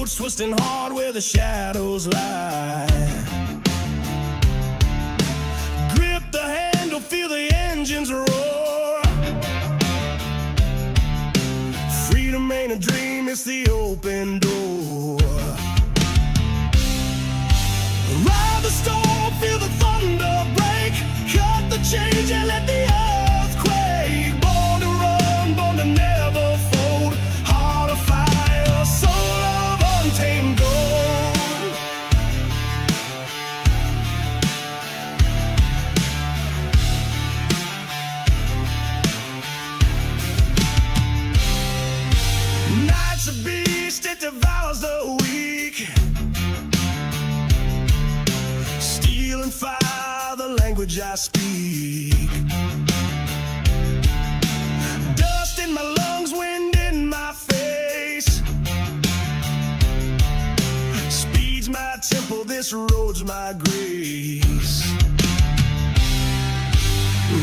roads twisting hard where the shadows lie. Grip the handle, feel the engines roar. Freedom ain't a dream, it's the open door. Ride the storm, feel the thunder break. Cut the change and let the earth quake. Born to run, born to never fold. Heart of fire, soul of untamed gold. Night's a beast, it devours the weak. Steel and fire, the language I speak. Dust in my lungs, wind in my face. Speed's my temple, this road's my grace.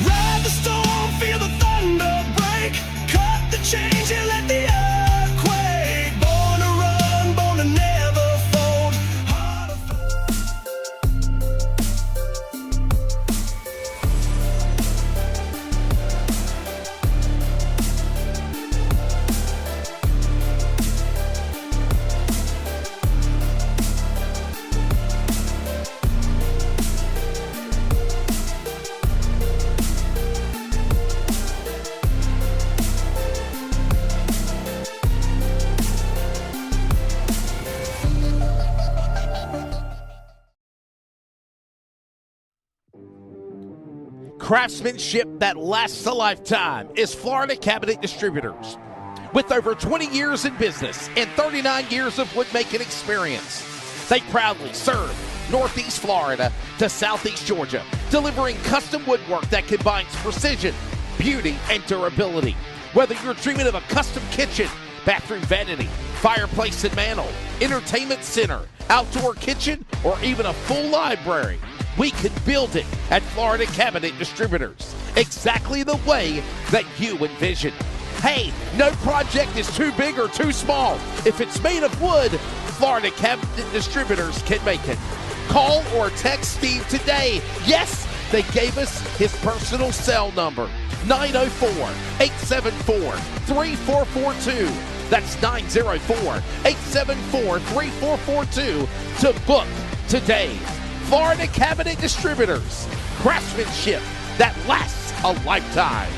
Ride the storm, feel the thunder break. Cut the change and let the earth quake. Born to run, born to never fold. Heart of Craftsmanship that lasts a lifetime is Florida Cabinet Distributors. With over 20 years in business and 39 years of woodmaking experience, they proudly serve Northeast Florida to Southeast Georgia, delivering custom woodwork that combines precision, beauty, and durability. Whether you're dreaming of a custom kitchen, bathroom vanity, fireplace and mantel, entertainment center, outdoor kitchen, or even a full library, we can build it at Florida Cabinet Distributors, exactly the way that you envision. Hey, no project is too big or too small. If it's made of wood, Florida Cabinet Distributors can make it. Call or text Steve today. Yes, they gave us his personal cell number, 904-874-3442. That's 904-874-3442 to book today. Florida Cabinet Distributors, craftsmanship that lasts a lifetime.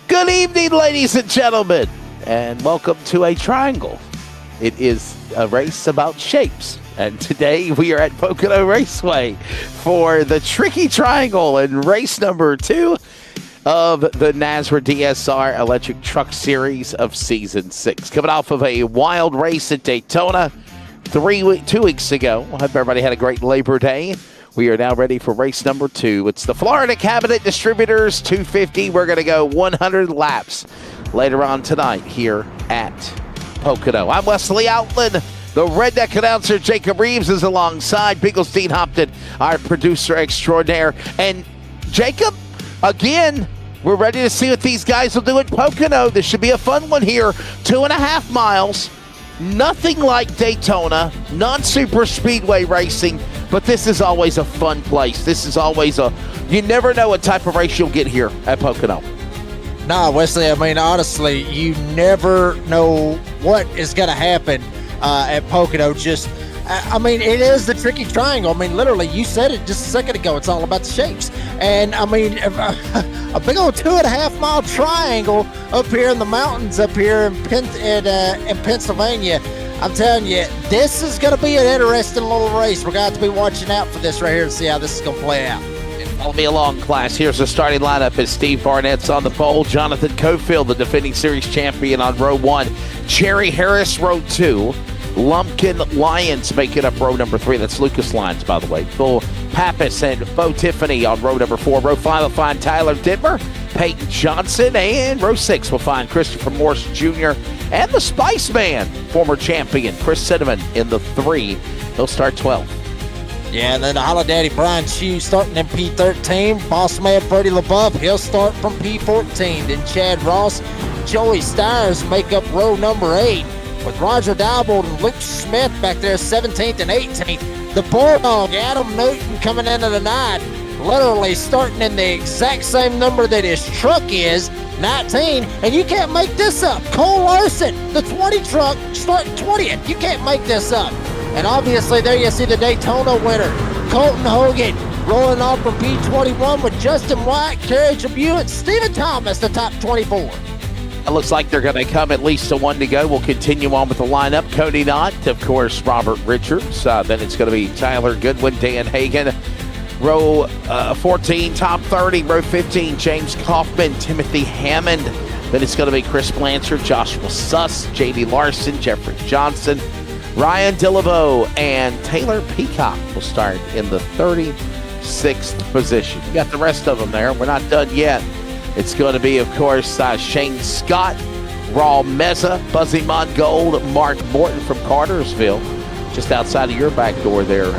Good evening, ladies and gentlemen, and welcome to a triangle. It is a race about shapes. And today we are at Pocono Raceway for the Tricky Triangle in race number 2 of the NASRA DSR Electric Truck Series of Season 6. Coming off of a wild race at Daytona 2 weeks ago. I hope everybody had a great Labor Day. We are now ready for race number 2. It's the Florida Cabinet Distributors 250. We're going to go 100 laps later on tonight here at Pocono. I'm Wesley Outland. The redneck announcer, Jacob Reeves, is alongside Bigglestein Hopton, our producer extraordinaire. And Jacob, again, we're ready to see what these guys will do at Pocono. This should be a fun one here. 2.5 miles, nothing like Daytona, non-super speedway racing, but this is always a fun place. This is always you never know what type of race you'll get here at Pocono. Nah, Wesley, I mean, honestly, you never know what is going to happen at Pocono. I mean, it is the Tricky Triangle. I mean, literally, you said it just a second ago. It's all about the shapes. And, I mean, a big old 2.5 mile triangle up here in the mountains up here in Pennsylvania. I'm telling you, this is going to be an interesting little race. We're going to have to be watching out for this right here to see how this is going to play out. Follow me along, class. Here's the starting lineup as Steve Barnett's on the pole. Jonathan Cofield, the defending series champion, on row 1. Jerry Harris, row 2. Lumpkin Lyons making up row number 3. That's Lucas Lyons, by the way. Bull Pappas and Bo Tiffany on row number 4. Row 5 will find Tyler Dittmer, Peyton Johnson, and row 6 will find Christopher Morse Jr. And the Spice Man, former champion Chris Cinnamon in the 3. He'll start 12th. Yeah, and then the Holidaddy Brian Chu starting in P13. Boss Man Freddie LaBeouf, he'll start from P14. Then Chad Ross, Joey Stires make up row number 8. With Roger Diebold and Luke Smith back there 17th and 18th. The Bulldog, Adam Newton, coming into the 9, literally starting in the exact same number that his truck is, 19, and you can't make this up. Cole Larson, the 20 truck, starting 20th. You can't make this up. And obviously there you see the Daytona winner, Colton Hogan, rolling off from P21 with Justin White, Kerry Tribute, and Stephen Thomas, the top 24. It looks like they're going to come at least to 1 to go. We'll continue on with the lineup. Cody Knott, of course, Robert Richards. Then it's going to be Tyler Goodwin, Dan Hagan. Row 14, top 30. Row 15, James Kaufman, Timothy Hammond. Then it's going to be Chris Blanchard, Joshua Suss, J.D. Larson, Jeffrey Johnson, Ryan Dillavo, and Taylor Peacock will start in the 36th position. You got the rest of them there. We're not done yet. It's going to be, of course, Shane Scott, Raul Meza, Buzzy Mongold, Mark Morton from Cartersville, just outside of your back door there,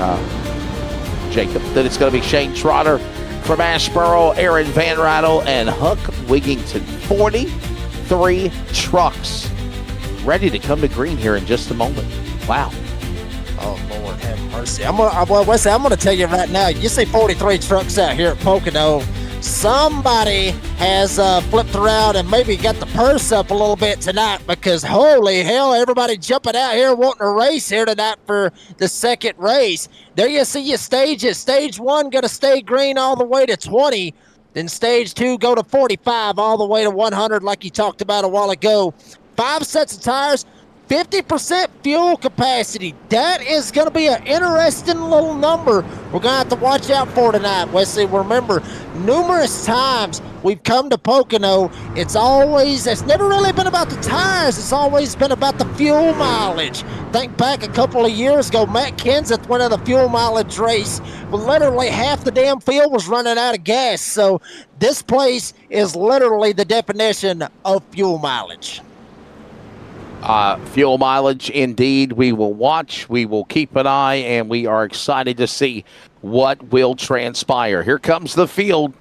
Jacob. Then it's going to be Shane Trotter from Asheboro, Aaron Van Rattle, and Huck Wigington. 43 trucks ready to come to green here in just a moment. Wow. Oh, Lord, have mercy. Wesley, I'm going to tell you right now, you see 43 trucks out here at Pocono. Somebody has flipped around and maybe got the purse up a little bit tonight, because holy hell, everybody jumping out here wanting to race here tonight for the second race. There you see your stages. Stage 1 going to stay green all the way to 20. Then stage 2 go to 45 all the way to 100 like you talked about a while ago. 5 sets of tires. 50% fuel capacity. That is going to be an interesting little number we're going to have to watch out for tonight, Wesley. Remember, numerous times we've come to Pocono, it's never really been about the tires. It's always been about the fuel mileage. Think back a couple of years ago, Matt Kenseth went on the fuel mileage race, but literally half the damn field was running out of gas. So this place is literally the definition of fuel mileage. Fuel mileage, indeed. We will watch, we will keep an eye, and we are excited to see what will transpire. Here comes the field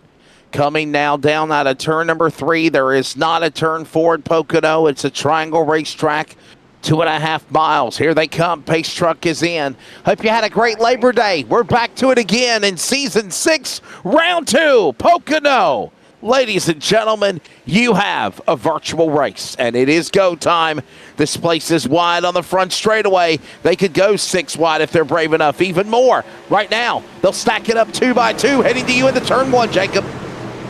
coming now down out of turn number 3. There is not a turn 4 at Pocono. It's a triangle racetrack, 2.5 miles. Here they come. Pace truck is in. Hope you had a great Labor Day. We're back to it again in season 6, round 2, Pocono. Ladies and gentlemen, you have a virtual race, and it is go time. This place is wide on the front straightaway. They could go 6 wide if they're brave enough, even more. Right now, they'll stack it up 2 by 2, heading to you into turn 1, Jacob.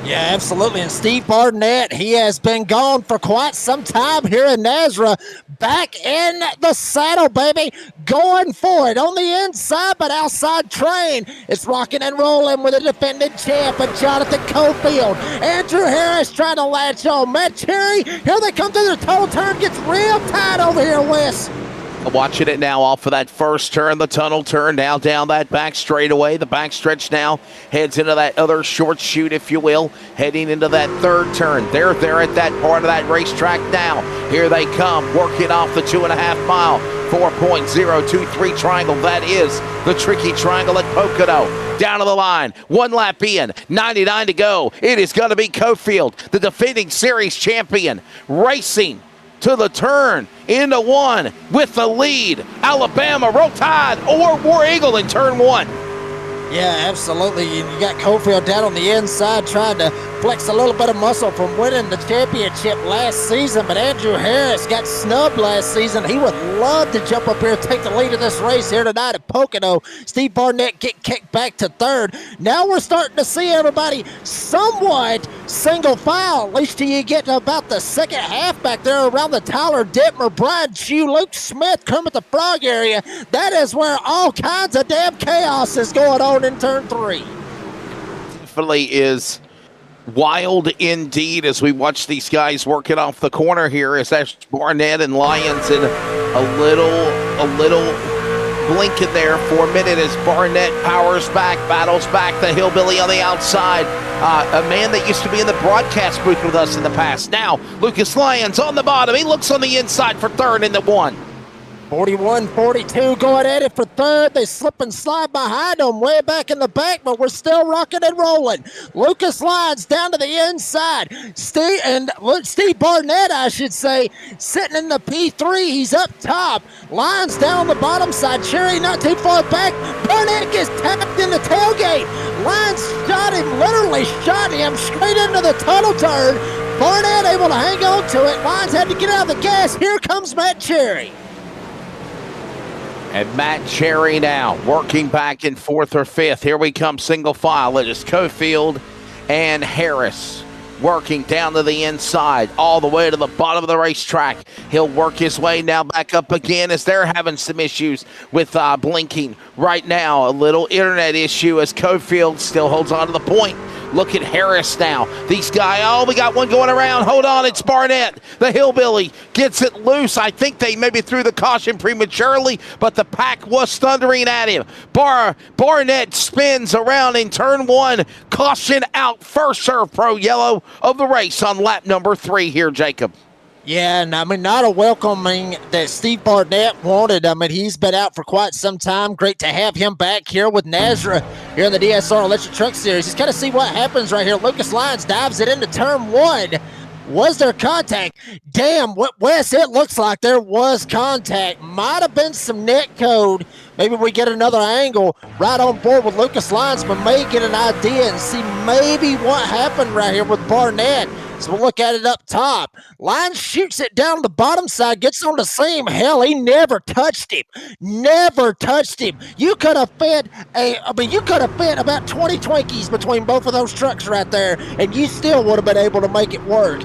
Yeah, absolutely. And Steve Barnett, he has been gone for quite some time here in NASRA. Back in the saddle, baby. Going for it on the inside, but outside train. It's rocking and rolling with the defending champ and Jonathan Cofield. Andrew Harris trying to latch on. Matt Cherry, here they come through the tunnel turn. Gets real tight over here, Wes. Watching it now off of that first turn, the tunnel turn, now down that back straightaway. The back stretch now heads into that other short chute, if you will, heading into that third turn. They're there at that part of that racetrack now. Here they come, working off the 2.5 mile, 4.023 triangle. That is the tricky triangle at Pocono. Down to the line, 1 lap in, 99 to go. It is going to be Cofield, the defending series champion, racing to the turn, into 1 with the lead. Alabama, Roll Tide, or War Eagle in turn 1. Yeah, absolutely. You got Cofield down on the inside trying to flex a little bit of muscle from winning the championship last season, but Andrew Harris got snubbed last season. He would love to jump up here and take the lead of this race here tonight at Pocono. Steve Barnett get kicked back to third. Now we're starting to see everybody somewhat single file, at least till you get to about the second half back there around the Tyler Dittmer, Brian Chew, Luke Smith, Kermit the Frog area. That is where all kinds of damn chaos is going on in turn 3. Definitely is wild indeed as we watch these guys working off the corner here as that's Barnett and Lyons in a little blinking there for a minute as Barnett powers back, battles back the hillbilly on the outside. a man that used to be in the broadcast booth with us in the past. Now, Lucas Lyons on the bottom. He looks on the inside for third in the 1. 41-42 going at it for third. They slip and slide behind them way back in the back, but we're still rocking and rolling. Lucas Lyons down to the inside. Steve Barnett, I should say, sitting in the P3. He's up top. Lyons down on the bottom side. Cherry not too far back. Barnett gets tapped in the tailgate. Lyons literally shot him straight into the tunnel turn. Barnett able to hang on to it. Lyons had to get out of the gas. Here comes Matt Cherry. And Matt Cherry now working back in 4th or 5th. Here we come single file. It is Cofield and Harris working down to the inside all the way to the bottom of the racetrack. He'll work his way now back up again as they're having some issues with blinking right now. A little internet issue as Cofield still holds on to the point. Look at Harris now. These guys, we got one going around. Hold on, it's Barnett. The hillbilly gets it loose. I think they maybe threw the caution prematurely, but the pack was thundering at him. Barnett spins around in turn 1. Caution out. First serve pro yellow of the race on lap number 3 here, Jacob. Yeah, and I mean, not a welcoming that Steve Barnett wanted. I mean, he's been out for quite some time. Great to have him back here with NASRA here in the DSR Electric Truck Series. Just kind of see what happens right here. Lucas Lyons dives it into turn 1. Was there contact? Damn, Wes, it looks like there was contact. Might have been some net code. Maybe we get another angle right on board with Lucas Lyons, but may get an idea and see maybe what happened right here with Barnett. So we'll look at it up top. Lyons shoots it down the bottom side, gets on the seam. Hell, he never touched him. Never touched him. You could have fit about 20 Twinkies between both of those trucks right there, and you still would have been able to make it work.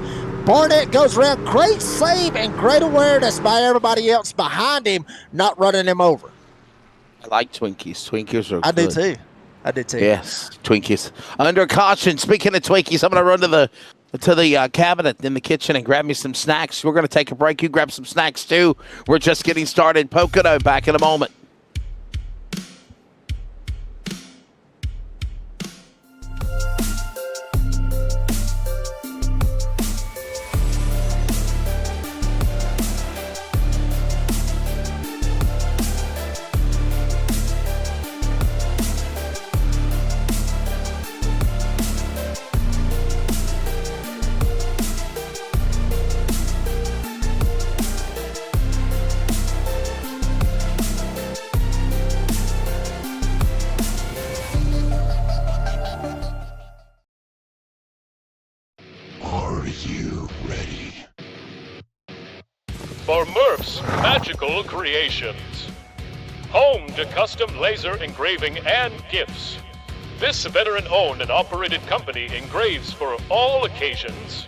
Barnett goes around. Great save and great awareness by everybody else behind him, not running him over. I like Twinkies. Twinkies are good. I do too. Yes, Twinkies. Under caution, speaking of Twinkies, I'm going to run to the cabinet in the kitchen and grab me some snacks. We're going to take a break. You grab some snacks too. We're just getting started. Pocono, back in a moment. For Murf's Magical Creations, home to custom laser engraving and gifts. This veteran-owned and operated company engraves for all occasions.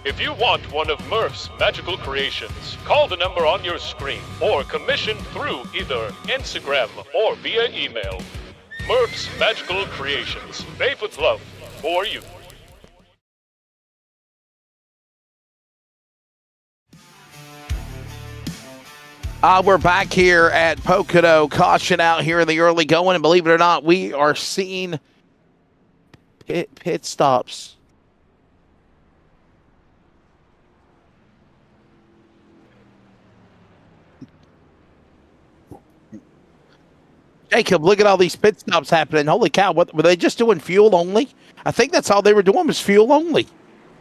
If you want one of Murf's Magical Creations, call the number on your screen or commission through either Instagram or via email. Murf's Magical Creations, made with love for you. We're back here at Pocono. Caution out here in the early going, and believe it or not, we are seeing pit stops. Jacob, look at all these pit stops happening. Holy cow, what were they just doing? Fuel only? I think that's all they were doing was fuel only.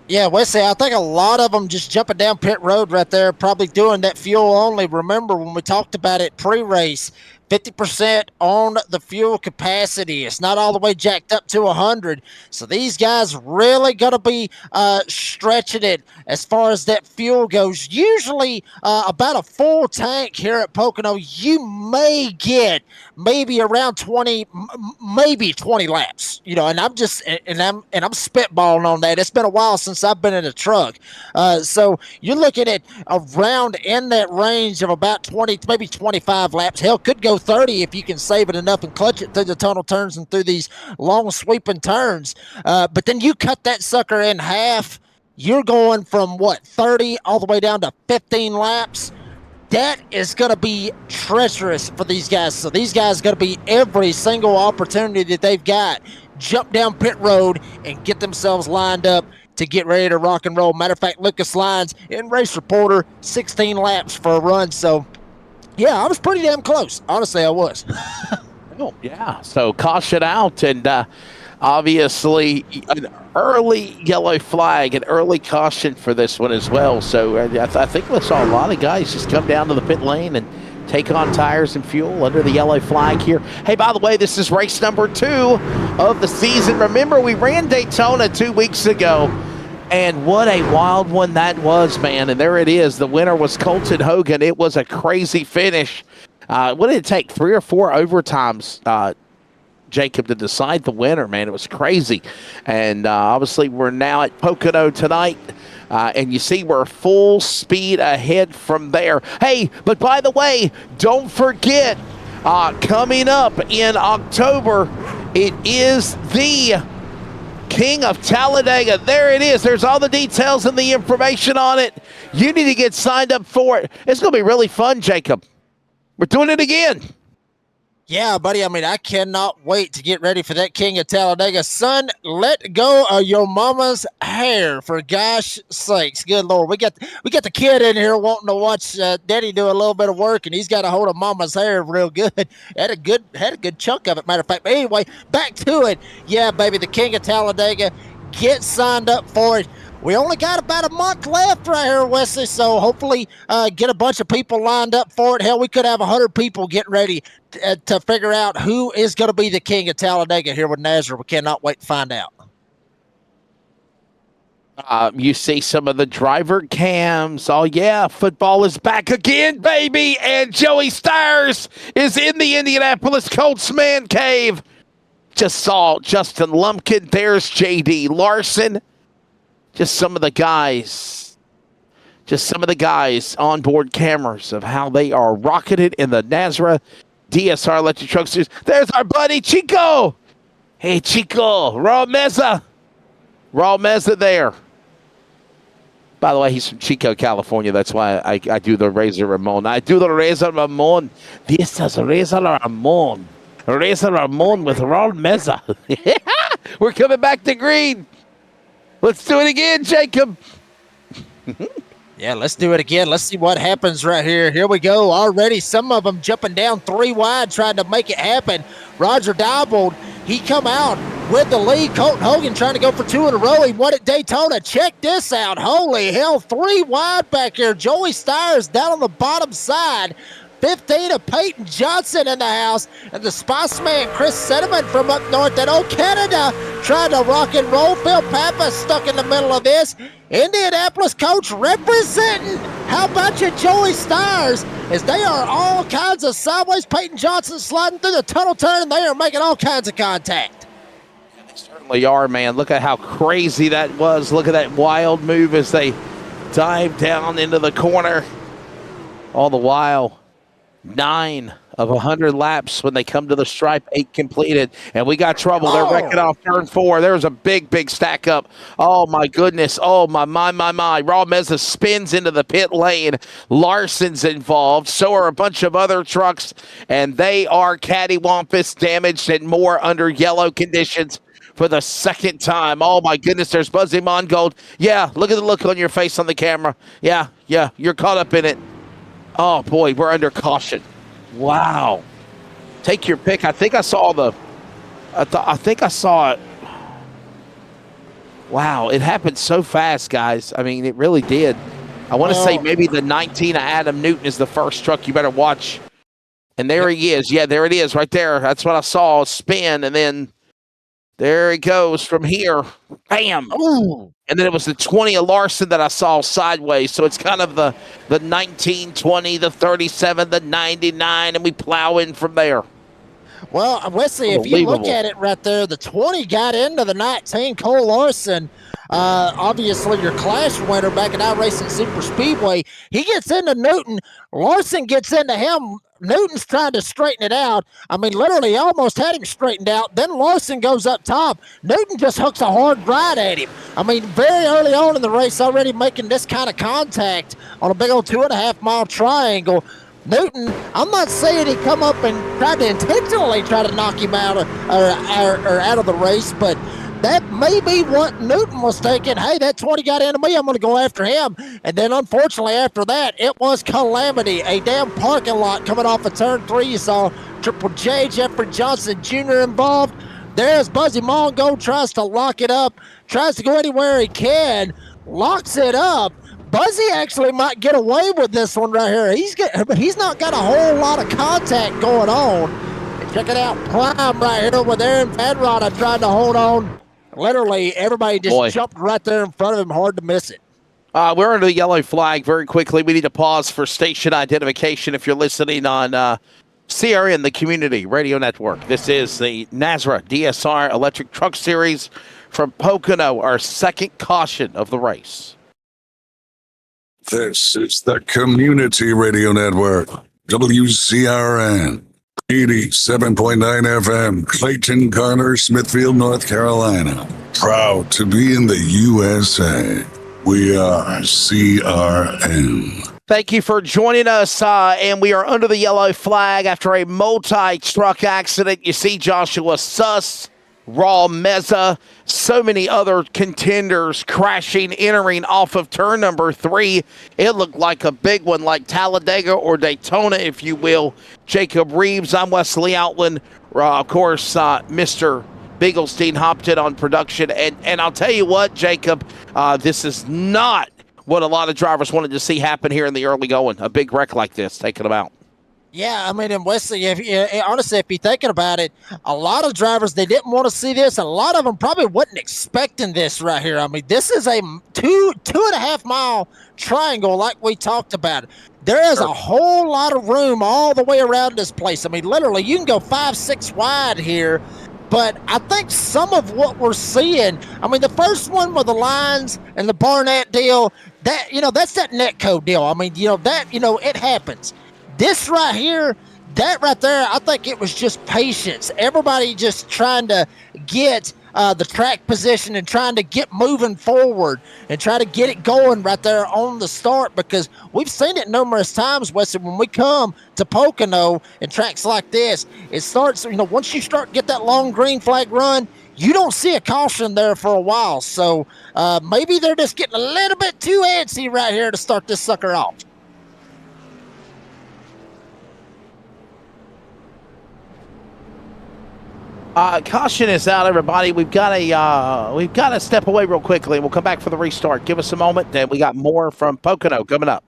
Yeah, Wesley, I think a lot of them just jumping down pit road right there, probably doing that fuel only. Remember when we talked about it pre-race, 50% on the fuel capacity. It's not all the way jacked up to 100. So these guys really going to be stretching it as far as that fuel goes. Usually about a full tank here at Pocono, you may get maybe around 20, maybe 20 laps, you know, and I'm spitballing on that. It's been a while since I've been in a truck. So you're looking at around in that range of about 20, maybe 25 laps. Hell, could go 30 if you can save it enough and clutch it through the tunnel turns and through these long sweeping turns. But then you cut that sucker in half. You're going from 30 all the way down to 15 laps. That is going to be treacherous for these guys. So these guys got to be every single opportunity that they've got jump down pit road and get themselves lined up to get ready to rock and roll. Matter of fact, Lucas Lyons in Race Reporter, 16 laps for a run. So, yeah, I was pretty damn close. Honestly, I was. Oh, yeah. So caution out, and obviously an early yellow flag, an early caution for this one as well. So I think we saw a lot of guys just come down to the pit lane and take on tires and fuel under the yellow flag here. Hey, by the way, this is race number 2 of the season. Remember, we ran Daytona 2 weeks ago, and what a wild one that was, man. And there it is. The winner was Colton Hogan. It was a crazy finish. What did it take? 3 or 4 overtimes, Jacob, to decide the winner, man. It was crazy. And obviously, we're now at Pocono tonight. And you see we're full speed ahead from there. Hey, but by the way, don't forget, coming up in October, it is the King of Talladega. There it is. There's all the details and the information on it. You need to get signed up for it. It's going to be really fun, Jacob. We're doing it again. Yeah, buddy. I mean, I cannot wait to get ready for that King of Talladega. Son, let go of your mama's hair, for gosh sakes. Good Lord. We got the kid in here wanting to watch Daddy do a little bit of work, and he's got a hold of mama's hair real good. Had a good chunk of it, matter of fact. But anyway, back to it. Yeah, baby, the King of Talladega. Get signed up for it. We only got about a month left right here, Wesley, so hopefully get a bunch of people lined up for it. Hell, we could have 100 people getting ready to figure out who is going to be the King of Talladega here with NASRA. We cannot wait to find out. You see some of the driver cams. Oh, yeah, football is back again, baby, and Joey Stires is in the Indianapolis Colts man cave. Just saw Justin Lumpkin. There's J.D. Larson. Just some of the guys on board cameras of how they are rocketed in the NASRA DSR electric truck series. There's our buddy Chico. Hey, Chico. Raul Meza there. By the way, he's from Chico, California. That's why I do the Razor Ramon. This is Razor Ramon. Razor Ramon with Raul Meza. We're coming back to green. Let's do it again, Jacob. Yeah, let's do it again. Let's see what happens right here. Here we go. Already some of them jumping down 3 wide, trying to make it happen. Roger Diebold, he come out with the lead. Colton Hogan trying to go for 2 in a row. He won at Daytona. Check this out. Holy hell, 3 wide back here. Joey Stires down on the bottom side. 15 of Peyton Johnson in the house, and the Spice Man Chris Sediman from up north at Old Canada trying to rock and roll. Phil Pappas stuck in the middle of this. Indianapolis coach representing. How about you, Joey Stires? As they are all kinds of sideways. Peyton Johnson sliding through the tunnel turn, and they are making all kinds of contact. They certainly are, man. Look at how crazy that was. Look at that wild move as they dive down into the corner. All the while, 9 of 100 laps when they come to the stripe, 8 completed, and we got trouble. They're wrecking off turn 4. There's a big stack up. Oh my goodness. Oh my. Raul Meza spins into the pit lane. Larson's involved. So are a bunch of other trucks, and they are cattywampus, damaged, and more under yellow conditions for the second time. Oh my goodness, there's Buzzy Mongold. Yeah, look at the look on your face on the camera. Yeah, you're caught up in it. Oh, boy, we're under caution. Wow. Take your pick. I think I saw it. Wow, it happened so fast, guys. I mean, it really did. I want to say maybe the 19 of Adam Newton is the first truck you better watch. And there he is. Yeah, there it is right there. That's what I saw, spin, and then there he goes from here. Bam. Ooh. And then it was the 20 of Larson that I saw sideways. So it's kind of the 19, 20, the 37, the 99, and we plow in from there. Well, Wesley, if you look at it right there, the 20 got into the 19, Cole Larson. Obviously, your Clash winner back at iRacing Super Speedway. He gets into Newton. Larson gets into him. Newton's trying to straighten it out. I mean, literally almost had him straightened out. Then Larson goes up top. Newton just hooks a hard ride at him. I mean, very early on in the race, already making this kind of contact on a big old 2.5 mile triangle. Newton, I'm not saying he come up and tried to intentionally try to knock him out or out of the race, but that may be what Newton was thinking. Hey, that 20 got into me. I'm going to go after him. And then, unfortunately, after that, it was calamity. A damn parking lot coming off of turn 3. You saw Triple J, Jeffrey Johnson Jr. involved. There's Buzzy Mongo, tries to lock it up, tries to go anywhere he can, locks it up. Buzzy actually might get away with this one right here. He's not got a whole lot of contact going on. And check it out, Prime right here with Aaron Van Rada trying to hold on. Literally, everybody just jumped right there in front of him. Hard to miss it. We're under the yellow flag very quickly. We need to pause for station identification if you're listening on CRN, the Community Radio Network. This is the NASRA DSR Electric Truck Series from Pocono, our second caution of the race. This is the Community Radio Network, WCRN, 87.9 FM, Clayton, Garner, Smithfield, North Carolina. Proud to be in the USA. We are CRN. Thank you for joining us, and we are under the yellow flag after a multi-truck accident. You see Joshua Suss, Raw Meza, so many other contenders crashing, entering off of turn number 3. It looked like a big one, like Talladega or Daytona, if you will. Jacob Reeves, I'm Wesley Outland. Of course, Mr. Beaglestein hopped in on production. And I'll tell you what, Jacob, this is not what a lot of drivers wanted to see happen here in the early going. A big wreck like this, taking them out. Yeah, I mean, and Wesley, honestly, if you're thinking about it, a lot of drivers, they didn't want to see this. A lot of them probably wasn't expecting this right here. I mean, this is a 2.5 mile triangle like we talked about. There is a whole lot of room all the way around this place. I mean, literally, you can go 5-6 wide here. But I think some of what we're seeing, I mean, the first one with the lines and the Barnett deal, that, that's that netcode deal. I mean, it happens. This right here, that right there, I think it was just patience. Everybody just trying to get the track position and trying to get moving forward and try to get it going right there on the start, because we've seen it numerous times, Wesley, when we come to Pocono and tracks like this, it starts, once you start get that long green flag run, you don't see a caution there for a while. So maybe they're just getting a little bit too antsy right here to start this sucker off. Caution is out, everybody. We've got to step away real quickly. We'll come back for the restart. Give us a moment. Then we got more from Pocono coming up.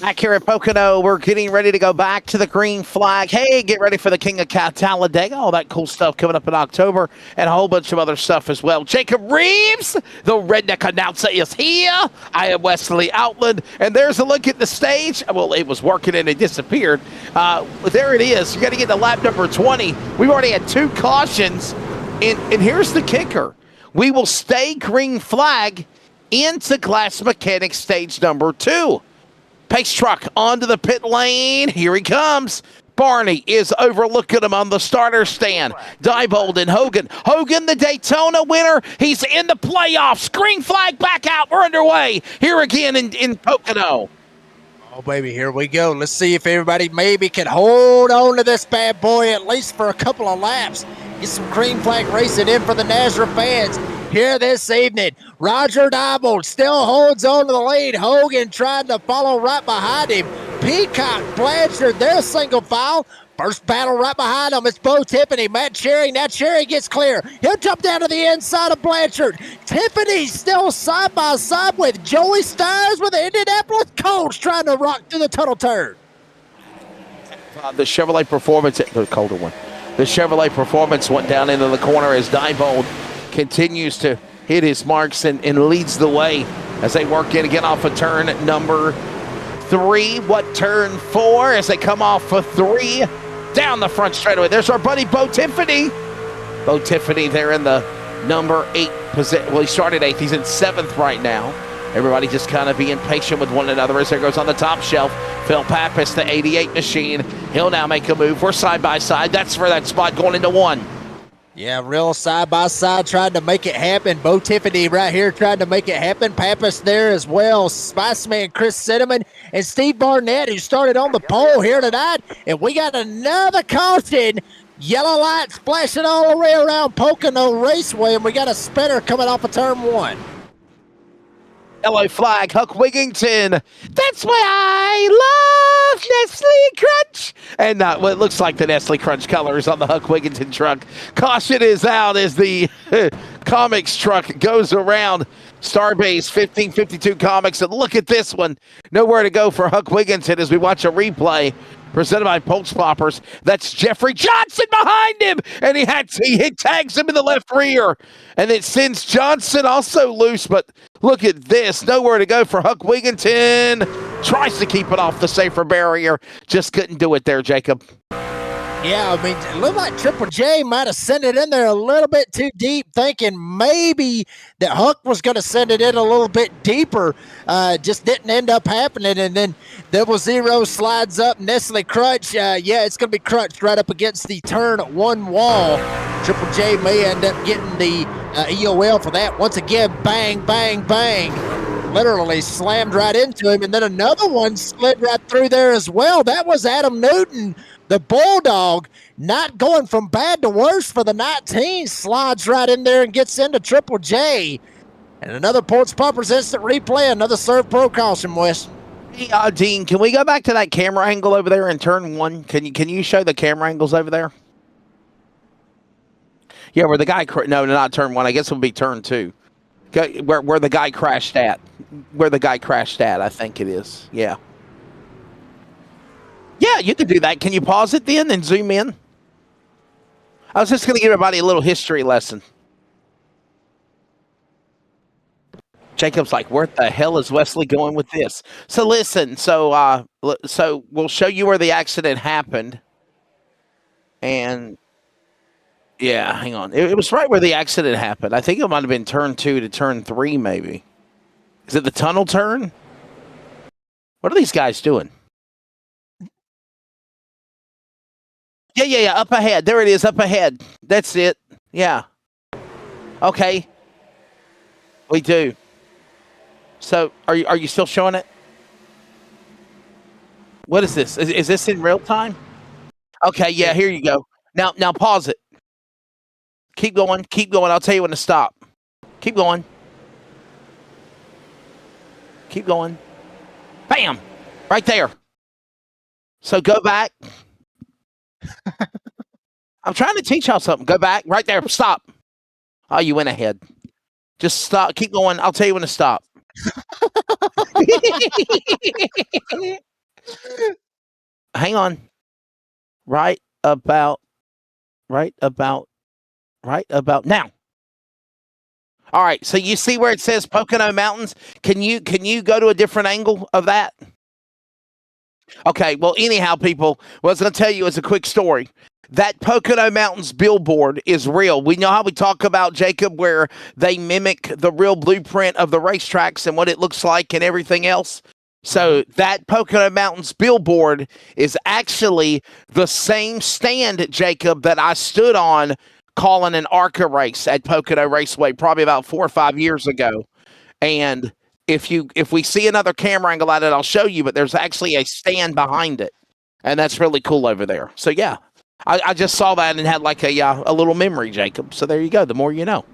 Back here at Pocono, we're getting ready to go back to the green flag. Hey, get ready for the King of Talladega. All that cool stuff coming up in October and a whole bunch of other stuff as well. Jacob Reeves, the redneck announcer, is here. I am Wesley Outland, and there's a look at the stage. Well, it was working and it disappeared. There it is. You got to get to lap number 20. We've already had 2 cautions, and here's the kicker. We will stay green flag into Glass Mechanics stage number 2. Pace truck onto the pit lane. Here he comes. Barney is overlooking him on the starter stand. Diebold and Hogan. Hogan, the Daytona winner. He's in the playoffs. Green flag back out. We're underway here again in Pocono. Oh, baby, here we go. Let's see if everybody maybe can hold on to this bad boy at least for a couple of laps. Get some green flag racing in for the NASRA fans here this evening. Roger Diebold still holds on to the lead. Hogan trying to follow right behind him. Peacock, Blanchard, they're single file. First battle right behind him. It's Bo Tiffany, Matt Cherry. Now Cherry gets clear. He'll jump down to the inside of Blanchard. Tiffany still side by side with Joey Stiers with the Indianapolis Colts trying to rock through the tunnel turn. The Chevrolet Performance, the colder one. The Chevrolet Performance went down into the corner as Diebold continues to hit his marks and leads the way as they work in again off of turn number 3. What turn 4 as they come off for 3 down the front straightaway. There's our buddy Bo Tiffany. Bo Tiffany there in the number 8 position. Well, he started 8th. He's in 7th right now. Everybody just kind of being patient with one another as there goes on the top shelf. Phil Pappas, the 88 machine. He'll now make a move. We're side by side. That's for that spot going into 1. Yeah, real side by side trying to make it happen. Bo Tiffany right here trying to make it happen. Pappas there as well. Spiceman Chris Cinnamon and Steve Barnett, who started on the pole here tonight. And we got another caution. Yellow light splashing all the way around Pocono Raceway. And we got a spinner coming off of turn 1. Yellow flag, Huck Wigington. That's why I love Nestle Crunch. And well, it looks like the Nestle Crunch colors on the Huck Wigington truck. Caution is out as the Comics truck goes around Starbase 1552 Comics. And look at this one. Nowhere to go for Huck Wigington as we watch a replay presented by Pulse Poppers. That's Jeffrey Johnson behind him, and he tags him in the left rear, and it sends Johnson also loose. But look at this, nowhere to go for Huck Wigington. Tries to keep it off the safer barrier, just couldn't do it there, Jacob. Yeah, I mean, it looked like Triple J might have sent it in there a little bit too deep, thinking maybe that Huck was going to send it in a little bit deeper. Just didn't end up happening. And then Double Zero slides up. Nestle Crunch, yeah, it's going to be crunched right up against the turn 1 wall. Triple J may end up getting the EOL for that. Once again, bang, bang, bang. Literally slammed right into him. And then another one slid right through there as well. That was Adam Newton. The Bulldog, not going from bad to worse for the 19, slides right in there and gets into Triple J. And another Ports Poppers instant replay, another serve pro caution, Wes. Hey, Dean, can we go back to that camera angle over there in turn 1? Can you show the camera angles over there? Yeah, where the guy, no, not turn 1. I guess it would be turn 2. Where the guy crashed at. Where the guy crashed at, I think it is. Yeah. Yeah, you could do that. Can you pause it then and zoom in? I was just going to give everybody a little history lesson. Jacob's like, where the hell is Wesley going with this? So listen, so we'll show you where the accident happened. And, yeah, hang on. It was right where the accident happened. I think it might have been turn 2 to turn 3, maybe. Is it the tunnel turn? What are these guys doing? Yeah, up ahead. There it is, up ahead. That's it. Yeah. Okay. We do. So, are you still showing it? What is this? Is this in real time? Okay, yeah, here you go. Now pause it. Keep going. I'll tell you when to stop. Keep going. Bam! Right there. So go back. I'm trying to teach y'all something. Go back. Right there. Stop. Oh, you went ahead. Just stop. Keep going. I'll tell you when to stop. Hang on. Right about now. All right. So you see where it says Pocono Mountains? Can you go to a different angle of that? Okay, well, anyhow, people, what I was going to tell you is a quick story. That Pocono Mountains billboard is real. We know how we talk about, Jacob, where they mimic the real blueprint of the racetracks and what it looks like and everything else. So that Pocono Mountains billboard is actually the same stand, Jacob, that I stood on calling an ARCA race at Pocono Raceway probably about 4 or 5 years ago. And if we see another camera angle at it, I'll show you, but there's actually a stand behind it. And that's really cool over there. So, yeah, I just saw that and had like a little memory, Jacob. So there you go. The more you know.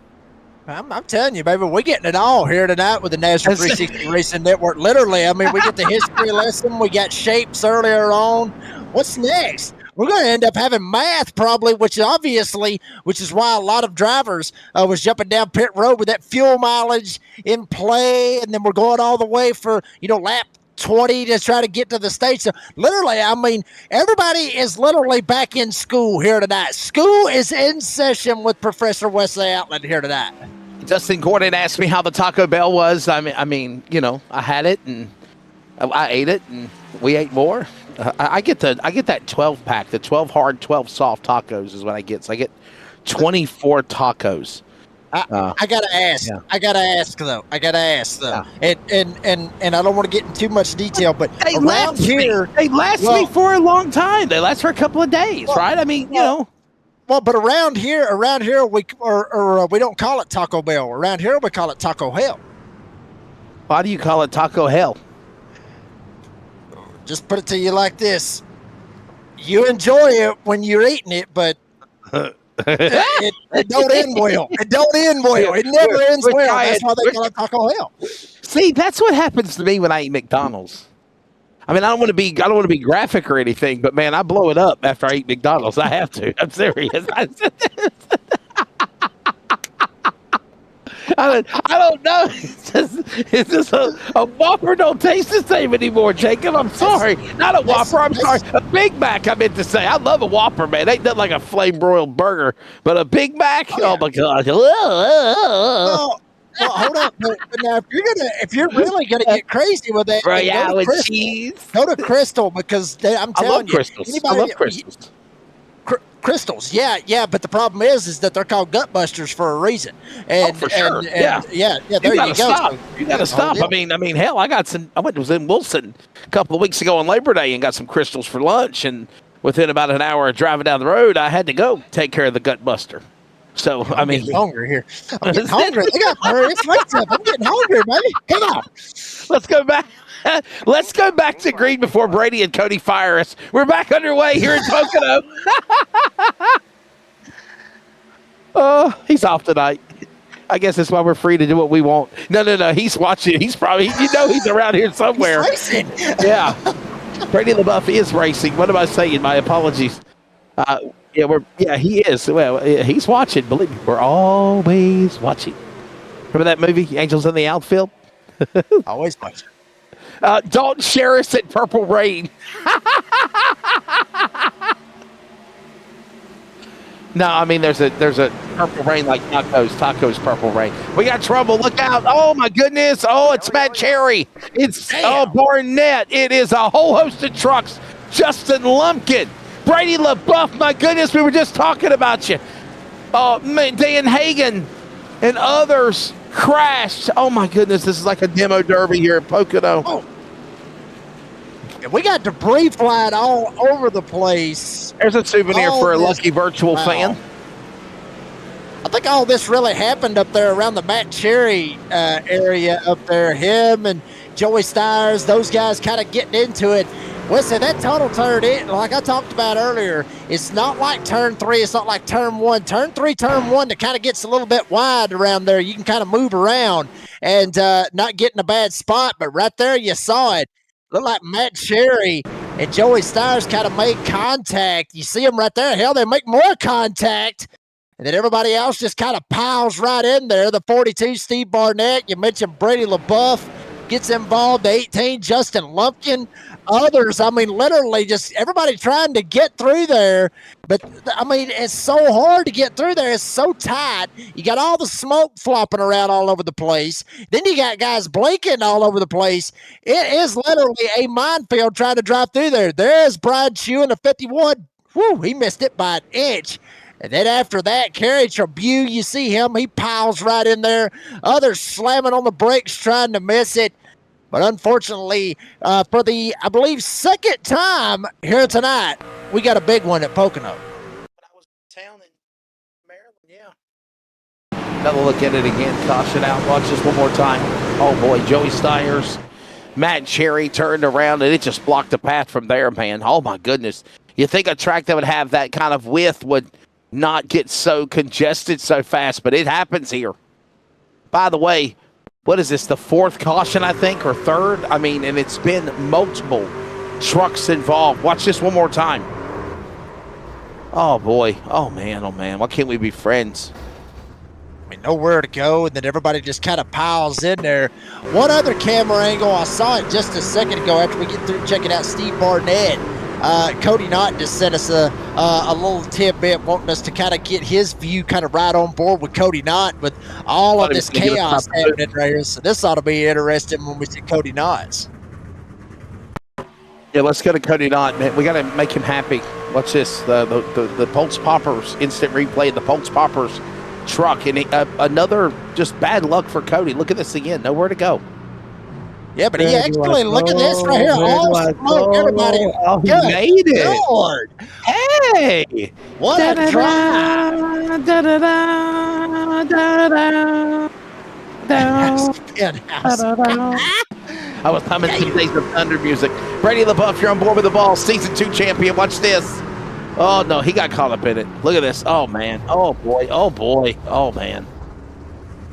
I'm telling you, baby, we're getting it all here tonight with the NASRA 360 Racing Network. Literally, I mean, we get the history lesson. We got shapes earlier on. What's next? we're going to end up having math probably, which is why a lot of drivers was jumping down pit road with that fuel mileage in play, and then we're going all the way for lap 20 to try to get to the stage. So literally, I mean, everybody is literally back in school here tonight. School is in session with Professor Wesley Outland here tonight. Justin Gordon asked me how the Taco Bell was. I mean, I had it and I ate it, and we ate more. I get that 12 pack, the 12 hard, 12 soft tacos is what I get. So I get 24 tacos. I gotta ask. Yeah. I gotta ask though. Yeah. And I don't want to get in too much detail, but They around here, they last me for a long time. They last for a couple of days, right? I mean, Well, but around here, we don't call it Taco Bell. Around here, we call it Taco Hell. Why do you call it Taco Hell? Just put it to you like this: you enjoy it when you're eating it, but it don't end well. It don't end well. It never ends well. That's why they call it Taco Hell. See, that's what happens to me when I eat McDonald's. I mean, I don't want to be graphic or anything, but man, I blow it up after I eat McDonald's. I have to. I'm serious. I don't know. It's just a Whopper don't taste the same anymore, Jacob. I'm sorry. Not a Whopper. I'm sorry. A Big Mac, I meant to say. I love a Whopper, man. Ain't nothing like a flame broiled burger. But a Big Mac? Oh my God. Well, hold on. But now, if you're really gonna get crazy with that, Royale with cheese. Go to Crystal because I'm telling you, crystals. I love crystals. Crystals, yeah, but the problem is that they're called gut busters for a reason. And, for sure. And, there you go. Stop. You got to stop. I mean, hell, I was in Wilson a couple of weeks ago on Labor Day and got some crystals for lunch, and within about an hour of driving down the road, I had to go take care of the gut buster. So I'm getting hungry here. I'm getting hungry. They got it's lights up. I'm getting hungry, baby. Come on. Let's go back. Let's go back to green before Brady and Cody fire us. We're back underway here in Pocono. Oh, he's off tonight. I guess that's why we're free to do what we want. No. He's watching. He's probably, he's around here somewhere. He's racing. Yeah. Brady LaBeouf is racing. What am I saying? My apologies. He is. Well, he's watching. Believe me, we're always watching. Remember that movie, Angels in the Outfield? Always watching. Don't share us at Purple Rain. No, I mean there's a Purple Rain like tacos Purple Rain. We got trouble. Look out. Oh my goodness. Oh, it's Matt Cherry. It's Barnett. It is a whole host of trucks. Justin Lumpkin. Brady LaBeouf. My goodness, we were just talking about you. Oh, Dan Hagan and others crashed. Oh my goodness, this is like a demo derby here at Pocono. Oh. We got debris flying all over the place. There's a souvenir for a lucky virtual fan. I think all this really happened up there around the Matt Cherry area up there. Him and Joey Stires, those guys kind of getting into it. Listen, that tunnel turn, like I talked about earlier, it's not like turn 3. It's not like turn 1. Turn 3, turn 1, that kind of gets a little bit wide around there. You can kind of move around and not get in a bad spot. But right there, you saw it. Looked like Matt Cherry and Joey Stires kind of made contact. You see them right there. Hell, they make more contact. And then everybody else just kind of piles right in there. The 42, Steve Barnett. You mentioned Brady LaBeouf gets involved. The 18, Justin Lumpkin. Others, I mean, literally just everybody trying to get through there. But, I mean, it's so hard to get through there. It's so tight. You got all the smoke flopping around all over the place. Then you got guys blinking all over the place. It is literally a minefield trying to drive through there. There's Brian Chew in the 51. Whew, he missed it by an inch. And then after that, Kerry Tribune, you see him. He piles right in there. Others slamming on the brakes trying to miss it. But unfortunately, for the, I believe, second time here tonight, we got a big one at Pocono. When I was in town in Maryland, yeah. Another look at it again. Caution out. Watch this one more time. Oh, boy. Joey Stires. Matt Cherry turned around, and it just blocked the path from there, man. Oh, my goodness. You think a track that would have that kind of width would not get so congested so fast, but it happens here. By the way, what is this, the fourth caution, I think, or third? I mean, and it's been multiple trucks involved. Watch this one more time. Oh boy. Oh man. Oh man. Why can't we be friends? I mean, nowhere to go, and then everybody just kind of piles in there. One other camera angle, I saw it just a second ago after we get through checking out Steve Barnett. Cody Knott just sent us a little tidbit wanting us to kind of get his view kind of right on board with Cody Knott with all of this chaos happening right here. So this ought to be interesting when we see Cody Knott's. Yeah, let's go to Cody Knott, man. We got to make him happy. Watch this. The Pulse Poppers instant replay. The Pulse Poppers truck. And another just bad luck for Cody. Look at this again. Nowhere to go. Yeah, but he actually, look at this right here. All smoke, everybody. Oh, he made it. Lord. Hey. What a drive. I was humming some Days of Thunder music. Brady LaBeouf, you're on board with the ball. Season 2 champion. Watch this. Oh, no. He got caught up in it. Look at this. Oh, man. Oh, boy. Oh, boy. Oh, man.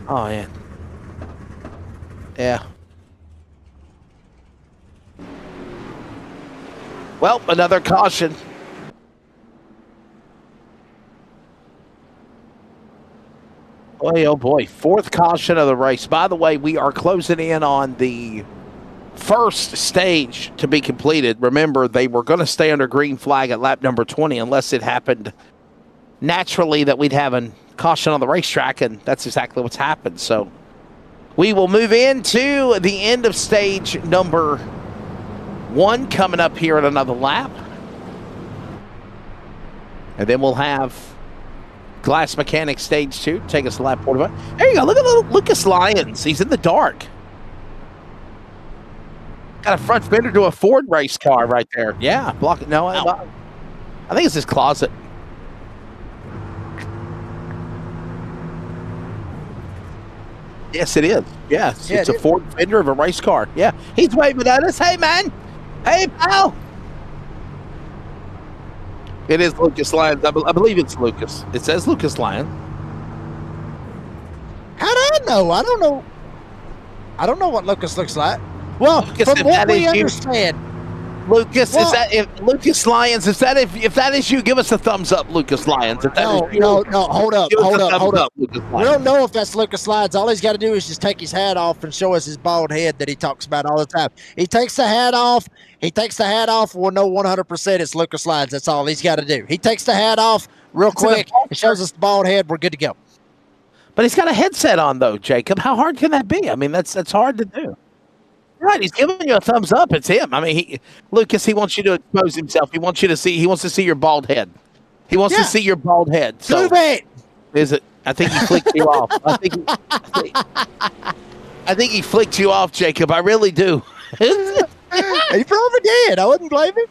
Oh, man. Yeah. Well, another caution. Boy, oh boy. 4th caution of the race. By the way, we are closing in on the first stage to be completed. Remember, they were going to stay under green flag at lap number 20 unless it happened naturally that we'd have a caution on the racetrack, and that's exactly what's happened. So we will move into the end of stage number 1 coming up here at another lap. And then we'll have Glass Mechanic Stage 2. Take us to lap 45. There you go. Look at little Lucas Lyons. He's in the dark. Got a front fender to a Ford race car right there. Yeah. Block it. No, I think it's his closet. Yes, it is. Yes. Yeah, It's a Ford fender of a race car. Yeah. He's waving at us. Hey, man. Hey, pal. It is Lucas Lyons. I believe it's Lucas. It says Lucas Lyons. How do I know? I don't know. I don't know what Lucas looks like. Well, Lucas, from if what that we is you- understand, Lucas, Well- is that if Lucas Lyons? If that is you, give us a thumbs up, Lucas Lyons. If that no, is you, no, hold up, give us hold a up, thumbs hold up. Lucas We Lyons. don't know if that's Lucas Lyons. All he's got to do is just take his hat off and show us his bald head that he talks about all the time. He takes the hat off. We'll know 100% it's Lucas Lyons. That's all he's got to do. He takes the hat off real It's an quick. It shows us the bald head. We're good to go. But he's got a headset on though, Jacob. How hard can that be? I mean, that's hard to do. Right, he's giving you a thumbs up. It's him. I mean, Lucas, he wants you to expose himself. He wants to see your bald head. He wants to see your bald head. So Do it. is it? I think he flicked you off. I think he flicked you off, Jacob. I really do. He probably did. I wouldn't blame him.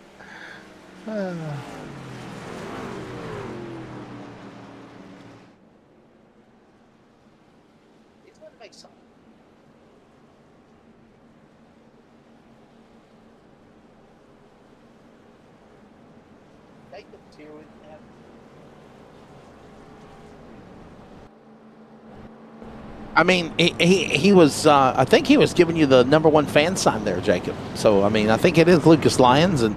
I mean, he was. I think he was giving you the #1 fan sign there, Jacob. So I mean, I think it is Lucas Lyons, and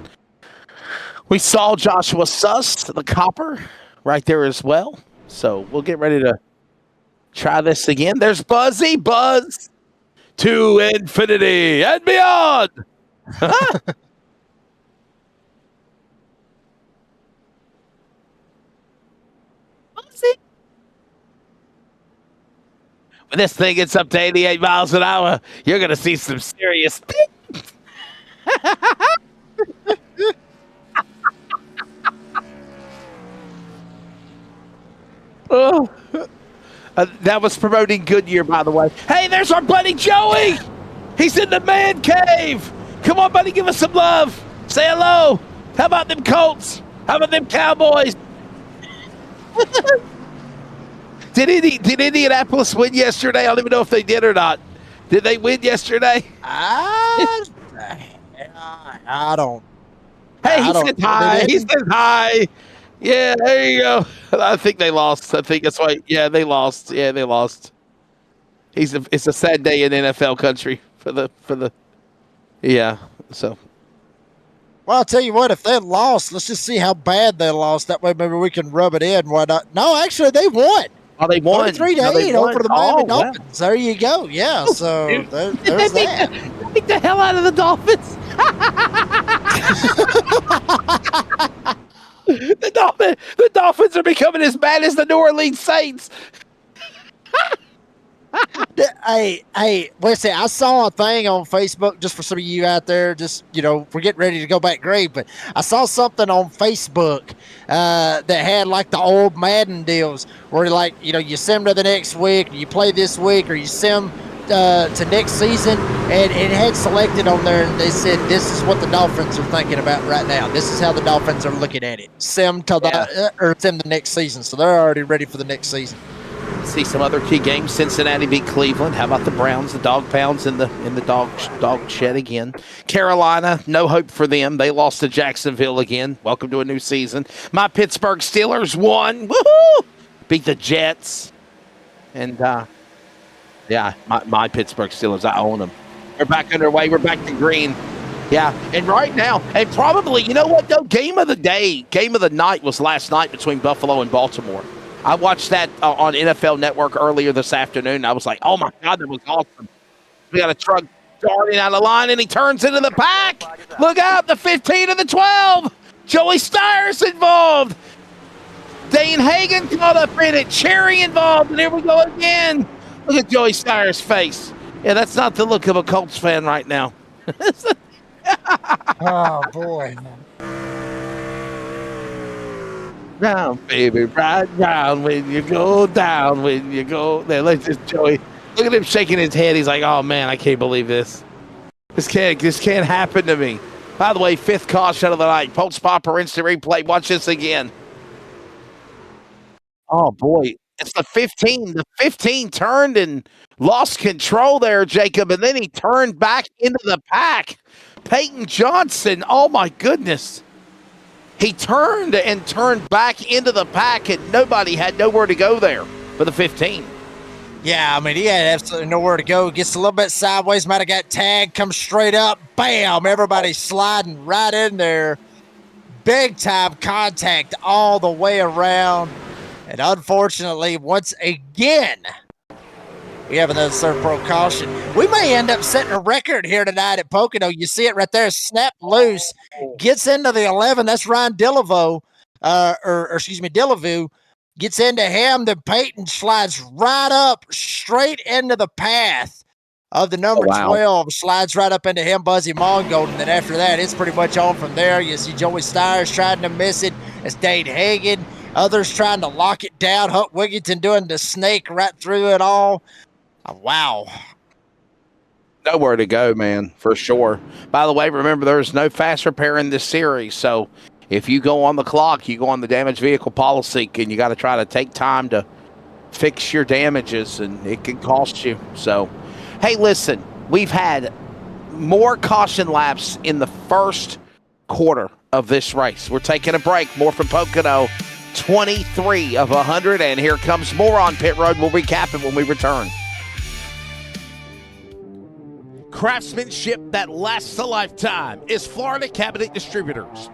we saw Joshua Suss, the copper, right there as well. So we'll get ready to try this again. There's Buzzy Buzz to infinity and beyond. Buzzy. When this thing gets up to 88 miles an hour, you're going to see some serious. Oh. That was promoting Goodyear, by the way. Hey, there's our buddy Joey. He's in the man cave. Come on, buddy, give us some love. Say hello. How about them Colts? How about them Cowboys? Did Indianapolis win yesterday? I don't even know if they did or not. Did they win yesterday? I don't. Hey, he I don't- said hi. they He didn't. said hi. Yeah, there you go. I think they lost. I think that's why. Yeah, they lost. Yeah, they lost. It's a sad day in NFL country for the. Yeah. So. Well, I'll tell you what, if they lost, let's just see how bad they lost. That way maybe we can rub it in. Why not? No, actually, they won. Oh, they won. 3-8 over the Miami wow. Dolphins. There you go. Yeah, so there's that. They beat the hell out of the Dolphins. The Dolphins are becoming as bad as the New Orleans Saints. Hey, Wesley, I saw a thing on Facebook, just for some of you out there, just, we're getting ready to go back grave, but I saw something on Facebook that had like the old Madden deals where you sim to the next week, or you play this week, or you sim to next season, and it had selected on there, and they said this is what the Dolphins are thinking about right now. This is how the Dolphins are looking at it. Sim the next season, so they're already ready for the next season. See some other key games. Cincinnati beat Cleveland. How about the Browns? The dog pounds in the dog shed again. Carolina, no hope for them. They lost to Jacksonville again. Welcome to a new season. My Pittsburgh Steelers won. Woohoo! Beat the Jets. And my Pittsburgh Steelers, I own them. We're back underway. We're back to green. Yeah, and right now, and probably, you know what, though? Game of the night was last night between Buffalo and Baltimore. I watched that on NFL Network earlier this afternoon. I was like, oh, my God, that was awesome. We got a truck darting out of line, and he turns into the pack. Look out, the 15 and the 12. Joey Steyer's involved. Dane Hagen caught up in it. Cherry involved, and here we go again. Look at Joey Steyer's face. Yeah, that's not the look of a Colts fan right now. Oh, boy. Round, baby, ride round when you go down, when you go there. Let's just Joey. Look at him shaking his head. He's like, "Oh man, I can't believe this. This can't happen to me." By the way, 5th caution of the night. Pulse Popper instant replay. Watch this again. Oh boy, it's the 15. The 15 turned and lost control there, Jacob, and then he turned back into the pack. Peyton Johnson. Oh my goodness. He turned back into the pack, and nobody had nowhere to go there for the 15. Yeah, I mean, he had absolutely nowhere to go. Gets a little bit sideways, might have got tagged, comes straight up, bam, everybody's sliding right in there. Big time contact all the way around. And unfortunately, once again, we have another third pro caution. We may end up setting a record here tonight at Pocono. You see it right there. Snap loose. Gets into the 11. That's Ryan Delaveau. Delaveau. Gets into him. Then Peyton slides right up, straight into the path of the number 12. Slides right up into him, Buzzy Mongold. And then after that, it's pretty much on from there. You see Joey Steyer's trying to miss it. It's Dane Hagen. Others trying to lock it down. Hunt Wigginton doing the snake right through it all. Wow. Nowhere to go, man, for sure. By the way, remember, there's no fast repair in this series. So if you go on the clock, you go on the damaged vehicle policy, and you got to try to take time to fix your damages, and it can cost you. So, hey, listen, we've had more caution laps in the first quarter of this race. We're taking a break. More from Pocono, 23 of 100, and here comes more on Pit Road. We'll recap it when we return. Craftsmanship that lasts a lifetime is Florida Cabinet Distributors.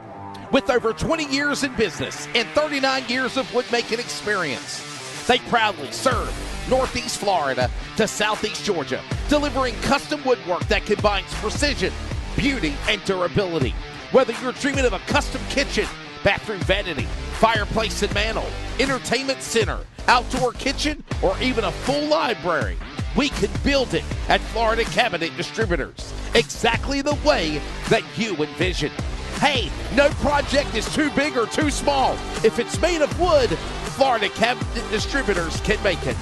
With over 20 years in business and 39 years of woodmaking experience, they proudly serve Northeast Florida to Southeast Georgia, delivering custom woodwork that combines precision, beauty, and durability. Whether you're dreaming of a custom kitchen, bathroom vanity, fireplace and mantle, entertainment center, outdoor kitchen, or even a full library, we can build it at Florida Cabinet Distributors, exactly the way that you envision. Hey, no project is too big or too small. If it's made of wood, Florida Cabinet Distributors can make it.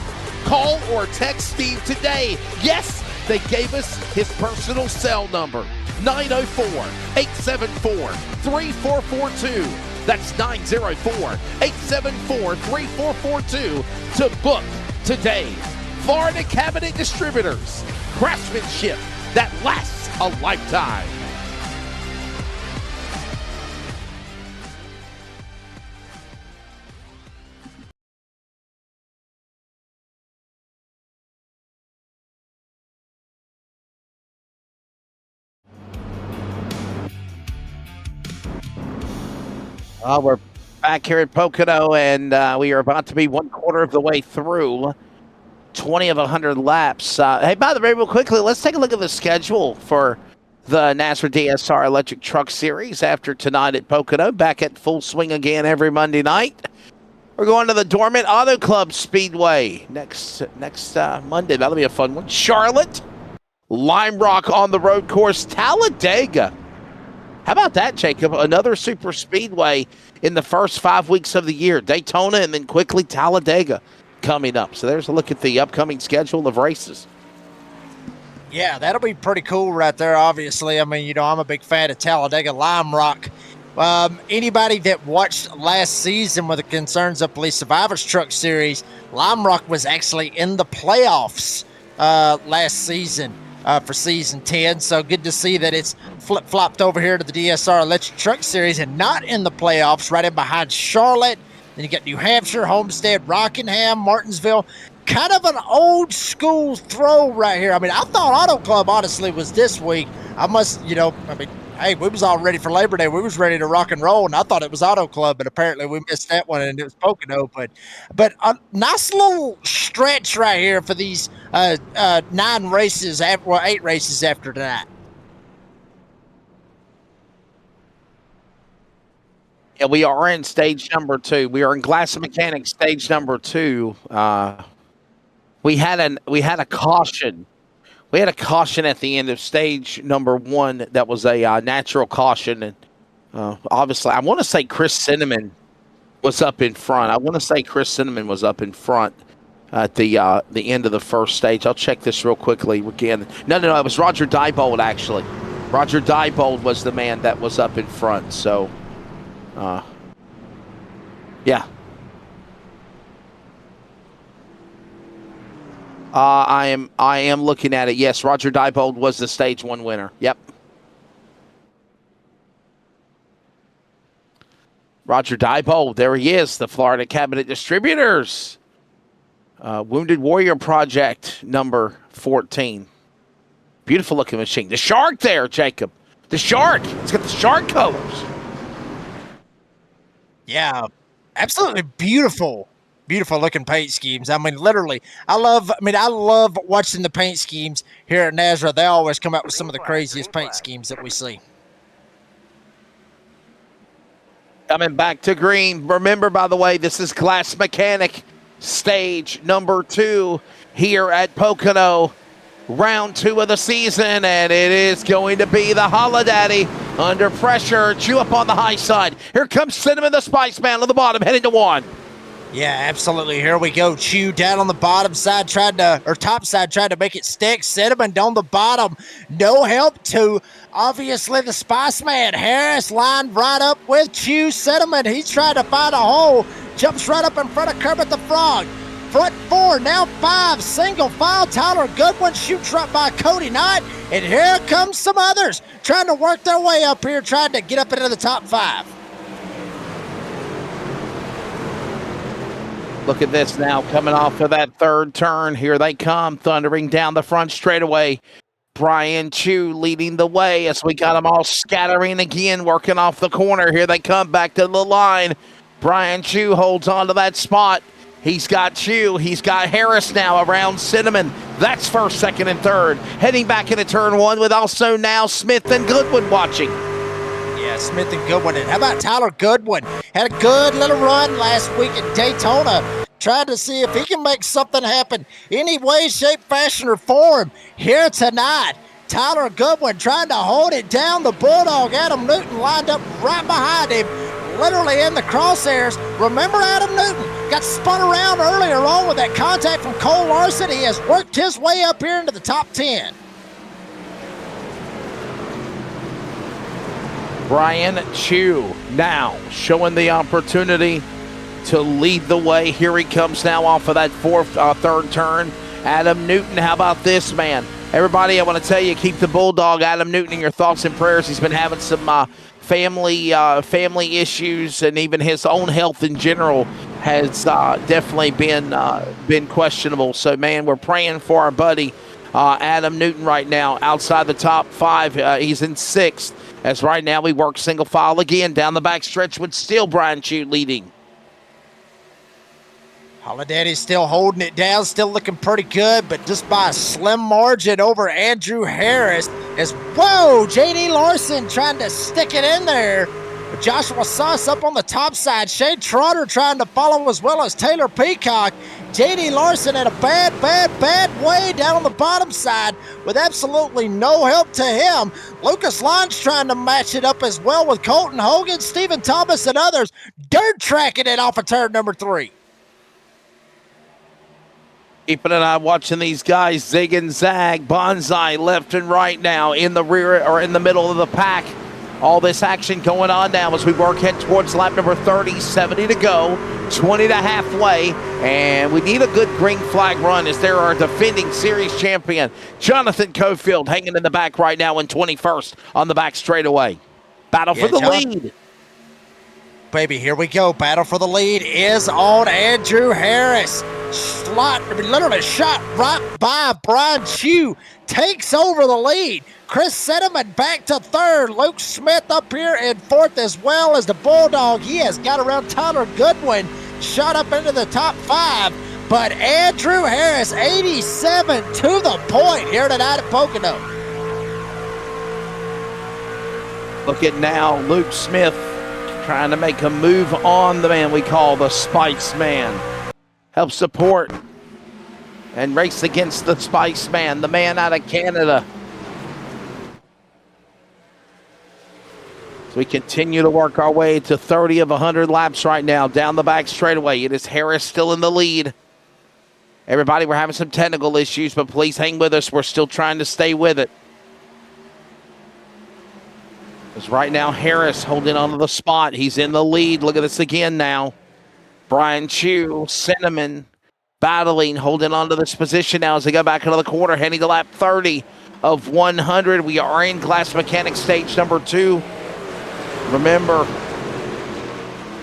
Call or text Steve today. Yes, they gave us his personal cell number, 904-874-3442. That's 904-874-3442 to book today. Florida Cabinet Distributors, craftsmanship that lasts a lifetime. We're back here at Pocono, and we are about to be 1/4 of the way through 20 of 100 laps. Hey, by the way, real quickly, let's take a look at the schedule for the NASRA DSR Electric Truck Series after tonight at Pocono. Back at full swing again every Monday night. We're going to the Dormant Auto Club Speedway next Monday. That'll be a fun one. Charlotte, Lime Rock on the road course, Talladega. How about that, Jacob? Another super speedway in the first 5 weeks of the year. Daytona and then quickly Talladega coming up. So there's a look at the upcoming schedule of races. Yeah, that'll be pretty cool right there, obviously. I mean, I'm a big fan of Talladega Lime Rock. Anybody that watched last season with the Concerns of Police Survivors Truck Series, Lime Rock was actually in the playoffs last season for season 10. So good to see that it's flip-flopped over here to the DSR Electric Truck Series and not in the playoffs, right in behind Charlotte. Then you got New Hampshire, Homestead, Rockingham, Martinsville. Kind of an old school throw right here. I mean, I thought Auto Club honestly was this week. Hey, we was all ready for Labor Day. We was ready to rock and roll, and I thought it was Auto Club, but apparently we missed that one, and it was Pocono. But a nice little stretch right here for these 8 races after tonight. Yeah, we are in stage number 2. We are in Glass Mechanics stage number 2. We had a caution. We had a caution at the end of stage number 1 that was a natural caution. And obviously, I want to say Chris Cinnamon was up in front. At the end of the first stage. I'll check this real quickly again. No, it was Roger Diebold, actually. Roger Diebold was the man that was up in front. So, yeah. I am looking at it. Yes, Roger Diebold was the stage 1 winner. Yep. Roger Diebold, there he is, the Florida Cabinet Distributors. Wounded Warrior Project number 14. Beautiful looking machine. The Shark there, Jacob. The Shark. It's got the Shark colors. Yeah, absolutely beautiful. Beautiful looking paint schemes. I mean, literally, I love watching the paint schemes here at NASRA. They always come out with some of the craziest paint schemes that we see. Coming back to green. Remember, by the way, this is Glass Mechanic stage number 2 here at Pocono. Round 2 of the season, and it is going to be the Holiday under pressure. Chew up on the high side. Here comes Cinnamon the Spice Man on the bottom, heading to 1. Yeah, absolutely. Here we go. Chew down on the top side, trying to make it stick. Cinnamon down the bottom. No help to, obviously, the Spice Man. Harris lined right up with Chew. Cinnamon, he's trying to find a hole. Jumps right up in front of Kermit the Frog. Front 4, now 5, single file. Tyler Goodwin shoots right by Cody Knight. And here comes some others trying to work their way up here, trying to get up into the top 5. Look at this now, coming off of that third turn. Here they come, thundering down the front straightaway. Brian Chu leading the way as we got them all scattering again, working off the corner. Here they come back to the line. Brian Chu holds on to that spot. He's got Chu. He's got Harris now around Cinnamon. That's first, second, and third. Heading back into turn 1 with also now Smith and Goodwin watching. Yeah, Smith and Goodwin. And how about Tyler Goodwin? Had a good little run last week at Daytona. Trying to see if he can make something happen any way, shape, fashion, or form here tonight. Tyler Goodwin trying to hold it down. The Bulldog, Adam Newton, lined up right behind him, literally in the crosshairs. Remember Adam Newton got spun around earlier on with that contact from Cole Larson. He has worked his way up here into the top 10. Brian Chu now showing the opportunity to lead the way. Here he comes now off of that third turn. Adam Newton, how about this, man? Everybody, I want to tell you, keep the Bulldog, Adam Newton, in your thoughts and prayers. He's been having some family issues, and even his own health in general has definitely been questionable. So, man, we're praying for our buddy Adam Newton right now outside the top 5. He's in 6th. as right now we work single file again down the back stretch with still Brian Chu leading. Holidaddy's still holding it down, still looking pretty good, but just by a slim margin over Andrew Harris. Whoa, J.D. Larson trying to stick it in there. But Joshua Sauce up on the top side. Shane Trotter trying to follow as well as Taylor Peacock. J.D. Larson in a bad way down on the bottom side with absolutely no help to him. Lucas Lyons trying to match it up as well with Colton Hogan, Stephen Thomas, and others. Dirt tracking it off of turn number 3. Keeping an eye watching these guys zig and zag, bonsai left and right now in the rear or in the middle of the pack. All this action going on now as we work head towards lap number 30, 70 to go, 20 to halfway, and we need a good green flag run as there are defending series champion Jonathan Cofield hanging in the back right now in 21st on the back straightaway. Battle for the lead. Baby, here we go. Battle for the lead is on Andrew Harris. Literally shot right by Brian Chu. Takes over the lead. Chris Sentiment back to third. Luke Smith up here in fourth as well as the Bulldog. He has got around Tyler Goodwin. Shot up into the top 5. But Andrew Harris, 87 to the point here tonight at Pocono. Look at now Luke Smith trying to make a move on the man we call the Spice Man. Help support and race against the Spice Man, the man out of Canada. So we continue to work our way to 30 of 100 laps right now down the back straightaway. It is Harris still in the lead. Everybody, we're having some technical issues, but please hang with us. We're still trying to stay with it. Because right now, Harris holding on to the spot. He's in the lead. Look at this again now. Brian Chu, Cinnamon, battling, holding on to this position now as they go back into the quarter, heading to lap 30 of 100. We are in Glass Mechanic stage number 2. Remember,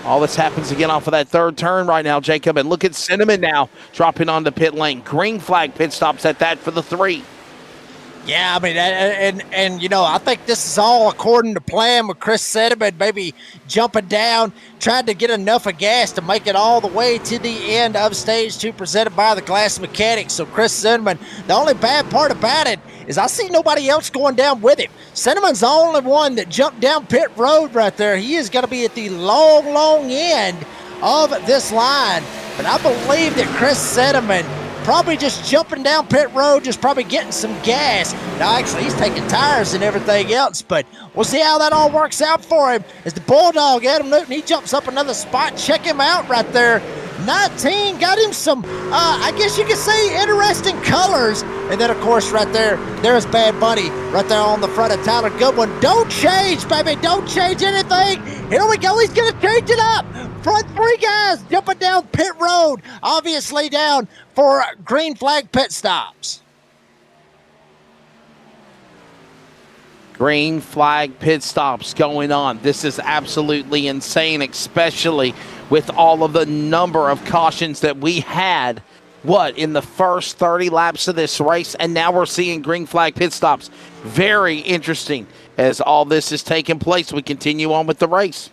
all this happens again off of that third turn right now, Jacob. And look at Cinnamon now dropping onto pit lane. Green flag pit stops at that for the 3. Yeah, I mean, and you know, I think this is all according to plan with Chris Sediment maybe jumping down, trying to get enough of gas to make it all the way to the end of stage 2 presented by the Glass Mechanics. So Chris Sediment, the only bad part about it is I see nobody else going down with him. Sediment's the only one that jumped down pit road right there. He is going to be at the long end of this line. But I believe that Chris Sediment probably just jumping down pit road, just probably getting some gas. Now, actually, he's taking tires and everything else, but we'll see how that all works out for him. As the Bulldog, Adam Newton, he jumps up another spot. Check him out right there. 19, got him some, I guess you could say, interesting colors. And then, of course, right there, there's Bad Bunny right there on the front of Tyler Goodwin. Don't change, baby. Don't change anything. Here we go. He's going to change it up. Front 3 guys jumping down pit road, obviously down for green flag pit stops. Green flag pit stops going on. This is absolutely insane, especially with all of the number of cautions that we had, in the first 30 laps of this race, and now we're seeing green flag pit stops. Very interesting as all this is taking place. We continue on with the race.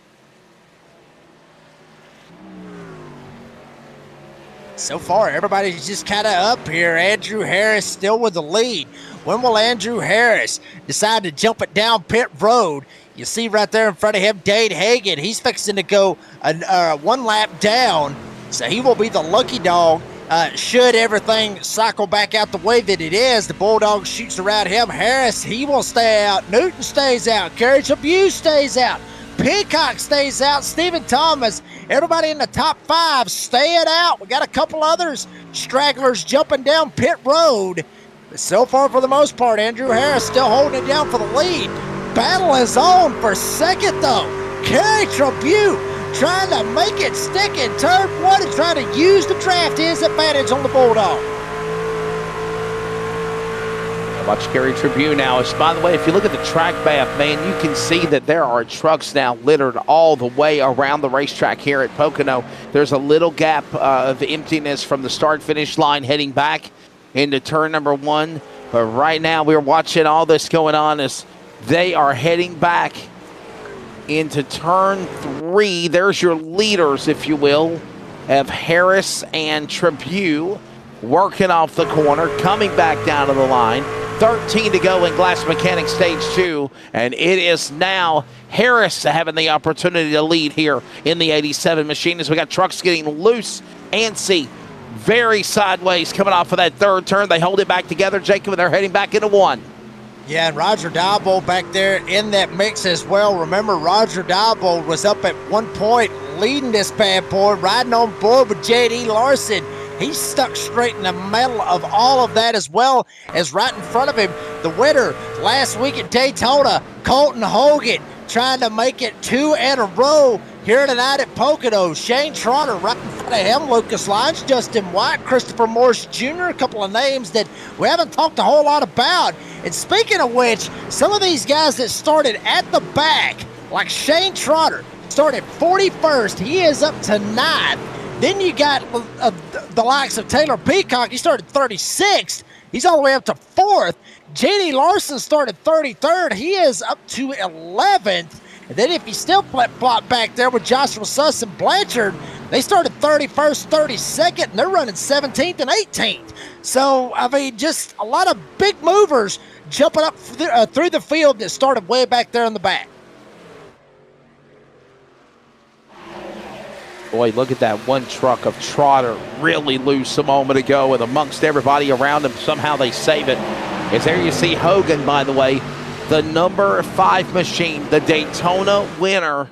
So far, everybody's just kind of up here. Andrew Harris still with the lead. When will Andrew Harris decide to jump it down pit road? You see right there in front of him, Dade Hagan. He's fixing to go 1 lap down, so he will be the lucky dog. Should everything cycle back out the way that it is, the Bulldog shoots around him. Harris, he will stay out. Newton stays out. Carriage Abuse stays out. Peacock stays out. Stephen Thomas, everybody in the top 5 staying out. We got a couple others, stragglers jumping down pit road. But so far, for the most part, Andrew Harris still holding it down for the lead. Battle is on for second, though. Carrie Tribute trying to make it stick in turn 1 and trying to use the draft to his advantage on the Bulldog. Watch Kerry Tribune now. By the way, if you look at the track map, man, you can see that there are trucks now littered all the way around the racetrack here at Pocono. There's a little gap of emptiness from the start-finish line heading back into turn number 1. But right now, we're watching all this going on as They are heading back into turn 3. There's your leaders, if you will, of Harris and Tribune working off the corner, coming back down to the line. 13 to go in Glass Mechanics Stage 2, and it is now Harris having the opportunity to lead here in the 87 machine as we got trucks getting loose. Ansi very sideways coming off of that third turn. They hold it back together, Jacob, and they're heading back into 1. Yeah, and Roger Diebold back there in that mix as well. Remember, Roger Diebold was up at one point leading this bad boy, riding on board with J.D. Larson. He's stuck straight in the middle of all of that, as well as right in front of him, the winner last week at Daytona, Colton Hogan, trying to make it 2 in a row here tonight at Pocono. Shane Trotter right in front of him, Lucas Lyons, Justin White, Christopher Morris Jr., a couple of names that we haven't talked a whole lot about. And speaking of which, some of these guys that started at the back, like Shane Trotter, started 41st. He is up to 9th. Then you got the likes of Taylor Peacock. He started 36th. He's all the way up to 4th. J.D. Larson started 33rd. He is up to 11th. And then if you still plot back there with Joshua Suss and Blanchard, they started 31st, 32nd, and they're running 17th and 18th. So, I mean, just a lot of big movers jumping up through the field that started way back there in the back. Boy, look at that one truck of Trotter really loose a moment ago, and amongst everybody around him, somehow they save it. As there you see Hogan, by the way, the number 5 machine, the Daytona winner,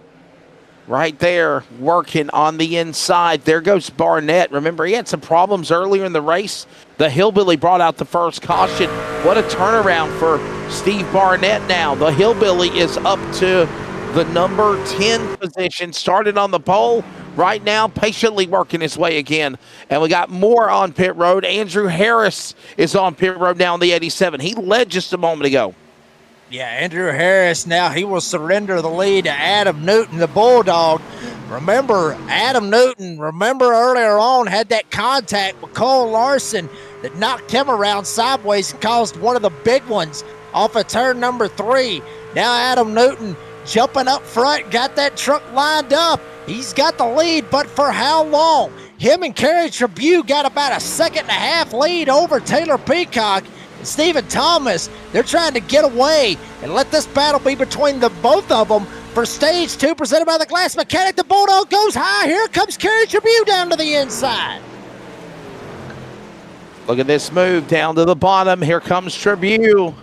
right there working on the inside. There goes Barnett. Remember, he had some problems earlier in the race. The Hillbilly brought out the first caution. What a turnaround for Steve Barnett now. The Hillbilly is up to the number 10 position, started on the pole. Right now, patiently working his way again. And we got more on pit road. Andrew Harris is on pit road now in the 87. He led just a moment ago. Yeah, Andrew Harris now, he will surrender the lead to Adam Newton, the Bulldog. Remember, Adam Newton, earlier on, had that contact with Cole Larson that knocked him around sideways and caused one of the big ones off of turn number 3. Now Adam Newton jumping up front, got that truck lined up. He's got the lead, but for how long? Him and Kerry Tribune got about a 1.5-second lead over Taylor Peacock and Stephen Thomas. They're trying to get away and let this battle be between the both of them for stage 2, presented by the Glass Mechanic. The Bulldog goes high. Here comes Kerry Tribune down to the inside. Look at this move down to the bottom. Here comes Tribune.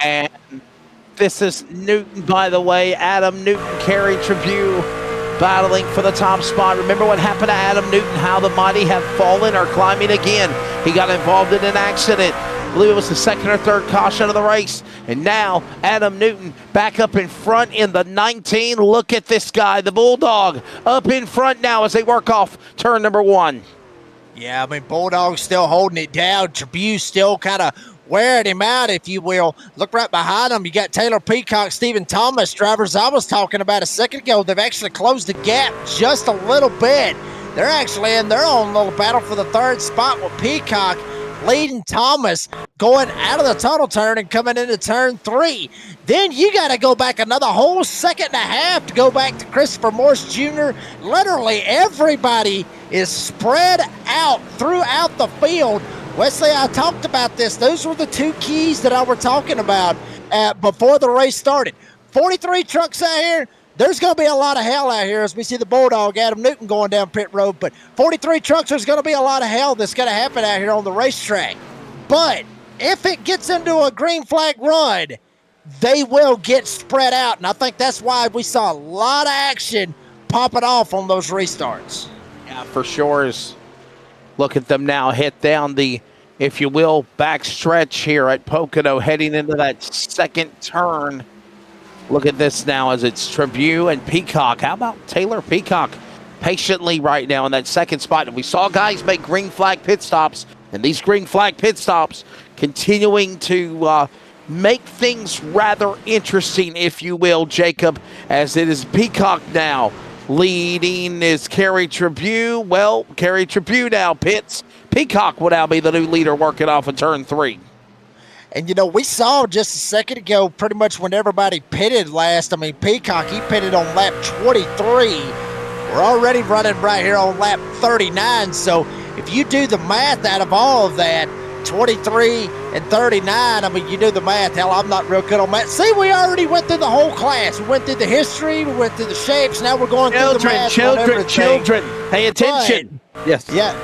And this is Newton, by the way. Adam Newton, Kerry Tribune, battling for the top spot. Remember what happened to Adam Newton, how the mighty have fallen or climbing again. He got involved in an accident. I believe it was the 2nd or 3rd caution of the race. And now Adam Newton back up in front in the 19. Look at this guy, the Bulldog, up in front now as they work off turn number 1. Yeah, I mean, Bulldog's still holding it down. Tribune still kind of wearing him out, if you will. Look right behind him. You got Taylor Peacock, Stephen Thomas, drivers I was talking about a second ago. They've actually closed the gap just a little bit. They're actually in their own little battle for the 3rd spot with Peacock leading Thomas going out of the tunnel turn and coming into turn 3. Then you got to go back another whole 1.5 seconds to go back to Christopher Morris Jr. Literally everybody is spread out throughout the field. Wesley, I talked about this. Those were the 2 keys that I were talking about before the race started. 43 trucks out here. There's going to be a lot of hell out here as we see the Bulldog, Adam Newton, going down pit road. But 43 trucks, there's going to be a lot of hell that's going to happen out here on the racetrack. But if it gets into a green flag run, they will get spread out. And I think that's why we saw a lot of action popping off on those restarts. Yeah, for sure. Look at them now hit down the, if you will, back stretch here at Pocono, heading into that 2nd turn. Look at this now as it's Tribune and Peacock. How about Taylor Peacock patiently right now in that 2nd spot? And we saw guys make green flag pit stops, and these green flag pit stops continuing to make things rather interesting, if you will, Jacob, as it is Peacock now. Leading is Kerry Tribune. Well, Kerry Tribune now pits. Peacock will now be the new leader working off of turn 3. And, we saw just a second ago pretty much when everybody pitted last. I mean, Peacock, he pitted on lap 23. We're already running right here on lap 39. So if you do the math out of all of that, 23 and 39, I mean, you do the math. Hell, I'm not real good on math. See, we already went through the whole class. We went through the history. We went through the shapes. Now we're going through the math. Children, pay attention. But, yes. Yeah,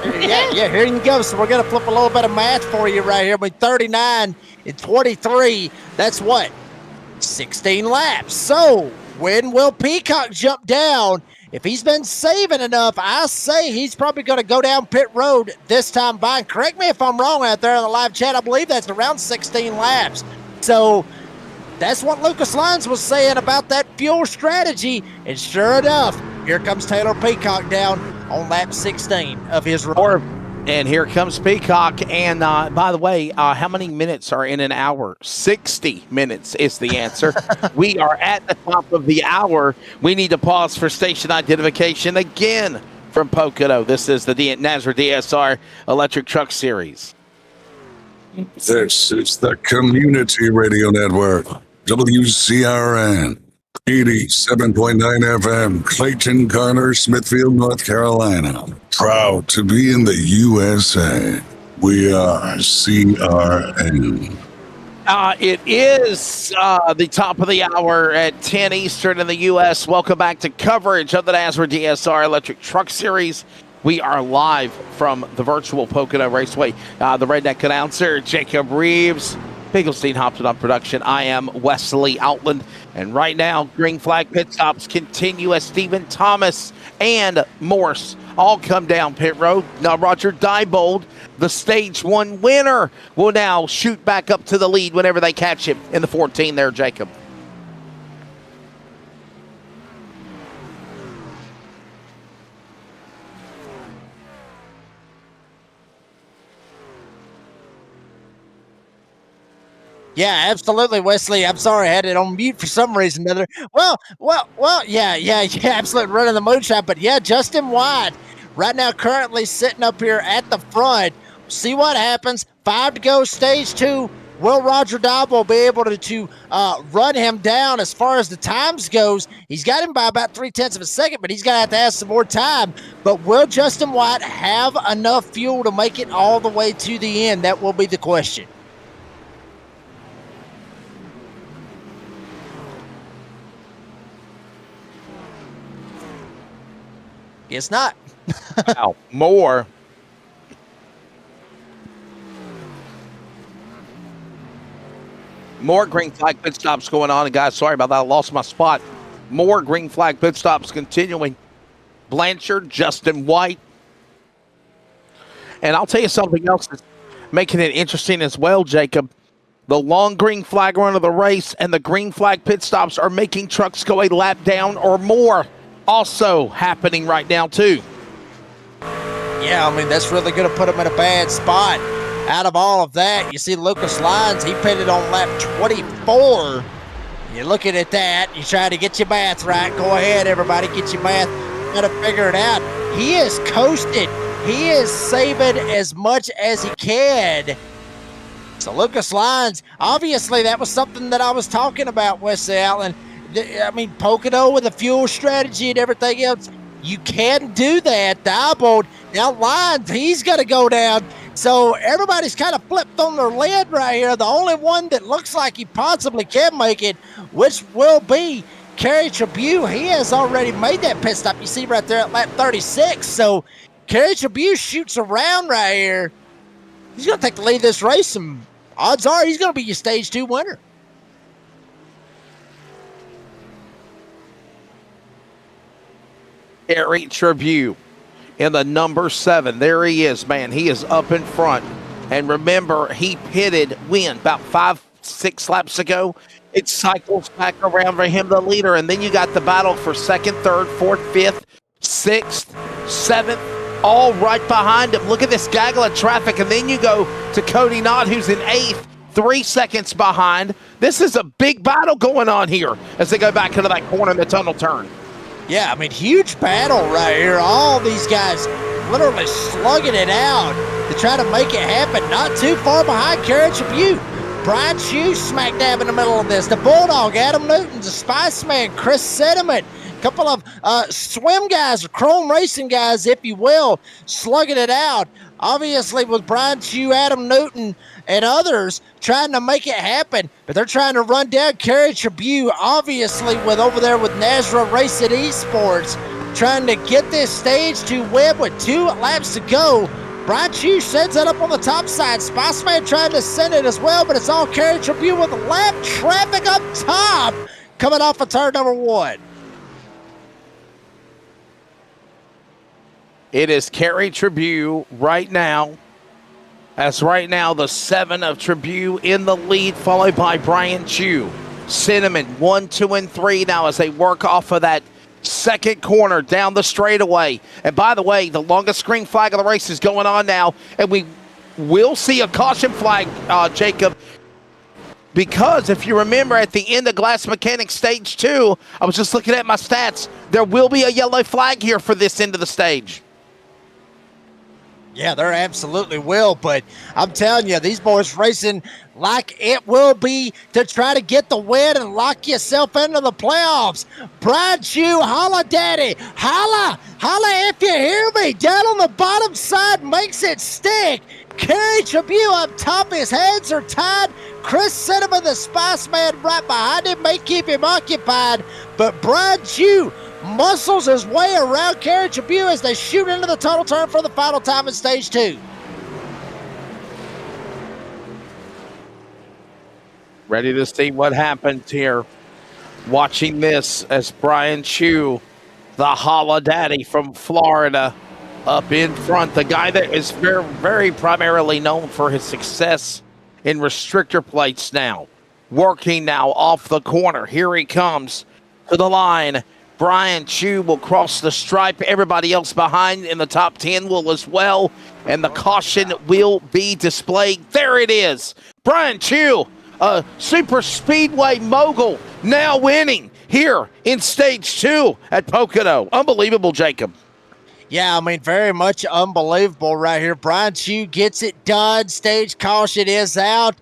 here you go. So we're going to flip a little bit of math for you right here. I mean, 39 and 23, that's what? 16 laps. So when will Peacock jump down? If he's been saving enough, I say he's probably going to go down pit road this time by. And correct me if I'm wrong out there in the live chat. I believe that's around 16 laps. So that's what Lucas Lyons was saying about that fuel strategy. And sure enough, here comes Taylor Peacock down on lap 16 of his run. And here comes Peacock. And by the way, how many minutes are in an hour? 60 minutes is the answer. We are at the top of the hour. We need to pause for station identification again from Pocono. This is the NASRA DSR Electric Truck Series. This is the Community Radio Network, WCRN, 87.9 FM, Clayton, Garner, Smithfield, North Carolina. Proud to be in the USA. We are CRN. It is the top of the hour at 10 Eastern in the U.S. Welcome back to coverage of the NASRA DSR Electric Truck Series. We are live from the virtual Pocono Raceway. The Redneck announcer, Jacob Reeves. Finkelstein hopped on production. I am Wesley Outland. And right now, green flag pit stops continue as Stephen Thomas and Morse all come down pit road. Now, Roger Diebold, the stage 1 winner, will now shoot back up to the lead whenever they catch him in the 14 there, Jacob. Yeah, absolutely, Wesley. I'm sorry, I had it on mute for some reason or another. Yeah, absolutely running the moonshot. But yeah, Justin White right now currently sitting up here at the front. See what happens. 5 to go, stage 2. Will Roger Diebold be able to run him down as far as the times goes? He's got him by about 0.3 of a second, but he's going to have to ask some more time. But will Justin White have enough fuel to make it all the way to the end? That will be the question. Guess not. Wow, more green flag pit stops going on. And guys, sorry about that. I lost my spot. More green flag pit stops continuing. Blanchard, Justin White. And I'll tell you something else that's making it interesting as well, Jacob. The long green flag run of the race and the green flag pit stops are making trucks go a lap down or more. Also happening right now, too. Yeah, I mean, that's really going to put him in a bad spot. Out of all of that, you see Lucas Lyons, he pitted on lap 24. You're looking at that. You try to get your math right. Go ahead, everybody. Get your math. Got to figure it out. He is coasted. He is saving as much as he can. So Lucas Lyons, obviously that was something that I was talking about, Wesley Outland. I mean, Pocono with the fuel strategy and everything else, you can do that. Diebold, now Lyons, he's going to go down. So everybody's kind of flipped on their lid right here. The only one that looks like he possibly can make it, which will be Kerry Tribune. He has already made that pit stop. You see right there at lap 36. So Kerry Tribune shoots around right here. He's going to take the lead of this race, and odds are he's going to be your stage 2 winner. Kerry Tribune in the number 7. There he is, man. He is up in front. And remember, he pitted when? About 5-6 laps ago. It cycles back around for him, the leader. And then you got the battle for 2nd, 3rd, 4th, 5th, 6th, 7th, all right behind him. Look at this gaggle of traffic. And then you go to Cody Knott, who's in 8th, 3 seconds behind. This is a big battle going on here as they go back into that corner in the tunnel turn. Yeah, I mean, huge battle right here. All these guys literally slugging it out to try to make it happen. Not too far behind Kerry Tribune. Brian Chew smack dab in the middle of this. The Bulldog, Adam Newton, the Spiceman, Chris Sediment, a couple of swim guys, chrome racing guys, if you will, slugging it out. Obviously, with Brian Chew, Adam Newton, and others trying to make it happen, but they're trying to run down Kerry Tribune, obviously, with over there with NASRA Racing Esports, trying to get this stage to Webb with 2 laps to go. Brian Chew sends it up on the top side. Spiceman trying to send it as well, but it's all Kerry Tribune with lap traffic up top coming off of turn number 1. It is Kerry Tribune right now. As right now, the 7 of Tribune in the lead, followed by Brian Chew. Cinnamon, 1, 2, and 3 now as they work off of that second corner down the straightaway. And by the way, the longest green flag of the race is going on now, and we will see a caution flag, Jacob, because if you remember at the end of Glass Mechanics Stage 2, I was just looking at my stats, there will be a yellow flag here for this end of the stage. Yeah, there absolutely will, but I'm telling you, these boys racing like it will be to try to get the win and lock yourself into the playoffs. Brian Chew, holla daddy, holla if you hear me. Down on the bottom side makes it stick. Kerry Tribune up top, his hands are tied. Chris Cinnamon, the Spice Man, right behind him, may keep him occupied, but Brian Chew muscles his way around Kerry Tribune as they shoot into the tunnel turn for the final time in stage 2. Ready to see what happens here. Watching this as Brian Chew, the Holla Daddy from Florida, up in front. The guy that is very, very primarily known for his success in restrictor plates now. Working now off the corner. Here he comes to the line. Brian Chew will cross the stripe. Everybody else behind in the top 10 will as well. And the caution will be displayed. There it is. Brian Chew, a super speedway mogul, now winning here in stage 2 at Pocono. Unbelievable, Jacob. Yeah, I mean, very much unbelievable right here. Brian Chew gets it done. Stage caution is out.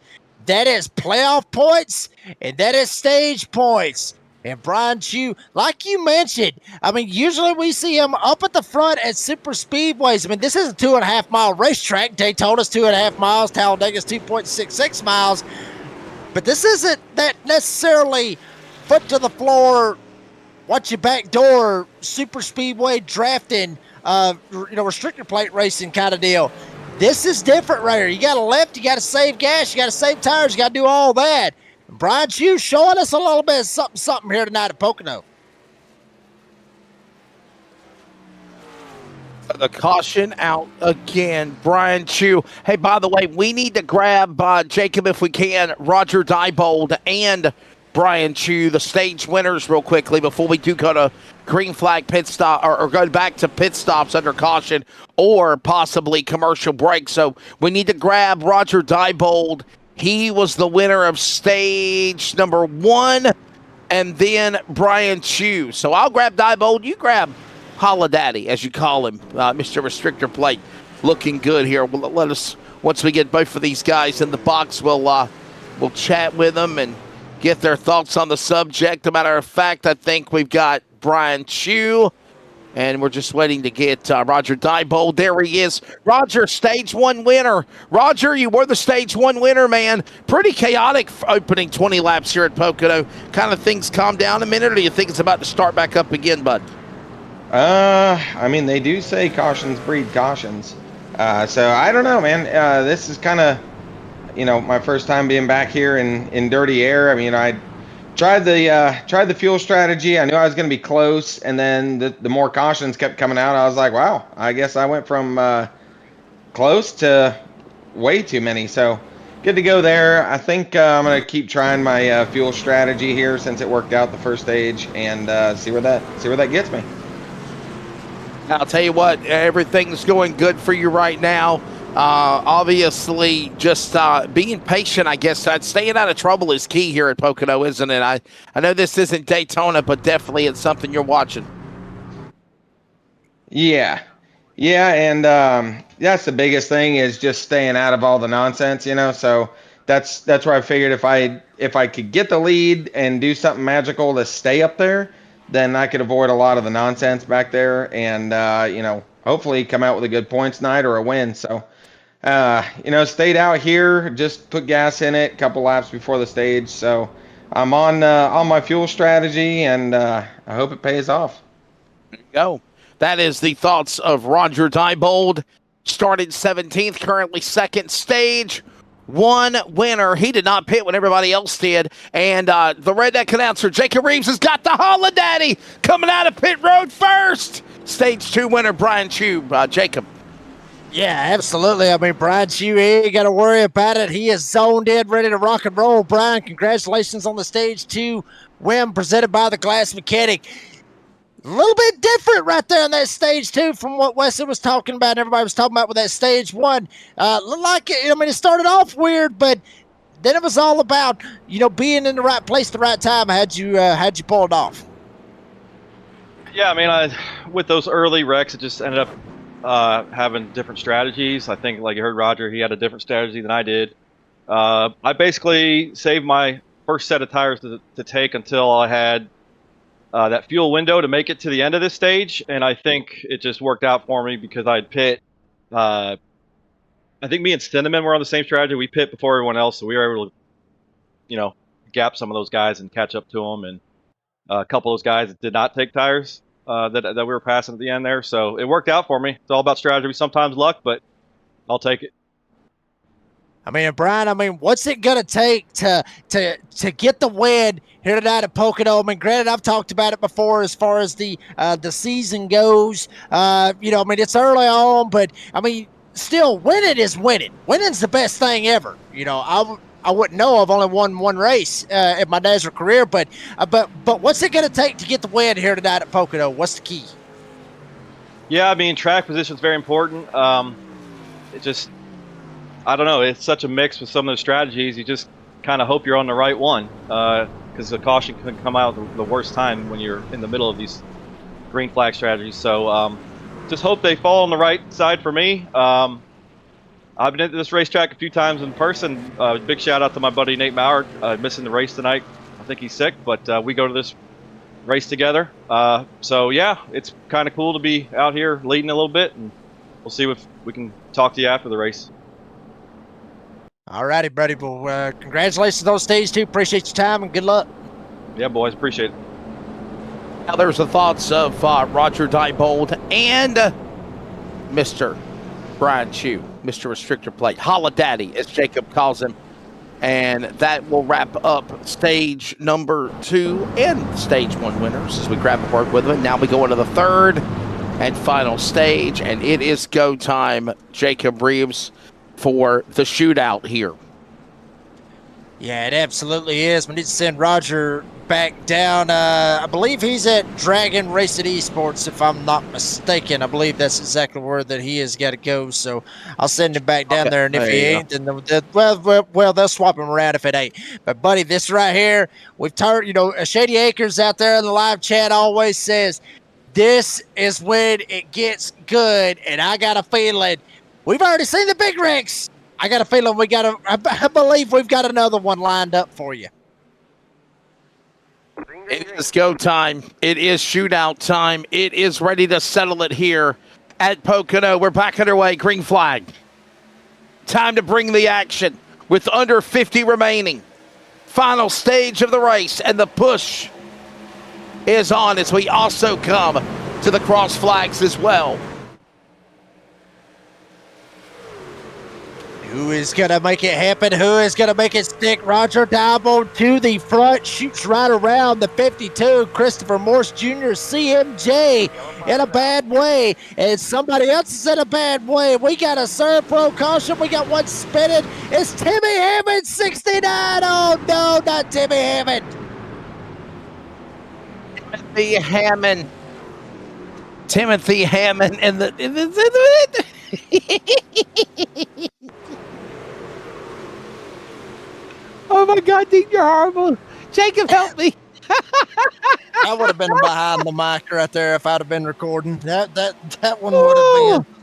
That is playoff points, and that is stage points. And Brian Chew, like you mentioned, I mean, usually we see him up at the front at super speedways. I mean, this is a 2.5 mile racetrack. Daytona's 2.5 miles. Talladega's 2.66 miles. But this isn't that necessarily foot to the floor, watch your back door, super speedway drafting, restrictor plate racing kind of deal. This is different right here. You got to lift, you got to save gas, you got to save tires, you got to do all that. Brian Chew showing us a little bit of something here tonight at Pocono. The caution out again, Brian Chew. Hey, by the way, we need to grab, Jacob, if we can, Roger Diebold and Brian Chew, the stage winners, real quickly before we do go to green flag pit stop or go back to pit stops under caution or possibly commercial break. So we need to grab Roger Diebold. He was the winner of stage number 1, and then Brian Chew. So I'll grab Diebold. You grab Holla Daddy, as you call him, Mr. Restrictor Plate. Looking good here. Let us, once we get both of these guys in the box, we'll chat with them and get their thoughts on the subject. As a matter of fact, I think we've got Brian Chew, and we're just waiting to get Roger Diebold. There he is. Roger, stage 1 winner. Roger, you were the stage 1 winner, man. Pretty chaotic opening 20 laps here at Pocono. Kind of things calm down a minute, or do you think it's about to start back up again, bud? I mean, they do say cautions breed cautions. So I don't know, man. This is kind of, my first time being back here in dirty air. I mean, I tried the fuel strategy. I knew I was going to be close, and then the more cautions kept coming out. I was like, wow, I guess I went from close to way too many. So good to go there. I think I'm going to keep trying my fuel strategy here since it worked out the first stage, and see where that gets me. I'll tell you what, everything's going good for you right now. Obviously, just being patient, I guess. Staying out of trouble is key here at Pocono, isn't it? I know this isn't Daytona, but definitely it's something you're watching. Yeah, and that's the biggest thing is just staying out of all the nonsense, So that's where I figured if I could get the lead and do something magical to stay up there, then I could avoid a lot of the nonsense back there, and hopefully come out with a good points night or a win. So stayed out here, just put gas in it a couple laps before the stage. So I'm on my fuel strategy, and I hope it pays off. There you go. That is the thoughts of Roger Diebold. Started 17th, currently second stage. One winner. He did not pit when everybody else did. And the redneck announcer, Jacob Reeves, has got the Holladaddy coming out of pit road first. Stage 2 winner, Brian Chew. Jacob. Yeah, absolutely. I mean, Brian Chew, ain't got to worry about it. He is zoned in, ready to rock and roll. Brian, congratulations on the Stage 2 win presented by the Glass Mechanic. A little bit different right there on that Stage 2 from what Wesley was talking about and everybody was talking about with that Stage 1. Looked like it started off weird, but then it was all about, being in the right place at the right time. How'd you pull it off? Yeah, I mean, with those early wrecks, it just ended up having different strategies. I think, like you heard Roger, he had a different strategy than I did. I basically saved my first set of tires to take until I had that fuel window to make it to the end of this stage, and I think it just worked out for me because I'd pit. I think me and Cinnamon were on the same strategy. We pit before everyone else, so we were able to, gap some of those guys and catch up to them. And a couple of those guys that did not take tires that we were passing at the end there, so it worked out for me. It's all about strategy, sometimes luck, but I'll take it. I mean, Brian, what's it going to take to get the win here tonight at Pocono? I mean, granted, I've talked about it before as far as the season goes. It's early on, but, still, winning is winning. Winning's the best thing ever. I wouldn't know. I've only won one race in my NASRA career, but what's it going to take to get the win here tonight at Pocono? What's the key? Yeah, track position is very important. I don't know. It's such a mix with some of the strategies. You just kind of hope you're on the right one because the caution can come out the worst time when you're in the middle of these green flag strategies. So just hope they fall on the right side for me. I've been into this racetrack a few times in person. Big shout out to my buddy Nate Maurer, missing the race tonight. I think he's sick, but we go to this race together. So yeah, it's kind of cool to be out here leading a little bit, and we'll see if we can talk to you after the race. All righty, buddy. Well, congratulations on Stage 2. Appreciate your time and good luck. Yeah, boys, appreciate it. Now there's the thoughts of Roger Diebold and Mr. Brian Chew, Mr. Restrictor Plate, Holladaddy, as Jacob calls him. And that will wrap up stage number 2 and stage 1 winners as we grab a word with them. Now we go into the third and final stage, and it is go time, Jacob Reeves, for the shootout here. Yeah, it absolutely is. We need to send Roger back down. I believe he's at Dragon Racing Esports, if I'm not mistaken. I believe that's exactly where that he has got to go. So I'll send him back down there. And if he ain't, then they'll swap him around if it ain't. But buddy, this right here, we've turned. Shady Acres out there in the live chat always says this is when it gets good, and I got a feeling. We've already seen the big wrecks. I got a feeling I believe we've got another one lined up for you. It is go time. It is shootout time. It is ready to settle it here at Pocono. We're back underway. Green flag. Time to bring the action with under 50 remaining. Final stage of the race, and the push is on as we also come to the cross flags as well. Who is going to make it happen? Who is going to make it stick? Roger Diebold to the front, shoots right around the 52. Christopher Morse Jr., CMJ in a bad way, and somebody else is in a bad way. We got a Serve Pro caution. We got one spinning. It's Timmy Hammond, 69. Oh, no, not Timmy Hammond. Timothy Hammond. Timothy Hammond in the Oh my God, Dean, you're horrible. Jacob, help me. I would have been behind the mic right there if I'd have been recording. That one would have been.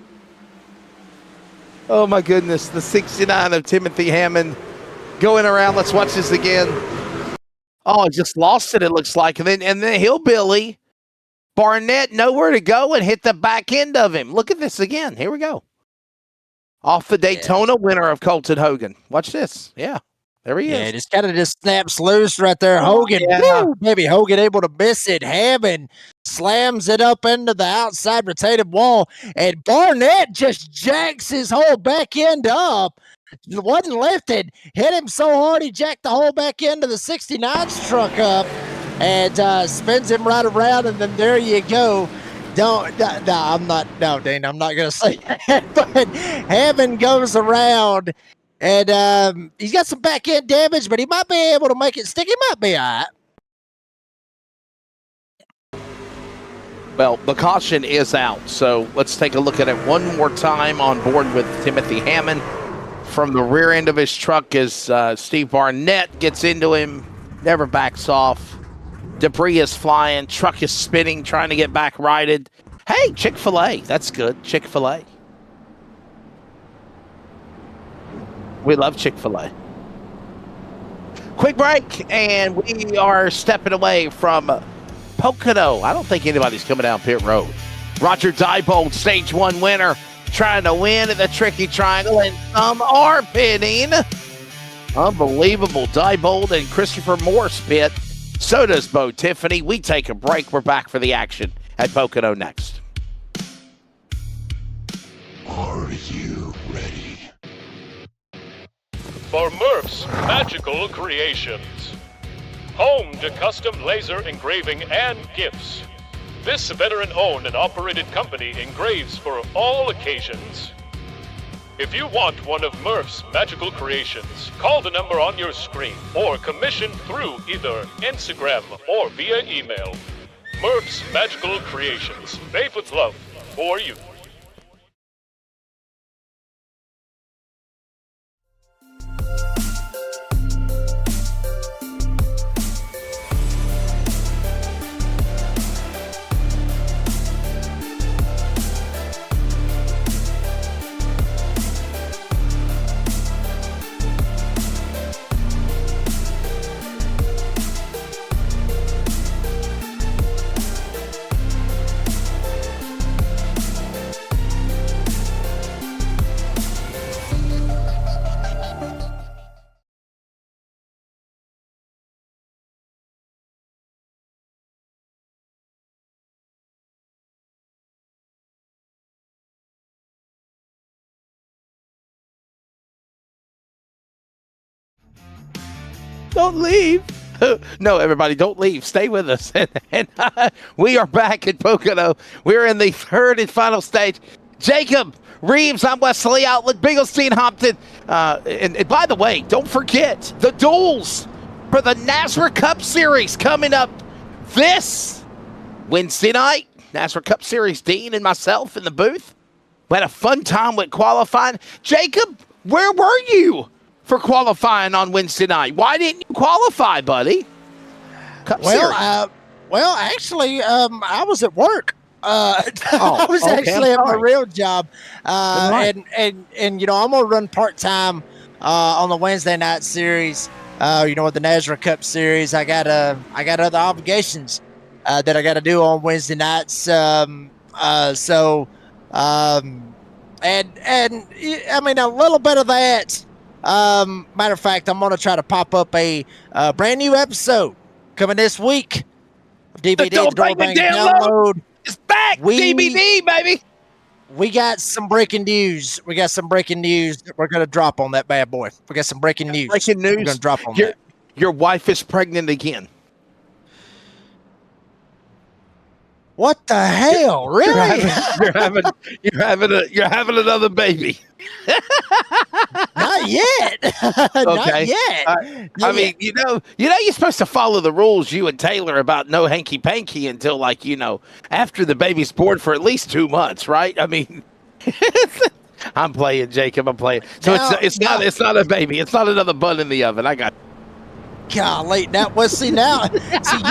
Oh my goodness, the 69 of Timothy Hammond going around. Let's watch this again. Oh, just lost it looks like. And then Hillbilly Barnett nowhere to go and hit the back end of him. Look at this again. Here we go. Off the Daytona winner of Colton Hogan. Watch this. Yeah. There he is. Yeah, just kind of just snaps loose right there. Hogan, woo, maybe Hogan able to miss it. Hammond slams it up into the outside rotative wall, and Barnett just jacks his whole back end up. Wasn't lifted. Hit him so hard he jacked the whole back end of the 69's truck up and spins him right around, and then there you go. Dean, I'm not going to say that, but Hammond goes around. And he's got some back end damage, but he might be able to make it stick. He might be all right. Well, the caution is out, so let's take a look at it one more time on board with Timothy Hammond. From the rear end of his truck as Steve Barnett gets into him, never backs off. Debris is flying, truck is spinning, trying to get back righted. Hey, Chick-fil-A, that's good, Chick-fil-A. We love Chick-fil-A. Quick break, and we are stepping away from Pocono. I don't think anybody's coming down pit road. Roger Diebold, stage 1 winner, trying to win at the Tricky Triangle, and some are pitting. Unbelievable. Diebold and Christopher Morse pit. So does Bo Tiffany. We take a break. We're back for the action at Pocono next. Are you ready? For Murf's Magical Creations. Home to custom laser engraving and gifts. This veteran-owned and operated company engraves for all occasions. If you want one of Murf's magical creations, call the number on your screen or commission through either Instagram or via email. Murf's Magical Creations, made with love for you. Don't leave. No, everybody, don't leave. Stay with us. And we are back at Pocono. We're in the third and final stage. Jacob Reeves, I'm Wesley Outlet, Bigglestein Hopton. And by the way, don't forget the duels for the NASRA Cup Series coming up this Wednesday night. NASRA Cup Series, Dean and myself in the booth. We had a fun time with qualifying. Jacob, where were you for qualifying on Wednesday night? Why didn't you qualify, buddy? Well, actually, I was at work. I was actually at my real job, and you know, I'm gonna run part time on the Wednesday night series. You know, with the NASRA Cup Series, I got other obligations that I got to do on Wednesday nights. And I mean, a little bit of that. Matter of fact, I'm going to try to pop up a brand new episode coming this week. DVD, the Doorbang download. It's back. DVD, baby. We got some breaking news. We're going to drop on that bad boy. We got some breaking news. Breaking news. We're going to drop on that. Your wife is pregnant again. What the hell? Really? You're having another baby. Not yet. Not yet. I mean, you know, you're supposed to follow the rules, you and Taylor, about no hanky panky until, like, you know, after the baby's born for at least 2 months, right? I mean, I'm playing, Jacob. I'm playing. So it's not a baby. It's not another bun in the oven. I got. Golly, now see you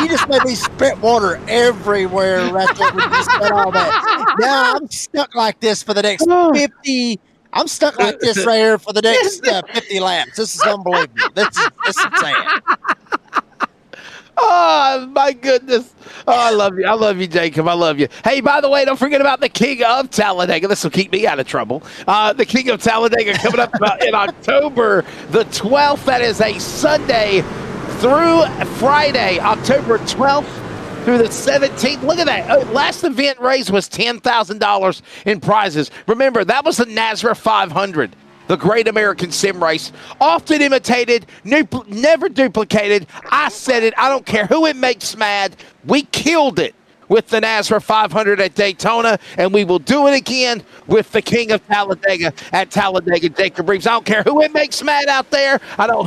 just made me spit water everywhere right there when you said all that. Now I'm stuck like this for the next 50 I'm stuck like this right here for the next 50 laps. This is unbelievable. This is insane. Oh, my goodness. Oh, I love you. I love you, Jacob. I love you. Hey, by the way, don't forget about the King of Talladega. This will keep me out of trouble. The King of Talladega coming up in October the 12th. That is a Sunday through Friday, October 12th through the 17th. Look at that. Last event race was $10,000 in prizes. Remember, that was the NASRA 500. The Great American Sim Race, often imitated, never duplicated. I said it. I don't care who it makes mad. We killed it with the NASRA 500 at Daytona, and we will do it again with the King of Talladega at Talladega, Jacob Reeves. I don't care who it makes mad out there. I don't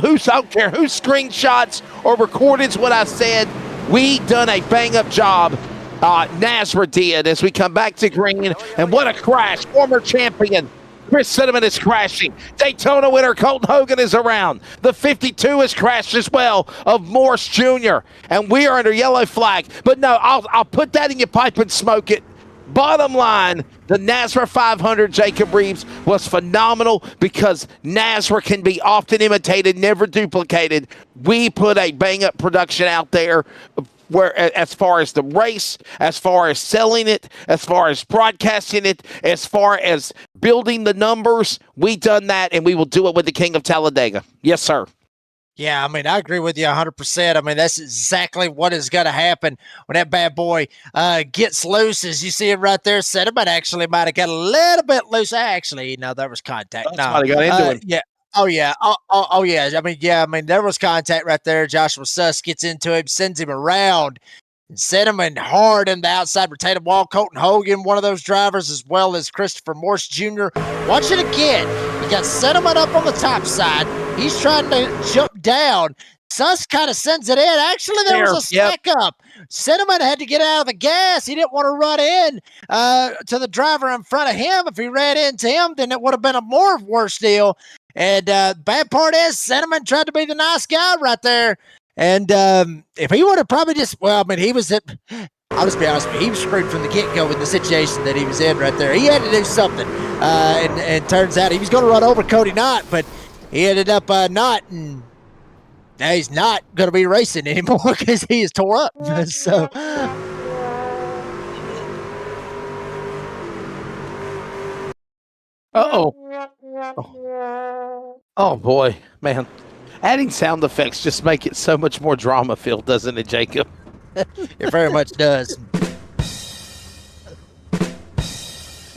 care who screenshots or recorded what I said. We done a bang-up job. NASRA did as we come back to green, and what a crash. Former champion Chris Cinnamon is crashing. Daytona winner Colton Hogan is around. The 52 has crashed as well of Morse Jr. And we are under yellow flag. But no, I'll put that in your pipe and smoke it. Bottom line, the NASRA 500, Jacob Reeves, was phenomenal because NASRA can be often imitated, never duplicated. We put a bang-up production out there where, as far as the race, as far as selling it, as far as broadcasting it, as far as building the numbers, we done that, and we will do it with the King of Talladega. Yes, sir. Yeah, I mean, I agree with you 100%. I mean, that's exactly what is going to happen when that bad boy gets loose. As you see it right there, Sediment actually might have got a little bit loose. Actually, no, there was contact. That's why they got into it. Yeah. Oh, yeah. Oh, yeah. I mean, there was contact right there. Joshua Suss gets into him, sends him around, and set him in hard in the outside retaining wall. Colton Hogan, one of those drivers, as well as Christopher Morse Jr. Watch it again. You got Sediment up on the top side. He's trying to jump down. Suss kind of sends it in. Actually, there was a stack up. Sediment had to get out of the gas. He didn't want to run in to the driver in front of him. If he ran into him, then it would have been a more worse deal. And bad part is, Sediment tried to be the nice guy right there. And if he would have probably just, well, I mean, he was at, I'll just be honest with you, he was screwed from the get-go in the situation that he was in right there. He had to do something. And turns out he was going to run over Cody Knott, but he ended up not, and now he's not going to be racing anymore because he is tore up. So. Uh-oh. Oh, boy, man. Adding sound effects just make it so much more drama-filled, doesn't it, Jacob? It very much does.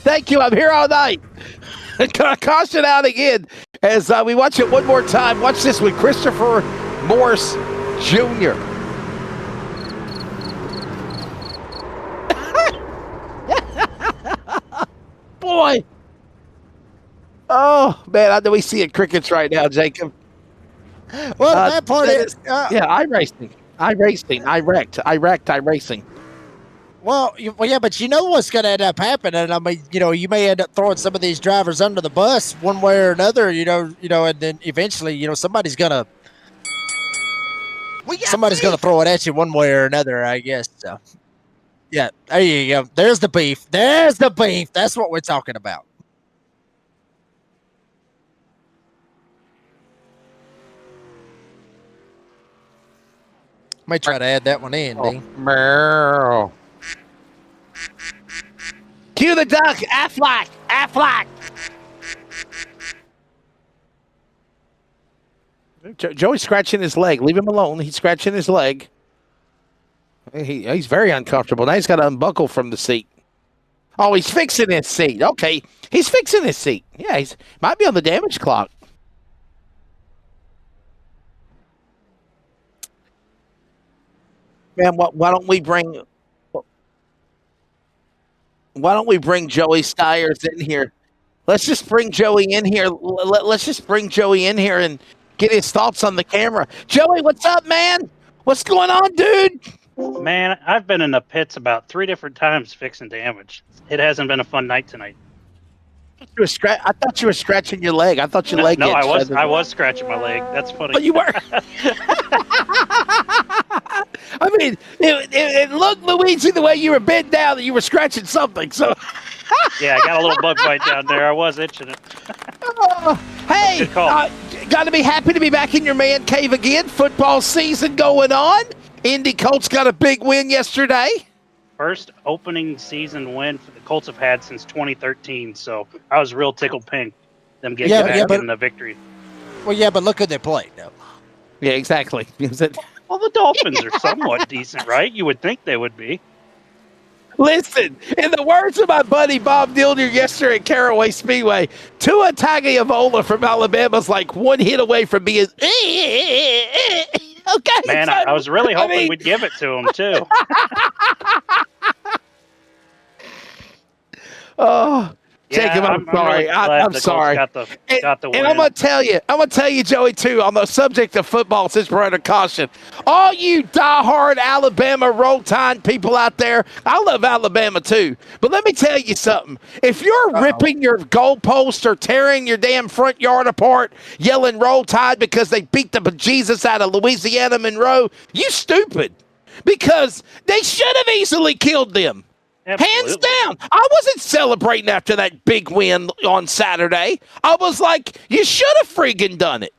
Thank you. I'm here all night. Caution out again as we watch it one more time. Watch this with Christopher Morse Jr. Boy. Oh, man, I know we see it crickets right now, Jacob. Well, that part is... yeah, iRacing. iRacing. Well, yeah, but you know what's going to end up happening. I mean, you may end up throwing some of these drivers under the bus one way or another, and then eventually, somebody's going to throw it at you one way or another, I guess. So, yeah, there you go. There's the beef. That's what we're talking about. May try to add that one in, Dean. Merle. Cue the duck. Affleck. Joey's scratching his leg. Leave him alone. He's scratching his leg. He's very uncomfortable. Now he's got to unbuckle from the seat. Oh, he's fixing his seat. Okay. He's fixing his seat. Yeah, he's might be on the damage clock. Man, why don't we bring Joey Stiers in here? Let's just bring Joey in here. Let's just bring Joey in here and get his thoughts on the camera. Joey, what's up, man? What's going on, dude? Man, I've been in the pits about 3 different times fixing damage. It hasn't been a fun night tonight. I thought you were scratching your leg. I thought your leg. No, I was scratching my leg. That's funny. Oh, you were. I mean, it looked, Luigi, the way you were bent down that you were scratching something. So, Yeah, I got a little bug bite down there. I was itching it. hey, Good call. got to be happy to be back in your man cave again. Football season going on. Indy Colts got a big win yesterday. First opening season win for the Colts have had since 2013. So I was real tickled pink. Them getting the victory. Well, yeah, but look who they played. No. Yeah, exactly. Well, the Dolphins are somewhat decent, right? You would think they would be. Listen, in the words of my buddy Bob Dildner yesterday at Caraway Speedway, Tua Tagovailoa from Alabama's like one hit away from being okay. Man, so, I was really hoping we'd give it to him too. Oh, Yeah, Jacob, I'm sorry. really glad I'm the sorry. Colts got the win. And I'm gonna tell you, Joey, too, on the subject of football, since we're under caution, all you diehard Alabama Roll Tide people out there, I love Alabama too. But let me tell you something. If you're ripping your goalpost or tearing your damn front yard apart, yelling Roll Tide because they beat the bejesus out of Louisiana Monroe, you stupid. Because they should have easily killed them. Absolutely. Hands down. I wasn't celebrating after that big win on Saturday. I was like, you should have freaking done it.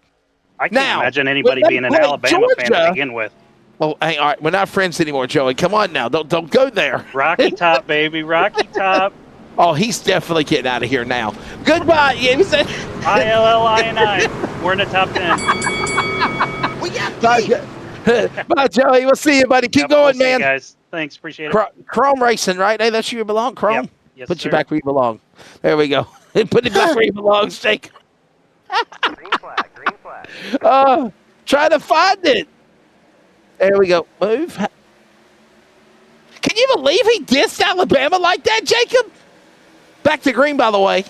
I can't imagine anybody being an Alabama fan to begin with. Oh, hey, all right. We're not friends anymore, Joey. Come on now. Don't go there. Rocky Top, baby. Rocky Top. Oh, he's definitely getting out of here now. Goodbye. ILLINI. We're in the top 10. Bye, Joey. We'll see you, buddy. Keep going, man. Guys. Thanks. Appreciate it. Chrome Racing, right? Hey, that's where you belong, Chrome? Yep. Yes, Put sir. you back where you belong. There we go. Put it back where you belong, Jake. Green flag. Try to find it. There we go. Move. Can you believe he dissed Alabama like that, Jacob? Back to green, by the way.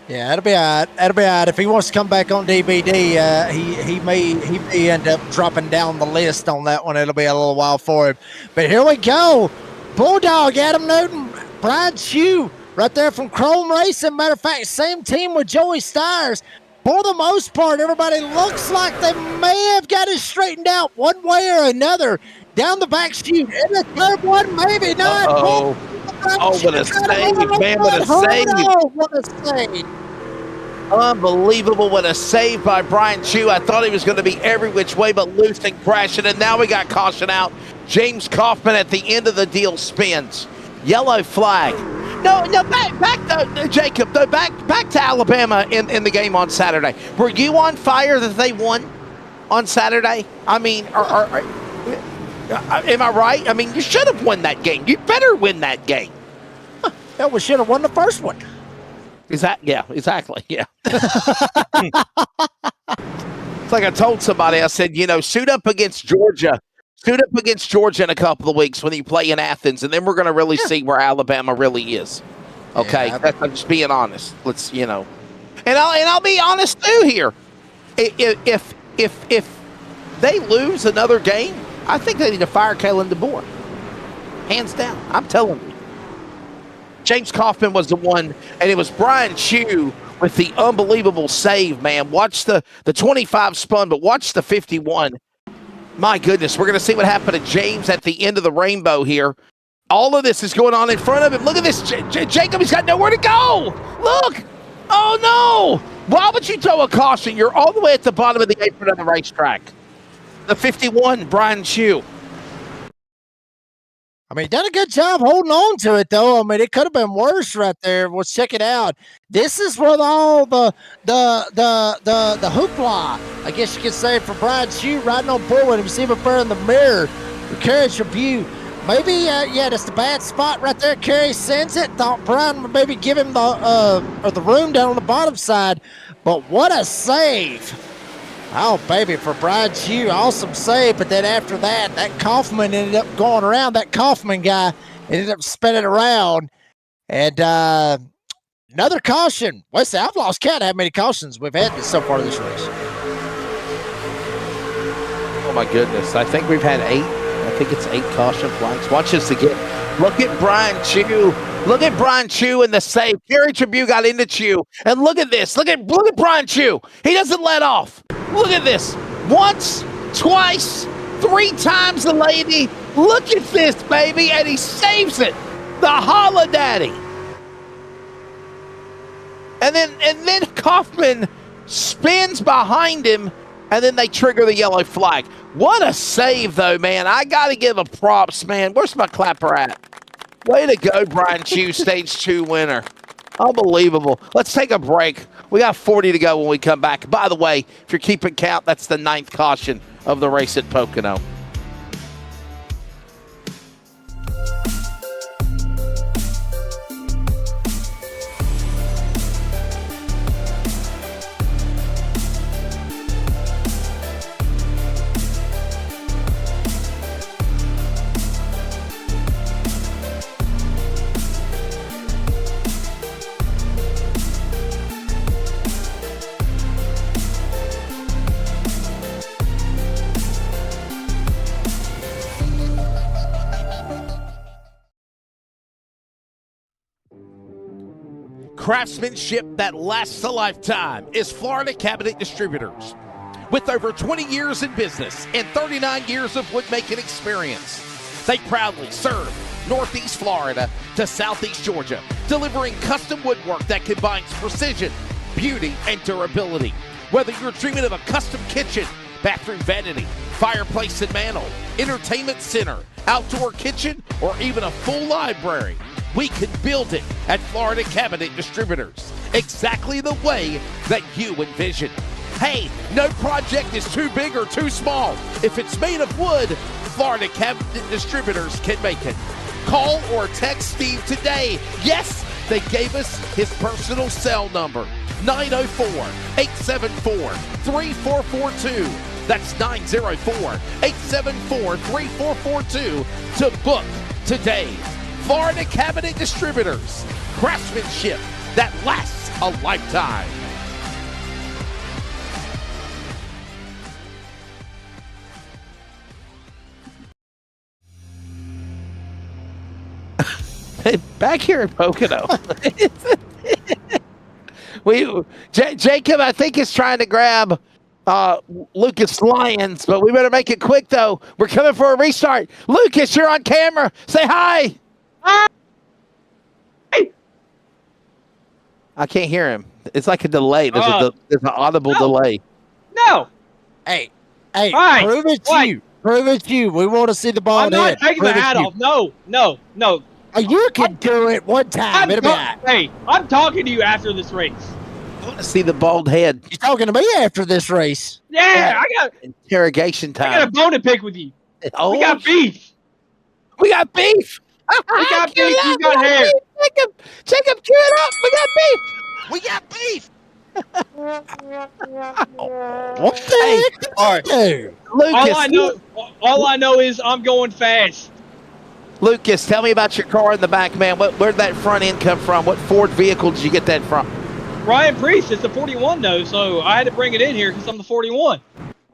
Yeah, that'll be all right. That'll be all right. If he wants to come back on DVD, he may end up dropping down the list on that one. It'll be a little while for him. But here we go. Bulldog, Adam Newton, Brian Chew, right there from Chrome Racing. Matter of fact, same team with Joey Stires. For the most part, everybody looks like they may have got it straightened out one way or another. Down the back chute. And the third one, maybe not. Oh, what a save, man. What a save. Oh, what a save. Unbelievable. What a save by Brian Chew. I thought he was going to be every which way but loose and crashing. And now we got caution out. James Kaufman at the end of the deal spins. Yellow flag. No, back to Jacob. No, back to Alabama in the game on Saturday. Were you on fire that they won on Saturday? I mean, am I right? I mean, you should have won that game. You better win that game. Yeah, we should have won the first one. Yeah, exactly. Yeah. It's like I told somebody, I said, suit up against Georgia. Suit up against Georgia in a couple of weeks when you play in Athens, and then we're going to really see where Alabama really is. Okay? Yeah, I'm just being honest. Let's, And I'll be honest too here. If they lose another game, I think they need to fire Kalen DeBoer. Hands down. I'm telling you. James Kaufman was the one, and it was Brian Chew with the unbelievable save, man. Watch the 25 spun, but watch the 51. My goodness, we're going to see what happened to James at the end of the rainbow here. All of this is going on in front of him. Look at this. Jacob, he's got nowhere to go. Look. Oh, no. Why would you throw a caution? You're all the way at the bottom of the apron of the racetrack. The 51, Brian Chew. I mean, done a good job holding on to it, though. I mean, it could have been worse right there. Let's check it out. This is where all the hoopla, I guess you could say, for Brian Chew riding on board with him. See him up there in the mirror. The carriage review. Maybe, that's the bad spot right there. Kerry sends it. Thought Brian would maybe give him the room down on the bottom side. But what a save. Oh, baby, for Brian Chew, awesome save. But then after that Kaufman ended up going around. That Kaufman guy ended up spinning around. And another caution. What's the Outlaws count how many cautions we've had so far this race? Oh, my goodness. I think we've had 8. I think it's 8 caution flags. Watch this again. Look at Brian Chew. Look at Brian Chew in the save. Gary Tribune got into Chew. And look at this. Look at Brian Chew. He doesn't let off. Look at this. Once, twice, 3 times the lady. Look at this, baby, and he saves it. The Holla Daddy. And then Kaufman spins behind him, and then they trigger the yellow flag. What a save, though, man. I got to give a props, man. Where's my clapper at? Way to go, Brian Chu, Stage 2 winner. Unbelievable. Let's take a break. We got 40 to go when we come back. By the way, if you're keeping count, that's the 9th caution of the race at Pocono. Craftsmanship that lasts a lifetime is Florida Cabinet Distributors. With over 20 years in business and 39 years of woodmaking experience, they proudly serve Northeast Florida to Southeast Georgia, delivering custom woodwork that combines precision, beauty, and durability. Whether you're dreaming of a custom kitchen, bathroom vanity, fireplace and mantle, entertainment center, outdoor kitchen, or even a full library, we can build it at Florida Cabinet Distributors, exactly the way that you envision. Hey, no project is too big or too small. If it's made of wood, Florida Cabinet Distributors can make it. Call or text Steve today. Yes, they gave us his personal cell number, 904-874-3442. That's 904-874-3442 to book today. Florida Cabinet Distributors, craftsmanship that lasts a lifetime. Back here in Pocono. Jacob, I think, is trying to grab Lucas Lyons, but we better make it quick, though. We're coming for a restart. Lucas, you're on camera. Say hi. I can't hear him. It's like a delay. There's an audible delay. No. Hey, Right. prove it to you. Prove it to you. We want to see the ball I'm in. not taking the hat off. No. Oh, you can do it one time. Hey, I'm talking to you after this race. I want to see the bald head. You're talking to me after this race. Yeah, I got Interrogation time. I got a bone to pick with you. Oh, We got beef. We got beef. We got beef. You got hair. Jacob, cue it up. We got beef. What the heck? All right. Dude. Lucas, All I know is I'm going fast. Lucas, tell me about your car in the back, man. Where'd that front end come from? What Ford vehicle did you get that from? Ryan Priest is the 41 though, so I had to bring it in here because I'm the 41.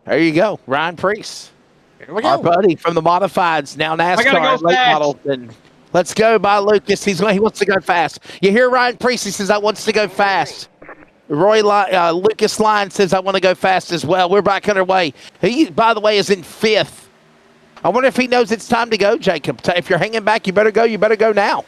There you go, Ryan Priest. Here we go. Our buddy from the Modifieds, now NASCAR I gotta go late fast. model. And let's go by Lucas. He wants to go fast. You hear Ryan Priest? He says, I wants to go fast. Lucas Lyons says, I want to go fast as well. We're back underway. He, by the way, is in 5th. I wonder if he knows it's time to go, Jacob. If you're hanging back, you better go. You better go now.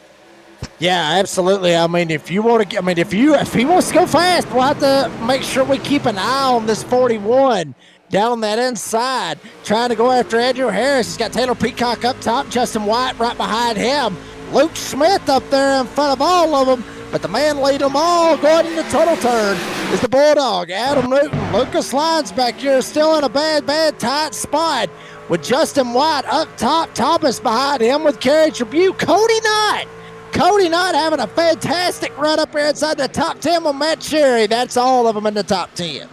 Yeah, absolutely. I mean, if he wants to go fast, we'll have to make sure we keep an eye on this 41 down that inside, trying to go after Andrew Harris. He's got Taylor Peacock up top, Justin White right behind him, Luke Smith up there in front of all of them. But the man lead them all going into total turn is the Bulldog, Adam Newton. Lucas Lyons back here still in a bad, tight spot with Justin White up top. Thomas behind him with Kerry Tribute. Cody Knott having a fantastic run up here inside the top 10 with Matt Cherry. That's all of them in the top 10.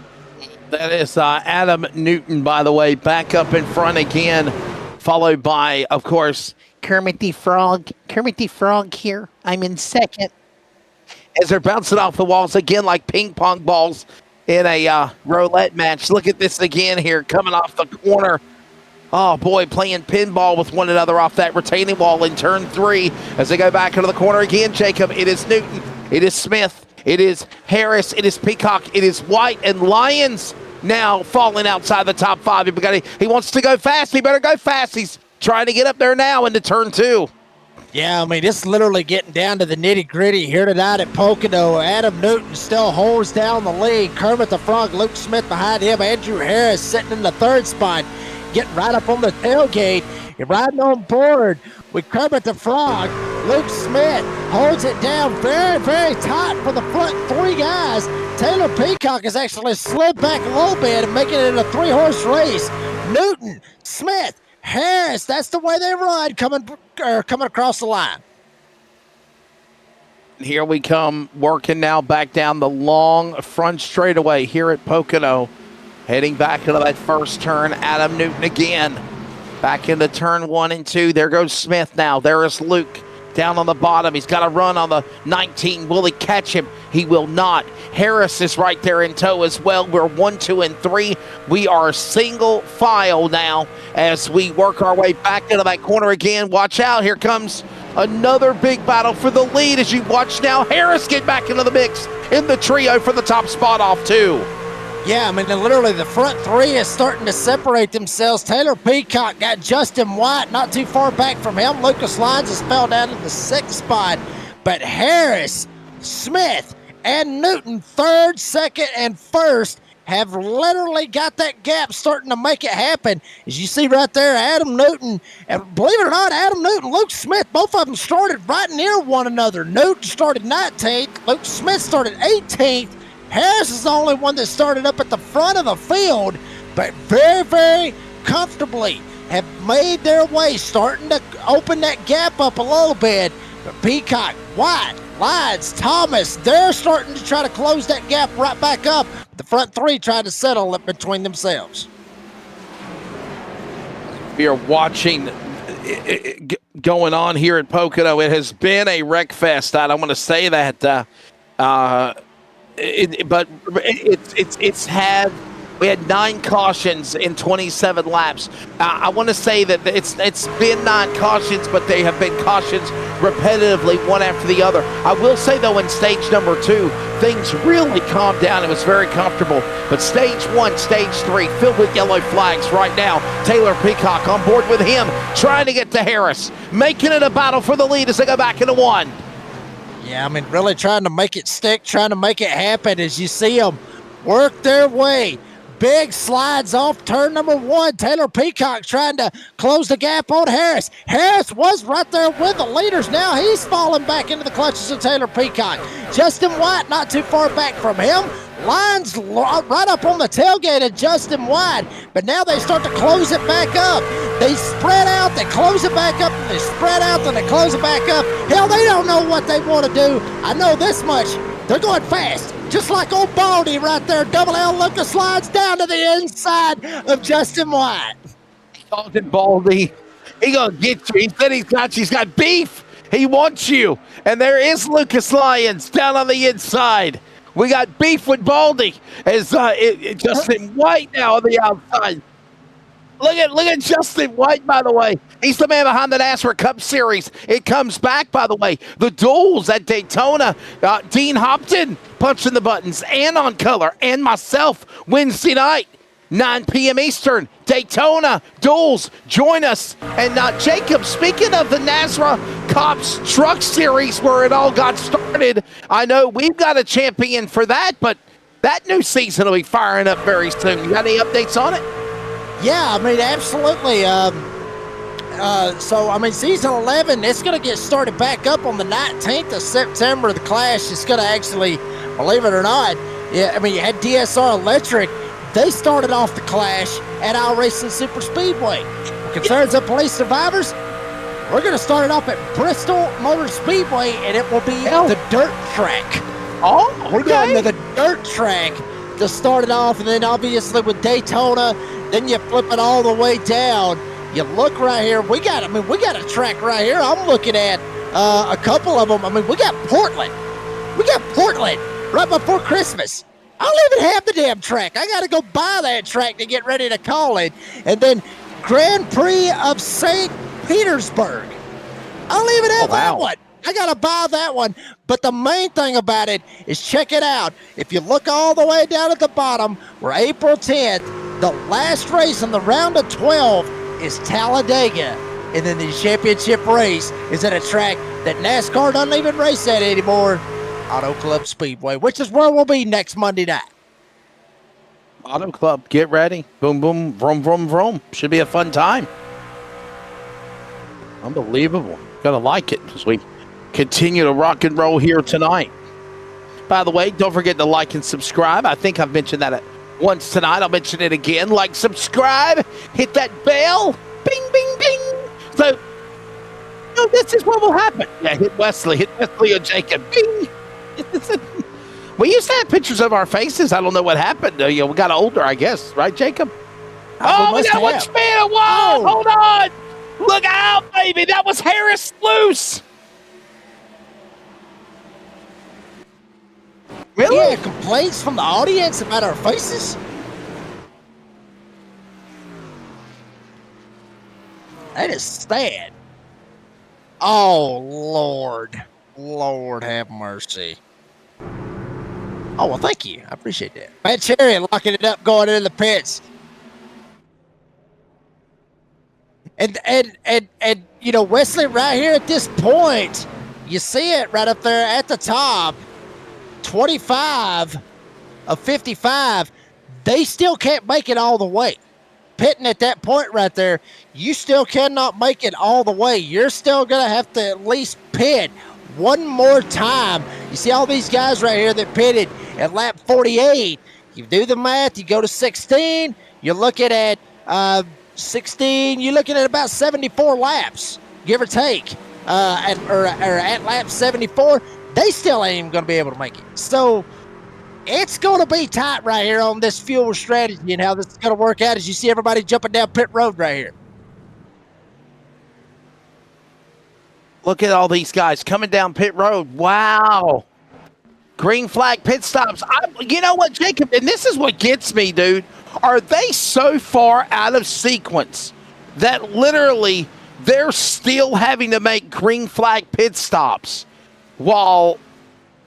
That is Adam Newton, by the way, back up in front again, followed by, of course, Kermit the Frog. Kermit the Frog here. I'm in 2nd. As they're bouncing off the walls again like ping pong balls in a roulette match. Look at this again here, coming off the corner. Oh, boy, playing pinball with one another off that retaining wall in turn 3. As they go back into the corner again, Jacob, it is Newton, it is Smith, it is Harris, it is Peacock, it is White, and Lyons now falling outside the top 5. He wants to go fast. He better go fast. He's trying to get up there now into turn 2. Yeah, I mean, it's literally getting down to the nitty-gritty here tonight at Pocono. Adam Newton still holds down the lead. Kermit the Frog, Luke Smith behind him. Andrew Harris sitting in the 3rd spot, getting right up on the tailgate. You're riding on board with Kermit the Frog. Luke Smith holds it down very, very tight for the front 3 guys. Taylor Peacock has actually slid back a little bit and making it a 3-horse race. Newton, Smith, Harris, that's the way they run coming across the line. Here we come, working now back down the long front straightaway here at Pocono. Heading back into that first turn, Adam Newton again. Back into turn 1 and 2. There goes Smith now. There is Luke down on the bottom. He's got to run on the 19. Will he catch him? He will not. Harris is right there in tow as well. We're 1, 2, and 3. We are single file now as we work our way back into that corner again. Watch out. Here comes another big battle for the lead as you watch now Harris get back into the mix in the trio for the top spot off too. Yeah, I mean, literally the front 3 is starting to separate themselves. Taylor Peacock got Justin White not too far back from him. Lucas Lyons has fell down to the 6th spot. But Harris, Smith, and Newton, 3rd, 2nd, and 1st, have literally got that gap starting to make it happen. As you see right there, Adam Newton, and believe it or not, Adam Newton, Luke Smith, both of them started right near one another. Newton started 19th. Luke Smith started 18th. Harris is the only one that started up at the front of the field, but very, very comfortably have made their way, starting to open that gap up a little bit. But Peacock, White, Lyons, Thomas, they're starting to try to close that gap right back up. The front 3 trying to settle it between themselves. We are watching it going on here at Pocono. It has been a wreck fest. I don't want to say that, but it's had. We had 9 cautions in 27 laps. I want to say that it's been 9 cautions, but they have been cautions repetitively, one after the other. I will say, though, in stage number 2, things really calmed down. It was very comfortable. But stage 1, stage 3, filled with yellow flags right now. Taylor Peacock on board with him, trying to get to Harris, making it a battle for the lead as they go back into 1. Yeah, I mean, really trying to make it stick, trying to make it happen as you see them work their way. Big slides off turn number 1. Taylor Peacock trying to close the gap on Harris. Harris was right there with the leaders. Now he's falling back into the clutches of Taylor Peacock. Justin White not too far back from him. Lines right up on the tailgate of Justin White. But now they start to close it back up. They spread out, they close it back up, and they spread out, and they close it back up. Hell, they don't know what they want to do. I know this much. They're going fast. Just like old Baldy right there. Double L Lucas slides down to the inside of Justin White. He called him Baldy. He gonna get you. He said he's got beef. He wants you. And there is Lucas Lyons down on the inside. We got beef with Baldy. As Justin White now on the outside. Look at Justin White, by the way. He's the man behind the NASRA Cup Series. It comes back, by the way. The duels at Daytona. Dean Hopton punching the buttons and on color. And myself Wednesday night, 9 p.m. Eastern. Daytona duels. Join us. And Jacob, speaking of the NASRA Cops Truck Series where it all got started, I know we've got a champion for that, but that new season will be firing up very soon. You got any updates on it? Yeah, I mean, absolutely. So, I mean, season 11, it's going to get started back up on the 19th of September. The Clash is going to actually, believe it or not, yeah, I mean, you had DSR Electric. They started off the Clash at Isle Racing Super Speedway. Concerns of police survivors, we're going to start it off at Bristol Motor Speedway, and it will be the dirt track. Oh, okay. We're going to the dirt track to start it off, and then obviously with Daytona, then you flip it all the way down. You look right here. We got a track right here. I'm looking at a couple of them. I mean, we got Portland. Right before Christmas. I don't even have the damn track. I got to go buy that track to get ready to call it. And then Grand Prix of St. Petersburg. I don't even have that one. I got to buy that one. But the main thing about it is check it out. If you look all the way down at the bottom, where April 10th, the last race in the round of 12 is Talladega. And then the championship race is at a track that NASCAR doesn't even race at anymore, Auto Club Speedway, which is where we'll be next Monday night. Auto Club, get ready. Boom, boom, vroom, vroom, vroom. Should be a fun time. Unbelievable. Gonna like it as we continue to rock and roll here tonight. By the way, don't forget to like and subscribe. I think I've mentioned that once tonight. I'll mention it again. Like, subscribe, hit that bell. Bing, bing, bing. So, this is what will happen. Yeah, hit Wesley or Jacob. Bing. We used to have pictures of our faces. I don't know what happened. We got older, I guess. Right, Jacob? Oh, we got one spin. Whoa, hold on. Look out, baby. That was Harris Loose. Really? Yeah, complaints from the audience about our faces? That is sad. Oh, Lord. Lord have mercy. Oh, well, thank you. I appreciate that. Matt Cherry locking it up, going into the pits. And Wesley, right here at this point, you see it right up there at the top. 25 of 55, they still can't make it all the way. Pitting at that point right there, you still cannot make it all the way. You're still going to have to at least pit one more time. You see all these guys right here that pitted at lap 48. You do the math, you go to 16, you're looking at 16, you're looking at about 74 laps, give or take, at lap 74. They still ain't even going to be able to make it. So it's going to be tight right here on this fuel strategy and how this is going to work out as you see everybody jumping down pit road right here. Look at all these guys coming down pit road. Wow. Green flag pit stops. You know what, Jacob? And this is what gets me, dude. Are they so far out of sequence that literally they're still having to make green flag pit stops while...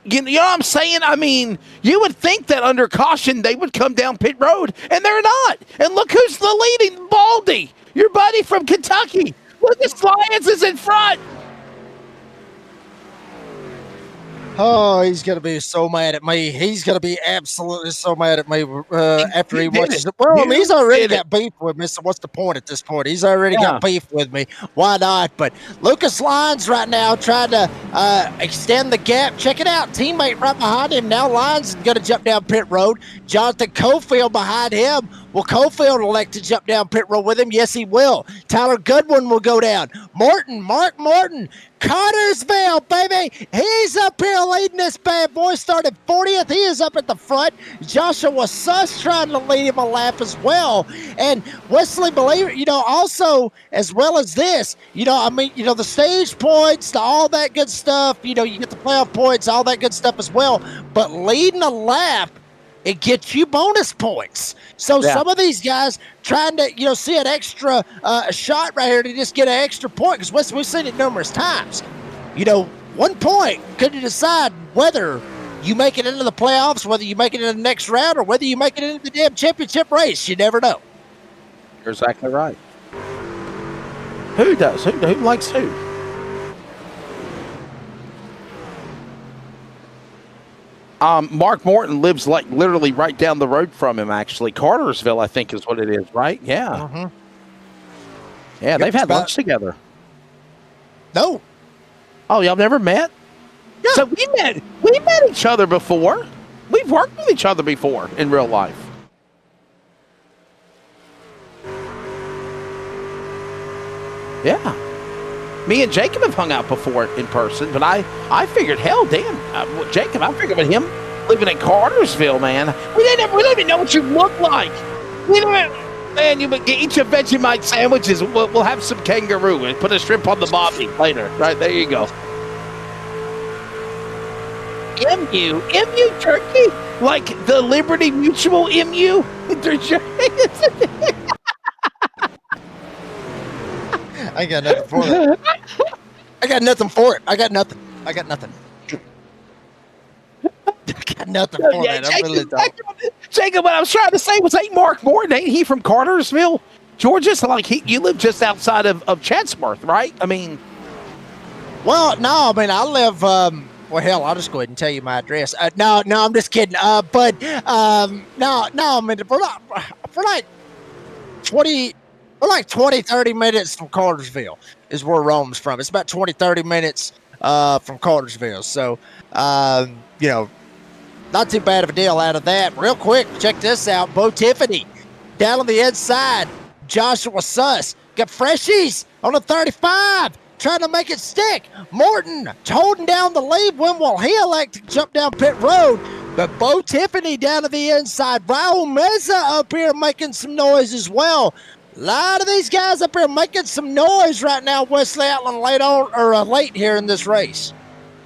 You know what I'm saying? I mean, you would think that under caution they would come down pit road, and they're not. And look who's the leading, Baldy, your buddy from Kentucky. Lucas Lyons is in front. Oh, he's going to be so mad at me. He's going to be absolutely so mad at me after he watches it. Well, I mean, he's already got beef with me, so what's the point at this point? He's already got beef with me. Why not? But Lucas Lyons right now trying to extend the gap. Check it out. Teammate right behind him. Now Lyons is going to jump down pit road. Jonathan Cofield behind him. Will Cofield elect to jump down pit road with him? Yes, he will. Tyler Goodwin will go down. Mark Morton, Cartersville, baby. He's up here leading this bad boy. Started 40th. He is up at the front. Joshua Suss trying to lead him a lap as well. And Wesley Believer, also as well as this, the stage points, all that good stuff. You get the playoff points, all that good stuff as well. But leading a lap, it gets you bonus points. So some of these guys trying to, see an extra shot right here to just get an extra point, because we've seen it numerous times. 1 point could decide whether you make it into the playoffs, whether you make it into the next round, or whether you make it into the damn championship race. You never know. You're exactly right. Who does? Who likes who? Mark Morton lives literally right down the road from him, actually. Cartersville, I think, is what it is, right? Yeah. Mm-hmm. Yeah, they've had lunch together. No. Oh, y'all never met? Yeah. So we met each other before. We've worked with each other before in real life. Yeah. Me and Jacob have hung out before in person, but I figured, hell, damn, Jacob, I figured with him living in Cartersville, man, we didn't even know what you look like. We didn't, man, you eat your Vegemite sandwiches. We'll have some kangaroo and put a shrimp on the bobby later. Right, there you go. MU turkey? Like the Liberty Mutual MU? I got nothing for it. I got nothing for it. I got nothing. I got nothing. Got nothing for Yeah, that. I really don't. Jacob, what I was trying to say was, ain't Mark Morton, ain't he from Cartersville, Georgia? So, like, you live just outside of Chatsworth, right? I mean, Well, no, I mean, I live, well, hell, I'll just go ahead and tell you my address. No, I'm just kidding. No, I mean, we're like 20, 30 minutes from Cartersville is where Rome's from. It's about 20, 30 minutes from Cartersville. So, you know, not too bad of a deal out of that. Real quick, check this out. Bo Tiffany down on the inside. Joshua Suss got freshies on the 35. Trying to make it stick. Morton holding down the lead. When will he elect to jump down pit road? But Bo Tiffany down to the inside. Raul Meza up here making some noise as well. A lot of these guys up here making some noise right now. Wesley Outland late here in this race.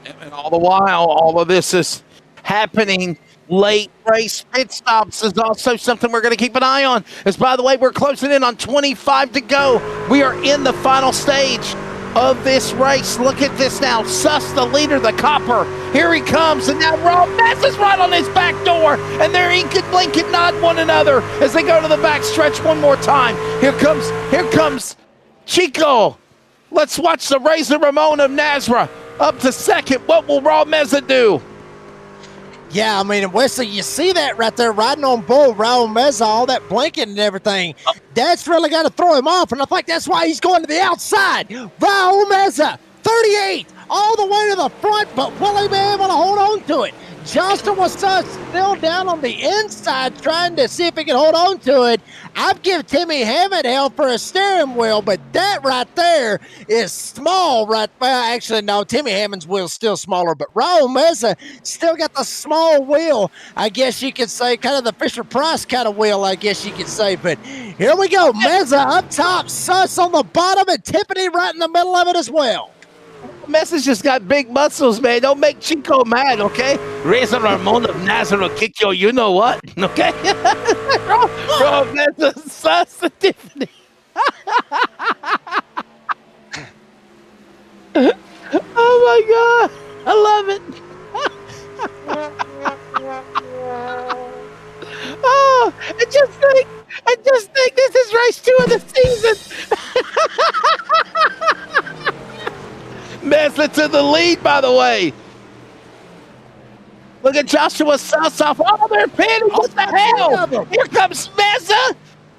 and all the while, all of this is happening. Late race pit stops is also something we're going to keep an eye on. As by the way, we're closing in on 25 to go. We are in the final stage of this race. Look at this now. Suss, the leader, the copper. Here he comes, and now Raw Mess is right on his back door, and they're inking, blinking, nodding one another as they go to the back stretch one more time. Here comes Chico. Let's watch the Razor Ramon of NASRA up to second. What will Raw Meza do? Yeah, I mean, Wesley, you see that right there riding on bull, Raul Meza, all that blinking and everything. That's really got to throw him off, and I think that's why he's going to the outside. Raul Meza, 38, all the way to the front, but will he be able to hold on to it? Justin was still down on the inside trying to see if he can hold on to it. I'd give Timmy Hammond hell for a steering wheel, but that right there is small. Well, actually, no, Timmy Hammond's wheel's still smaller, but Raul Meza still got the small wheel, I guess you could say, kind of the Fisher-Price kind of wheel, I guess you could say. But here we go, Meza up top, Suss on the bottom, and Tiffany right in the middle of it as well. Message just got big muscles, man. Don't make Chico mad, okay? Razor Ramon of NASRA will kick you, you know what, okay? Bro, Meza, Suss, and Tiffany. Oh my God, I love it. Oh, and just think, this is race 2 of the season. Meza to the lead, by the way. Look at Joshua Suss off. Oh, they're pinning. What the hell? Here comes Meza,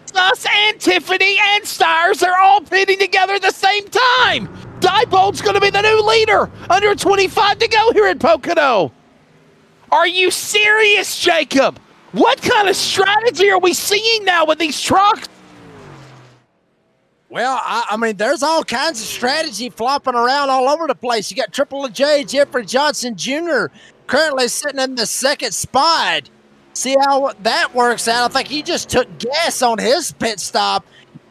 Suss, and Tiffany, and Stires. They're all pinning together at the same time. Diebold's going to be the new leader. Under 25 to go here at Pocono. Are you serious, Jacob? What kind of strategy are we seeing now with these trucks? Well, I mean, there's all kinds of strategy flopping around all over the place. You got Triple J, Jeffrey Johnson Jr. currently sitting in the second spot. See how that works out? I think he just took gas on his pit stop.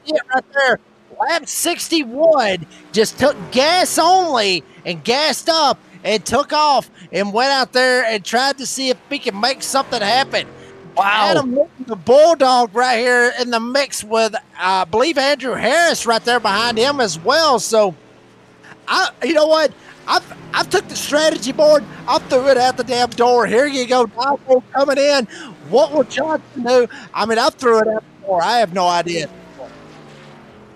Yeah, right there. Lap 61 just took gas only and gassed up and took off and went out there and tried to see if he can make something happen. Wow. Adam Newton, the Bulldog right here in the mix with, I believe, Andrew Harris right there behind him as well. So, you know what? I've took the strategy board. I threw it out the damn door. Here you go, Diebold coming in. What will Johnson do? I mean, I threw it out the door. I have no idea.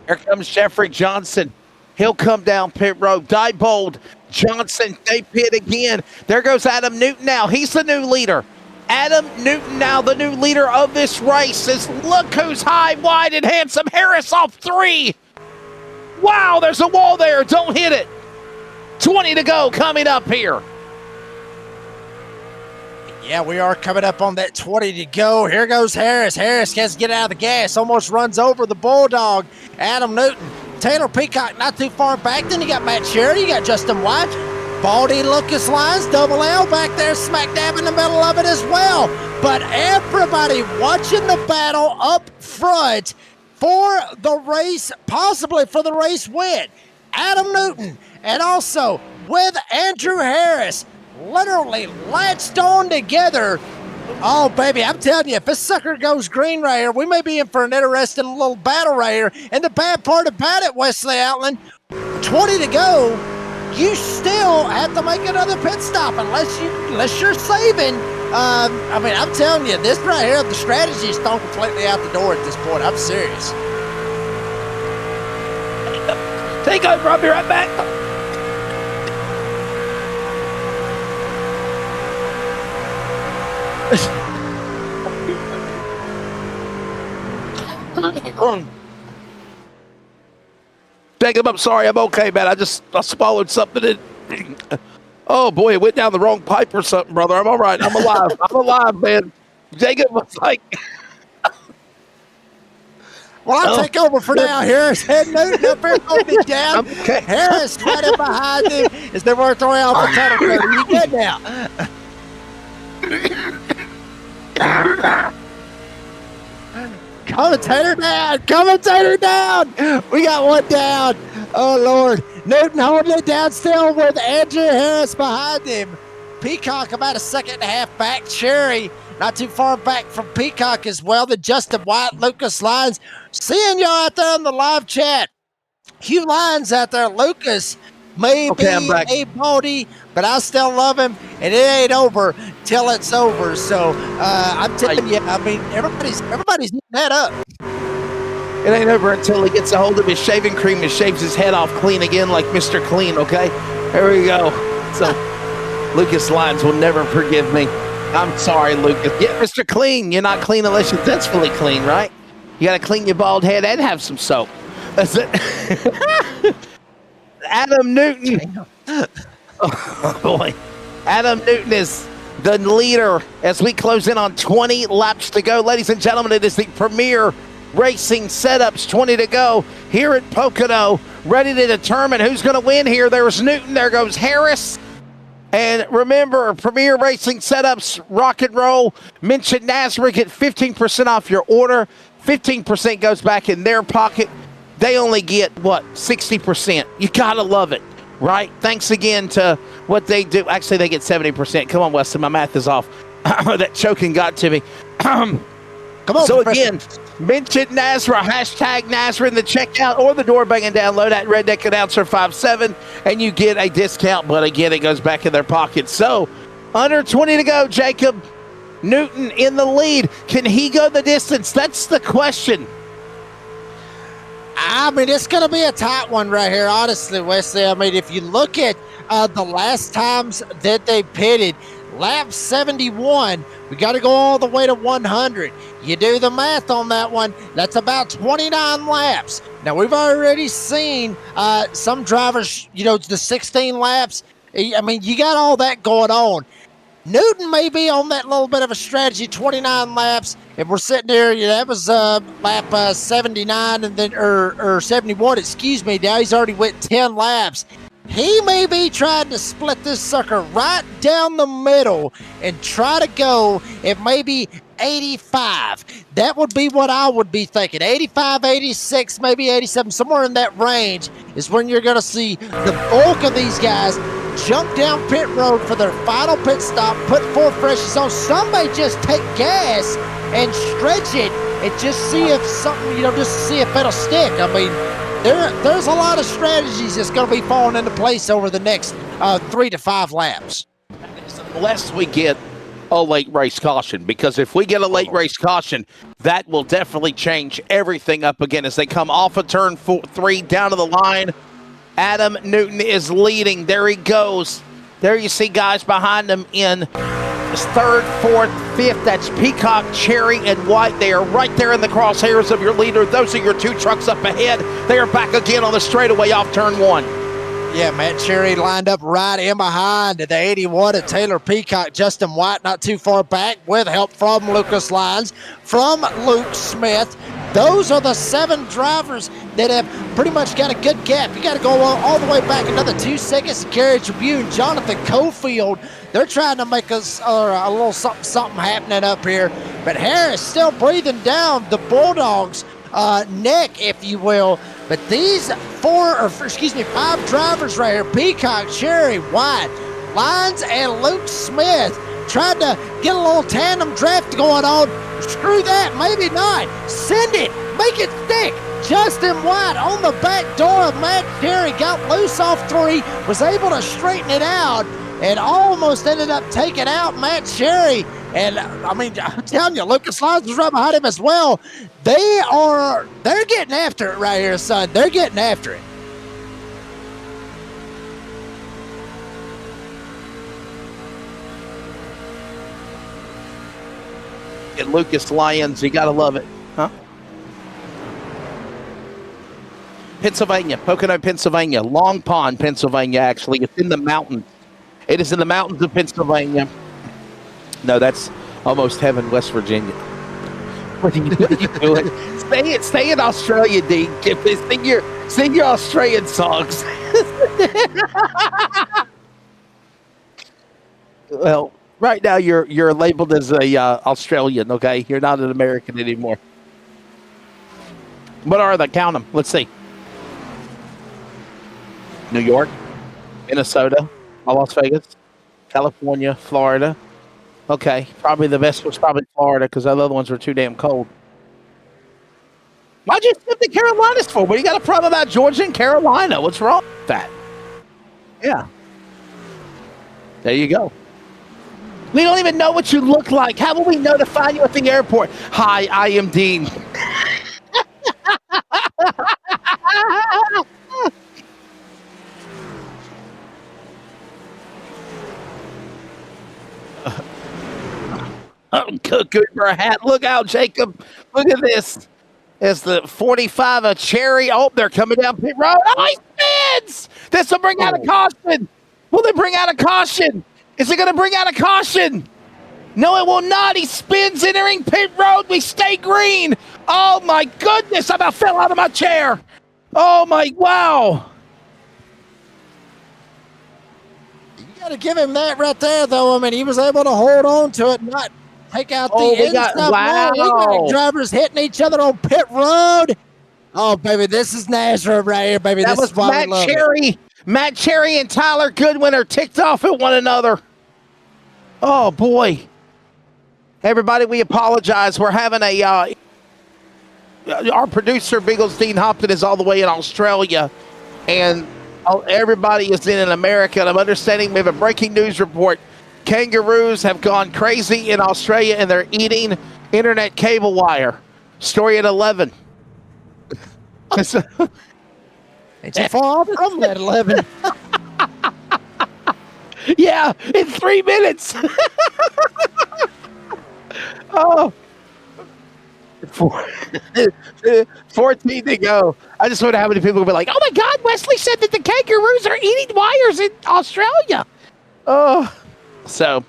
Here comes Jeffrey Johnson. He'll come down pit road. Diebold, Johnson, they pit again. There goes Adam Newton now. He's the new leader. Adam Newton now the new leader of this race. Look who's high, wide, and handsome. Harris off 3. Wow, there's a wall there. Don't hit it. 20 to go coming up here. Yeah, we are coming up on that 20 to go. Here goes Harris. Harris has to get out of the gas. Almost runs over the Bulldog. Adam Newton. Taylor Peacock not too far back. Then you got Matt Sheridan. You got Justin White. Baldy Lucas Lines, Double L back there smack dab in the middle of it as well. But everybody watching the battle up front for the race, possibly for the race win. Adam Newton and also with Andrew Harris literally latched on together. Oh, baby, I'm telling you, if this sucker goes green right here, we may be in for an interesting little battle right here. And the bad part about it, Wesley Outland, 20 to go. you still have to make another pit stop unless you're saving. I mean, I'm telling you, this right here, the strategy is thrown completely out the door at this point. I'm serious. Take over. I'll be right back. Jacob, I'm sorry. I'm okay, man. I swallowed something. Oh, boy, it went down the wrong pipe or something, brother. I'm all right. I'm alive. I'm alive, man. Jacob was like... Well, I'll take over for now. Harris head Newton up here holding it down. Okay. Harris right in behind him as they work their way off the tunnel cover. You good now? Commentator down! Commentator down! We got one down. Oh, Lord. Newton holding it down still with Andrew Harris behind him. Peacock about a second and a half back. Cherry not too far back from Peacock as well. The Justin White, Lucas Lyons. Seeing y'all out there in the live chat. Hugh Lyons out there. Lucas may be a baldy, but I still love him, and it ain't over till it's over. So I'm telling you, I mean, everybody's eating that up. It ain't over until he gets a hold of his shaving cream and shaves his head off clean again like Mr. Clean, okay? There we go. So Lucas Lyons will never forgive me. I'm sorry, Lucas. Yeah, Mr. Clean, you're not clean unless you're successfully clean, right? You got to clean your bald head and have some soap. That's it. Adam Newton. Oh, boy. Adam Newton is the leader as we close in on 20 laps to go. Ladies and gentlemen, it is the premier racing setups, 20 to go here at Pocono, ready to determine who's going to win here. There's Newton. There goes Harris. And remember, Premier Racing Setups, rock and roll. Mention NASRA, get 15% off your order. 15% goes back in their pocket. They only get, 60%. You got to love it, right? Thanks again to what they do. Actually, they get 70%. Come on, Weston, my math is off. That choking got to me. Come on. So again, mention NASRA, hashtag NASRA in the checkout or the door banging download at Redneck Announcer 57, and you get a discount. But again, it goes back in their pocket. So under 20 to go, Jacob. Newton in the lead. Can he go the distance? That's the question. I mean, it's going to be a tight one right here, honestly, Wesley. I mean, if you look at the last times that they pitted, lap 71, we got to go all the way to 100. You do the math on that one, that's about 29 laps. Now, we've already seen some drivers, the 16 laps. I mean, you got all that going on. Newton may be on that little bit of a strategy, 29 laps, and we're sitting there, that was lap 79 and then or 71, excuse me. Now he's already went 10 laps. He may be trying to split this sucker right down the middle and try to go at maybe 85. That would be what I would be thinking. 85, 86, maybe 87, somewhere in that range is when you're going to see the bulk of these guys jump down pit road for their final pit stop, put 4 freshies on. Some may just take gas and stretch it and just see if something, just see if it'll stick. I mean, there's a lot of strategies that's going to be falling into place over the next 3 to 5 laps. Unless we get a late race caution, because if we get a late race caution, that will definitely change everything up again as they come off of turn 3 down to the line. Adam Newton is leading. There he goes. There you see guys behind him in 3rd, 4th, 5th. That's Peacock, Cherry, and White. They are right there in the crosshairs of your leader. Those are your 2 trucks up ahead. They are back again on the straightaway off turn 1. Yeah, Matt Cherry lined up right in behind the 81 of Taylor Peacock. Justin White not too far back with help from Lucas Lyons, from Luke Smith. Those are the 7 drivers that have pretty much got a good gap. You got to go all the way back another 2 seconds to Gary Tribune. Jonathan Cofield, they're trying to make us a little something happening up here. But Harris still breathing down the Bulldogs' neck, if you will. But these 5 drivers right here, Peacock, Cherry, White, Lyons, and Luke Smith, tried to get a little tandem draft going on. Screw that, maybe not. Send it, make it stick. Justin White on the back door of Matt Cherry, got loose off 3, was able to straighten it out, and almost ended up taking out Matt Cherry. And I mean, I'm telling you, Lucas Lyons was right behind him as well. They're getting after it right here, son. They're getting after it. And Lucas Lyons, you gotta love it, huh? Pennsylvania, Pocono, Pennsylvania, Long Pond, Pennsylvania. Actually, it's in the mountains. It is in the mountains of Pennsylvania. No, that's almost heaven, West Virginia. What are you doing? Stay in Australia, Dean. Sing your Australian songs. Well, right now you're labeled as a Australian. Okay, you're not an American anymore. What are they? Count them. Let's see. New York, Minnesota, Las Vegas, California, Florida. Okay, probably the best was probably Florida because the other ones were too damn cold. Why'd you skip the Carolinas for? What, you got a problem about Georgia and Carolina? What's wrong with that? Yeah. There you go. We don't even know what you look like. How will we know to find you at the airport? Hi, I am Dean. Good for a hat. Look out, Jacob. Look at this. It's the 45 of Cherry. Oh, they're coming down pit road. Oh, he spins. This will bring out a caution. Will they bring out a caution? Is it going to bring out a caution? No, it will not. He spins entering pit road. We stay green. Oh, my goodness. I about fell out of my chair. Oh, my, wow. You got to give him that right there, though. I mean, he was able to hold on to it, not take out the inside. Wow. We got drivers hitting each other on pit road. Oh, baby, this is NASRA right here, baby. That this was is why we love it. Matt Cherry and Tyler Goodwin are ticked off at one another. Oh, boy. Everybody, we apologize. We're having our producer, Bigglesdean Hopton, is all the way in Australia, and everybody is in America. And I'm understanding we have a breaking news report. Kangaroos have gone crazy in Australia, and they're eating internet cable wire. Story at 11. It's a far from that 11. Yeah, in 3 minutes. Oh. 14 to go. I just wonder how many people will be like, oh my God, Wesley said that the kangaroos are eating wires in Australia. Oh. So,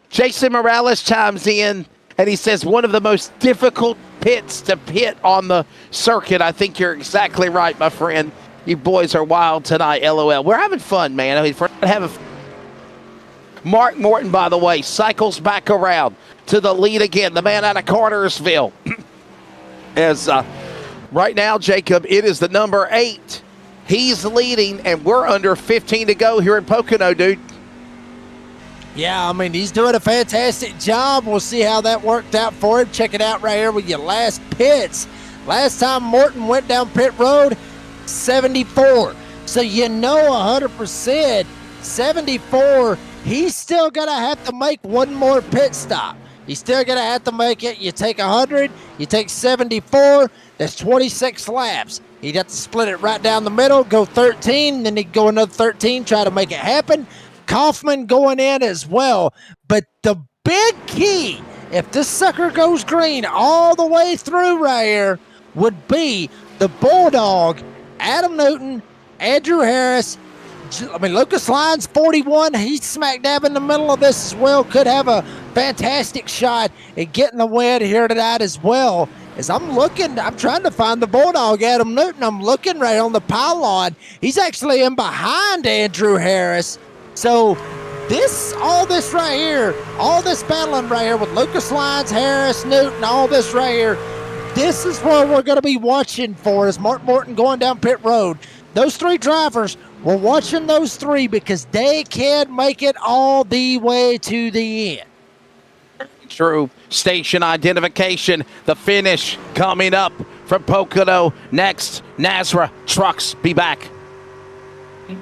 Jason Morales chimes in, and he says one of the most difficult pits to pit on the circuit. I think you're exactly right, my friend. You boys are wild tonight, LOL. We're having fun, man. I mean, we're having fun. Mark Morton, by the way, cycles back around to the lead again. The man out of Cartersville. As right now, Jacob, it is the number 8. He's leading, and we're under 15 to go here in Pocono, dude. Yeah, I mean, he's doing a fantastic job. We'll see how that worked out for him. Check it out right here with your last pits. Last time Morton went down pit road, 74. So you know 100%, 74, he's still going to have to make one more pit stop. He's still going to have to make it. You take 100, you take 74, that's 26 laps. He'd have to split it right down the middle, go 13, then he'd go another 13, try to make it happen. Kaufman going in as well. But the big key, if this sucker goes green all the way through right here, would be the Bulldog, Adam Newton, Andrew Harris. I mean, Lucas Lyons, 41. He's smack dab in the middle of this as well. Could have a fantastic shot at getting the win here tonight as well. As I'm trying to find the Bulldog, Adam Newton. I'm looking right on the pylon. He's actually in behind Andrew Harris. So all this right here, all this battling right here with Lucas Lyons, Harris, Newton, all this right here, this is where we're going to be watching for is Mark Morton going down pit road. Those 3 drivers, we're watching those 3 because they can make it all the way to the end. True. Station identification. The finish coming up from Pocono. Next, NASRA trucks. Be back.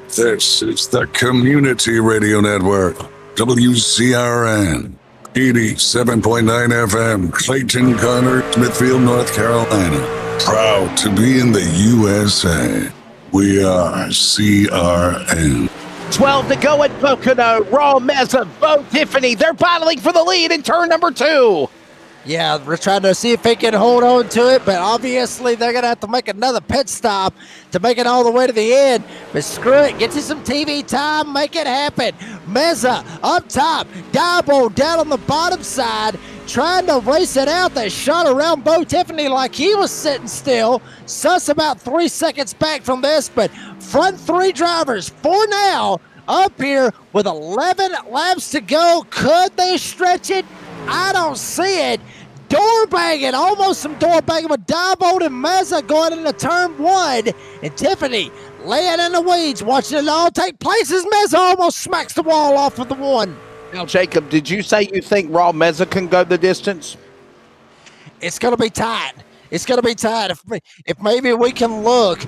This is the Community Radio Network, WCRN, 87.9 FM, Clayton, Connor, Smithfield, North Carolina. Proud to be in the USA. We are CRN. 12 to go at Pocono. Raw Meza, Bo Tiffany. They're battling for the lead in turn number 2. Yeah, we're trying to see if they can hold on to it, but obviously they're going to have to make another pit stop to make it all the way to the end. But screw it, get you some TV time, make it happen. Meza up top, Diebold down on the bottom side, trying to race it out. They shot around Bo Tiffany like he was sitting still. Suss about 3 seconds back from this, but front 3 drivers for now up here with 11 laps to go. Could they stretch it? I don't see it. Door banging, almost some door banging with Diebold and Meza going into turn 1. And Tiffany laying in the weeds, watching it all take place as Meza almost smacks the wall off of the 1. Now, Jacob, did you say you think Raw Meza can go the distance? It's going to be tight. It's going to be tight. If maybe we can look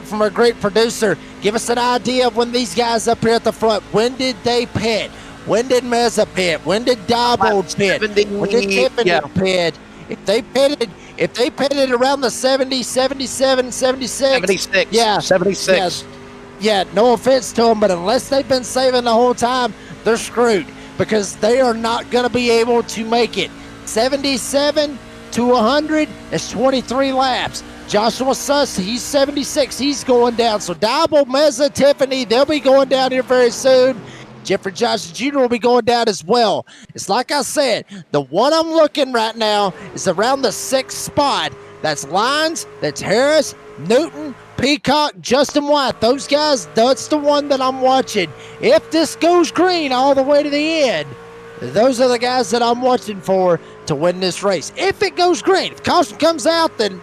from our great producer, give us an idea of when these guys up here at the front, when did they pit? When did Meza pit? When did Diebold pit? When did Tiffany pit? If they pitted around the 70, 77, 76. 76. Yeah. 76. Yeah, no offense to them, but unless they've been saving the whole time, they're screwed because they are not going to be able to make it. 77 to 100 is 23 laps. Joshua Suss, he's 76. He's going down. So Diebold, Meza, Tiffany, they'll be going down here very soon. Jeffrey Johnson Jr. will be going down as well. It's like I said, the one I'm looking right now is around the 6th spot. That's Lyons, that's Harris, Newton, Peacock, Justin White. Those guys, that's the one that I'm watching. If this goes green all the way to the end, those are the guys that I'm watching for to win this race. If it goes green, if caution comes out, then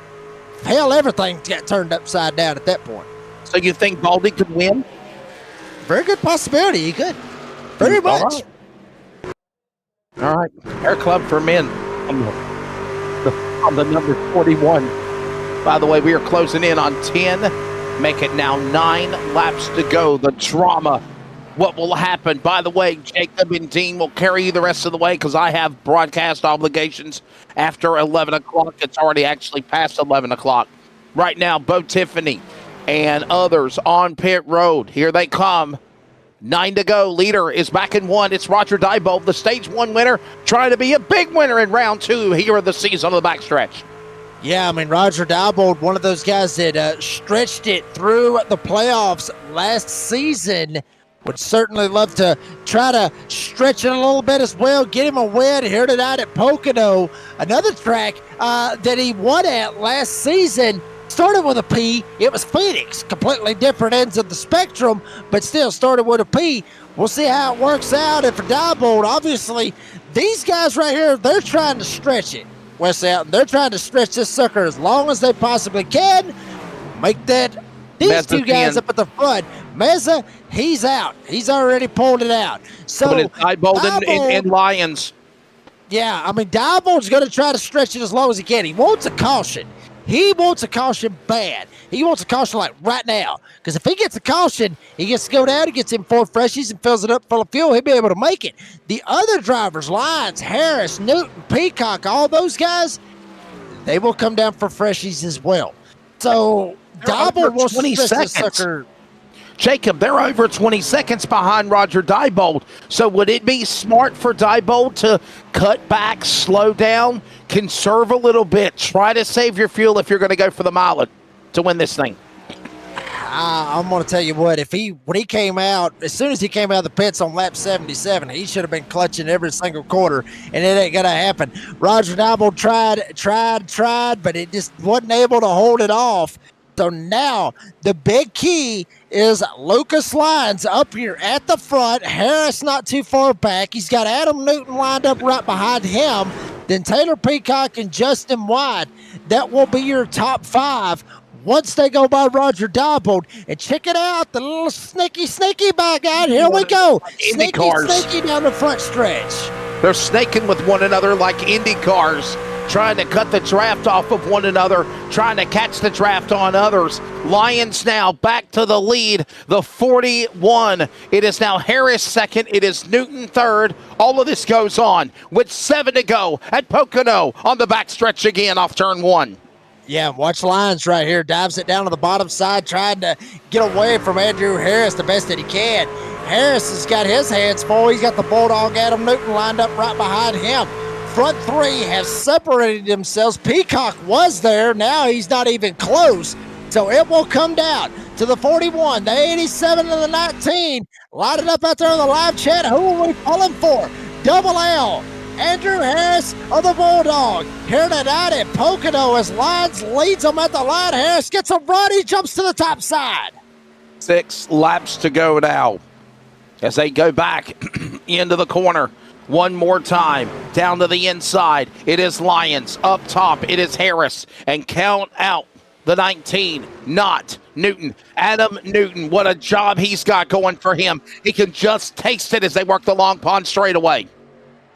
hell, everything got turned upside down at that point. So you think Baldy could win? Very good possibility. He could. Very much. All right. Air Club for men on the number 41. By the way, we are closing in on 10. Make it now 9 laps to go. The drama. What will happen? By the way, Jacob and Dean will carry you the rest of the way because I have broadcast obligations after 11 o'clock. It's already actually past 11 o'clock. Right now, Bo Tiffany and others on pit road. Here they come. 9 to go. Leader is back in 1. It's Roger Diebold, the stage 1 winner, trying to be a big winner in round 2 here of the season on the backstretch. Yeah, I mean, Roger Diebold, one of those guys that stretched it through the playoffs last season. Would certainly love to try to stretch it a little bit as well, get him a win here tonight at Pocono. Another track that he won at last season. Started with a P. It was Phoenix. Completely different ends of the spectrum, but still started with a P. We'll see how it works out. And for Diebold, obviously, these guys right here, they're trying to stretch it. Wes Elton, they're trying to stretch this sucker as long as they possibly can. Make that. These two guys up at the front. Meza, he's out. He's already pulled it out. So it's Diebold and Lyons. Yeah, I mean, Diebold's going to try to stretch it as long as he can. He wants a caution. He wants a caution bad. He wants a caution like right now. Because if he gets a caution, he gets to go down, he gets in 4 freshies and fills it up full of fuel, he'll be able to make it. The other drivers, Lyons, Harris, Newton, Peacock, all those guys, they will come down for freshies as well. So Diebold wants to stretch this sucker. Jacob, they're over 20 seconds behind Roger Diebold. So would it be smart for Diebold to cut back, slow down, conserve a little bit, try to save your fuel if you're going to go for the mileage to win this thing? I'm going to tell you what, when he came out, as soon as he came out of the pits on lap 77, he should have been clutching every single quarter, and it ain't going to happen. Roger Diebold tried, but it just wasn't able to hold it off. So now the big key is Lucas Lyons up here at the front. Harris not too far back. He's got Adam Newton lined up right behind him. Then Taylor Peacock and Justin White. That will be your top 5 once they go by Roger Diebold. And check it out, the little sneaky by guy. Here we go. Sneaky down the front stretch. They're snaking with one another like Indy cars, trying to cut the draft off of one another, trying to catch the draft on others. Lions now back to the lead, the 41. It is now Harris second. It is Newton third. All of this goes on with 7 to go at Pocono on the backstretch again off turn 1. Yeah, watch Lions right here. Dives it down to the bottom side, trying to get away from Andrew Harris the best that he can. Harris has got his hands full. He's got the Bulldog Adam Newton lined up right behind him. Front 3 have separated themselves. Peacock was there. Now he's not even close. So it will come down to the 41, the 87, and the 19. Line it up out there in the live chat. Who are we pulling for? Double L. Andrew Harris of the Bulldog. Here tonight at Pocono as Lions leads them at the line. Harris gets a run. He jumps to the top side. 6 laps to go now as they go back into the corner. One more time, down to the inside. It is Lions. Up top, it is Harris. And count out the 19, not Newton. Adam Newton, what a job he's got going for him. He can just taste it as they work the long pond straightaway.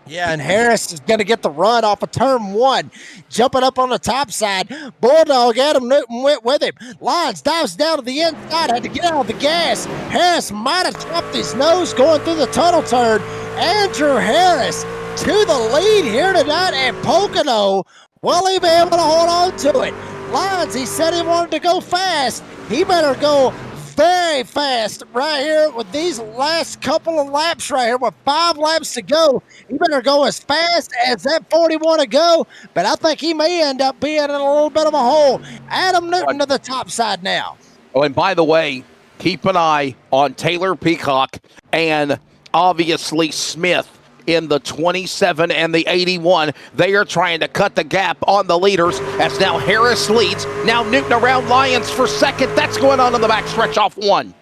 Yeah, and Harris is going to get the run off of turn 1. Jumping up on the top side. Bulldog Adam Newton went with him. Lions dives down to the inside. Had to get out of the gas. Harris might have chopped his nose going through the tunnel turn. Andrew Harris to the lead here tonight at Pocono. Will he be able to hold on to it? Lions, he said he wanted to go fast. He better go very fast right here with these last couple of laps right here with 5 laps to go. He better go as fast as that 41 to go, but I think he may end up being in a little bit of a hole. Adam Newton to the top side now. Oh, and by the way, keep an eye on Taylor Peacock and obviously Smith in the 27 and the 81. They are trying to cut the gap on the leaders as now Harris leads. Now Newton around Lions for second. That's going on the backstretch off 1.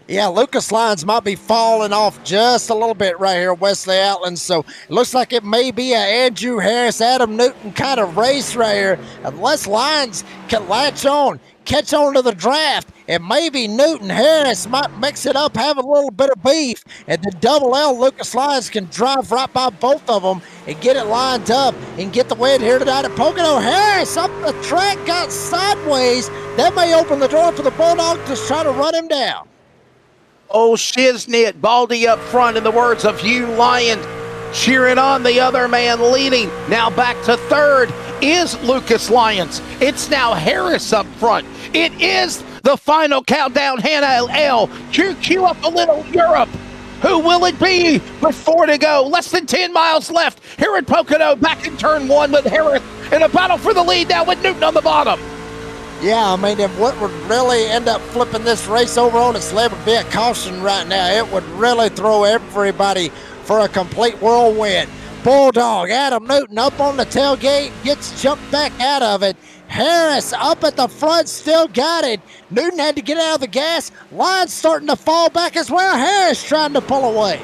Yeah, Lucas Lyons might be falling off just a little bit right here, Wesley Outland. So it looks like it may be a Andrew Harris, Adam Newton kind of race right here. Unless Lyons can latch on, catch on to the draft, and maybe Newton Harris might mix it up, have a little bit of beef, and the double L Lucas Lyons can drive right by both of them and get it lined up and get the win here tonight at Pocono. Harris up the track, got sideways. That may open the door for the Bulldog to try to run him down. Oh, shiznit, Baldy up front in the words of Hugh Lyons, cheering on the other man leading. Now back to third is Lucas Lyons. It's now Harris up front. It is the final countdown. Hannah L. Cue up a little Europe. Who will it be with 4 to go? Less than 10 miles left here at Pocono, back in turn 1 with Harris in a battle for the lead now with Newton on the bottom. Yeah, I mean, if what would really end up flipping this race over on its leg would be a caution right now. It would really throw everybody for a complete whirlwind. Bulldog Adam Newton up on the tailgate, gets jumped back out of it. Harris up at the front, still got it. Newton had to get out of the gas. Line's starting to fall back as well. Harris trying to pull away.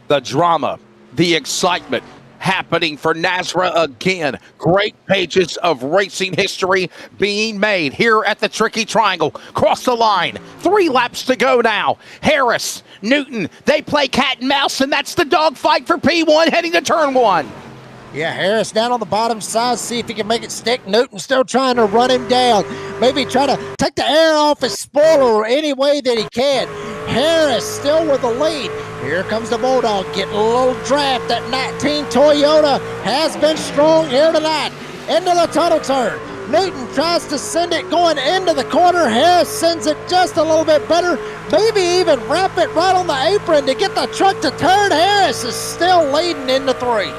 The drama, the excitement happening for NASRA again. Great pages of racing history being made here at the Tricky Triangle. Cross the line. 3 laps to go now. Harris, Newton, they play cat and mouse, and that's the dogfight for P1 heading to turn 1. Yeah, Harris down on the bottom side, see if he can make it stick. Newton still trying to run him down. Maybe try to take the air off his spoiler any way that he can. Harris still with the lead. Here comes the Bulldog getting a little draft. That 19 Toyota has been strong here tonight. Into the tunnel turn. Newton tries to send it going into the corner. Harris sends it just a little bit better. Maybe even wrap it right on the apron to get the truck to turn. Harris is still leading into 3.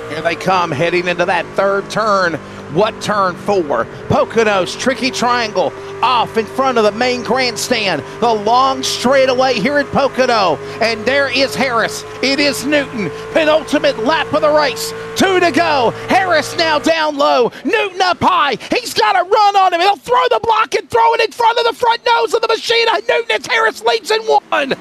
Here they come, heading into that third turn. What turn 4? Pocono's Tricky Triangle off in front of the main grandstand. The long straightaway here at Pocono. And there is Harris. It is Newton. Penultimate lap of the race. 2 to go. Harris now down low. Newton up high. He's got a run on him. He'll throw the block and throw it in front of the front nose of the machine. Newton and Harris leads in 1.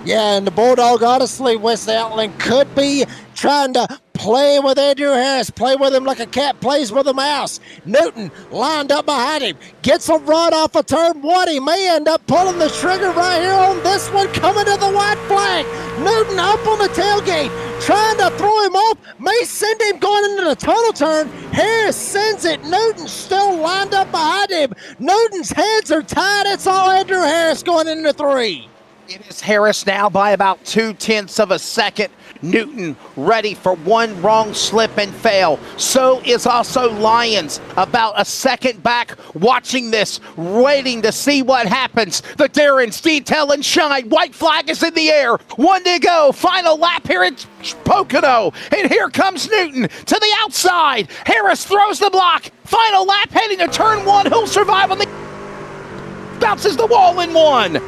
Yeah, and the Bulldog, honestly, Wesley Outland could be trying to play with Andrew Harris, play with him like a cat plays with a mouse. Newton lined up behind him, gets a run off of turn 1. He may end up pulling the trigger right here on this one, coming to the white flag. flag. Newton up on the tailgate, trying to throw him off. May send him going into the tunnel turn. Harris sends it. Newton still lined up behind him. Newton's heads are tied. It's all Andrew Harris going into 3. It is Harris now by about 0.2 of a second. Newton ready for one wrong slip and fail. So is also Lyons, about a second back, watching this, waiting to see what happens. The Darrens detail and shine. White flag is in the air. 1 to go. Final lap here at Pocono. And here comes Newton to the outside. Harris throws the block. Final lap heading to turn 1. Who'll survive on the... bounces the wall in 1.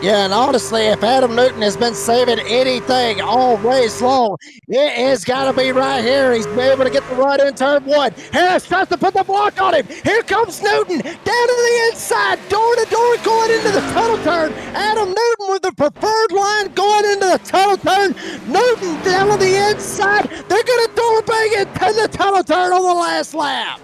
Yeah, and honestly, if Adam Newton has been saving anything all race long, it has got to be right here. He's been able to get the run in turn 1. Harris tries to put the block on him. Here comes Newton down to the inside, door to door, going into the tunnel turn. Adam Newton with the preferred line going into the tunnel turn. Newton down on the inside. They're going to door bang it to the tunnel turn on the last lap.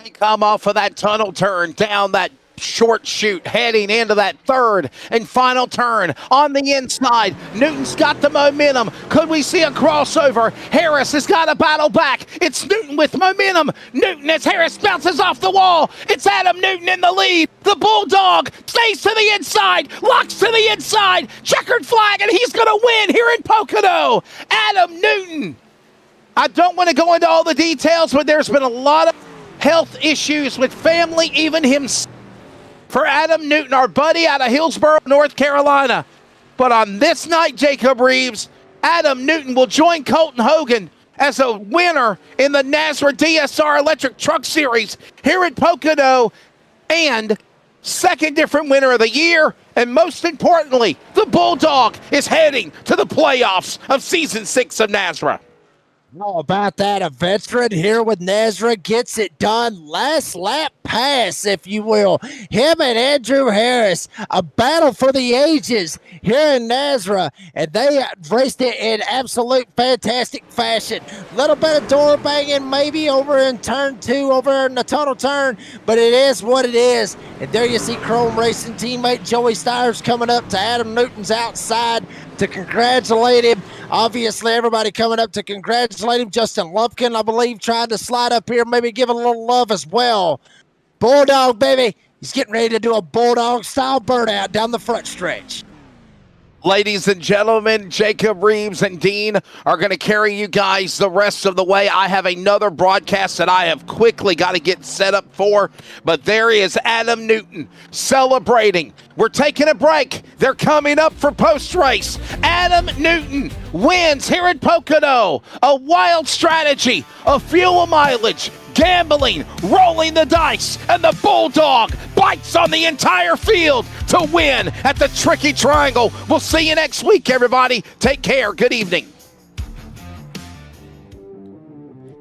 They come off of that tunnel turn down that short chute, heading into that third and final turn on the inside. Newton's got the momentum. Could we see a crossover? Harris has got to battle back. It's Newton with momentum. Newton as Harris bounces off the wall. It's Adam Newton in the lead. The Bulldog stays to the inside, locks to the inside, checkered flag, and he's going to win here in Pocono. Adam Newton. I don't want to go into all the details, but there's been a lot of health issues with family, even himself, for Adam Newton, our buddy out of Hillsborough, North Carolina. But on this night, Jacob Reeves, Adam Newton will join Colton Hogan as a winner in the NASRA DSR Electric Truck Series here at Pocono, and second different winner of the year. And most importantly, the Bulldog is heading to the playoffs of Season 6 of NASRA. How about that? A veteran here with NASRA gets it done. Last lap pass, if you will. Him and Andrew Harris, a battle for the ages here in NASRA, and they raced it in absolute fantastic fashion. Little bit of door banging maybe over in turn 2, over in the tunnel turn, but it is what it is. And there you see Chrome Racing teammate Joey Stires coming up to Adam Newton's outside to congratulate him. Obviously, everybody coming up to congratulate him. Justin Lumpkin, I believe, trying to slide up here, maybe give a little love as well. Bulldog, baby. He's getting ready to do a Bulldog-style burnout down the front stretch. Ladies and gentlemen, Jacob Reeves and Dean are going to carry you guys the rest of the way. I have another broadcast that I have quickly got to get set up for, but there is Adam Newton celebrating. We're taking a break. They're coming up for post-race. Adam Newton wins here at Pocono. A wild strategy, a fuel mileage, gambling, rolling the dice, and the Bulldog bites on the entire field to win at the Tricky Triangle. We'll see you next week, everybody. Take care. Good evening.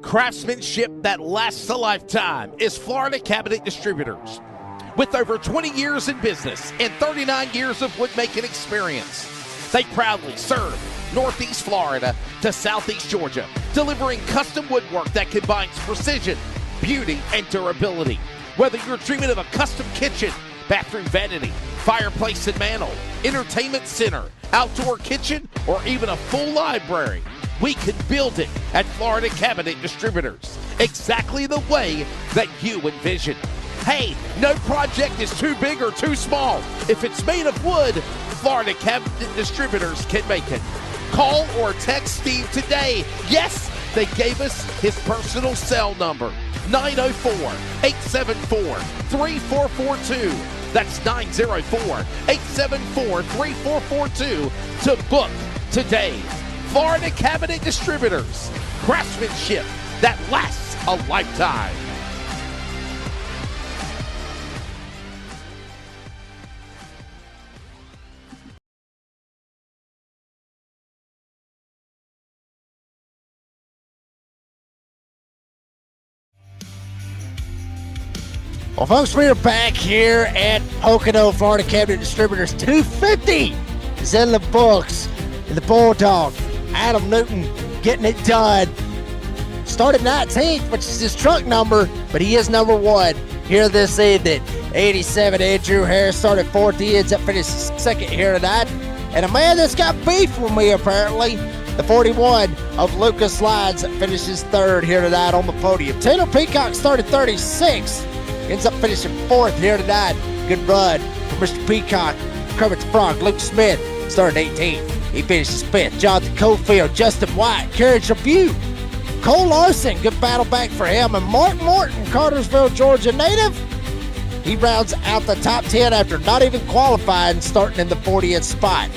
Craftsmanship that lasts a lifetime is Florida Cabinet Distributors. With over 20 years in business and 39 years of woodmaking experience, they proudly serve Northeast Florida to Southeast Georgia, delivering custom woodwork that combines precision, beauty, and durability. Whether you're dreaming of a custom kitchen, bathroom vanity, fireplace and mantle, entertainment center, outdoor kitchen, or even a full library, we can build it at Florida Cabinet Distributors, exactly the way that you envision. Hey, no project is too big or too small. If it's made of wood, Florida Cabinet Distributors can make it. Call or text Steve today. Yes, they gave us his personal cell number, 904-874-3442. That's 904-874-3442 to book today. Florida Cabinet Distributors, craftsmanship that lasts a lifetime. Well, folks, we are back here at Pocono, Florida Cabinet Distributors. 250 is in the books. And the Bulldog, Adam Newton, getting it done. Started 19th, which is his truck number, but he is number 1 here this evening. 87, Andrew Harris started 4th. He ends up finishing second here tonight. And a man that's got beef with me, apparently, the 41 of Lucas Lyons finishes third here tonight on the podium. Taylor Peacock started 36, ends up finishing fourth here tonight. Good run for Mr. Peacock. Kermit the Frog, Luke Smith started 18. He finishes fifth. Jonathan Cofield, Justin White, Carriage Rebuke. Cole Larson, good battle back for him. And Mark Morton, Cartersville, Georgia native. He rounds out the top 10 after not even qualifying, starting in the 40th spot.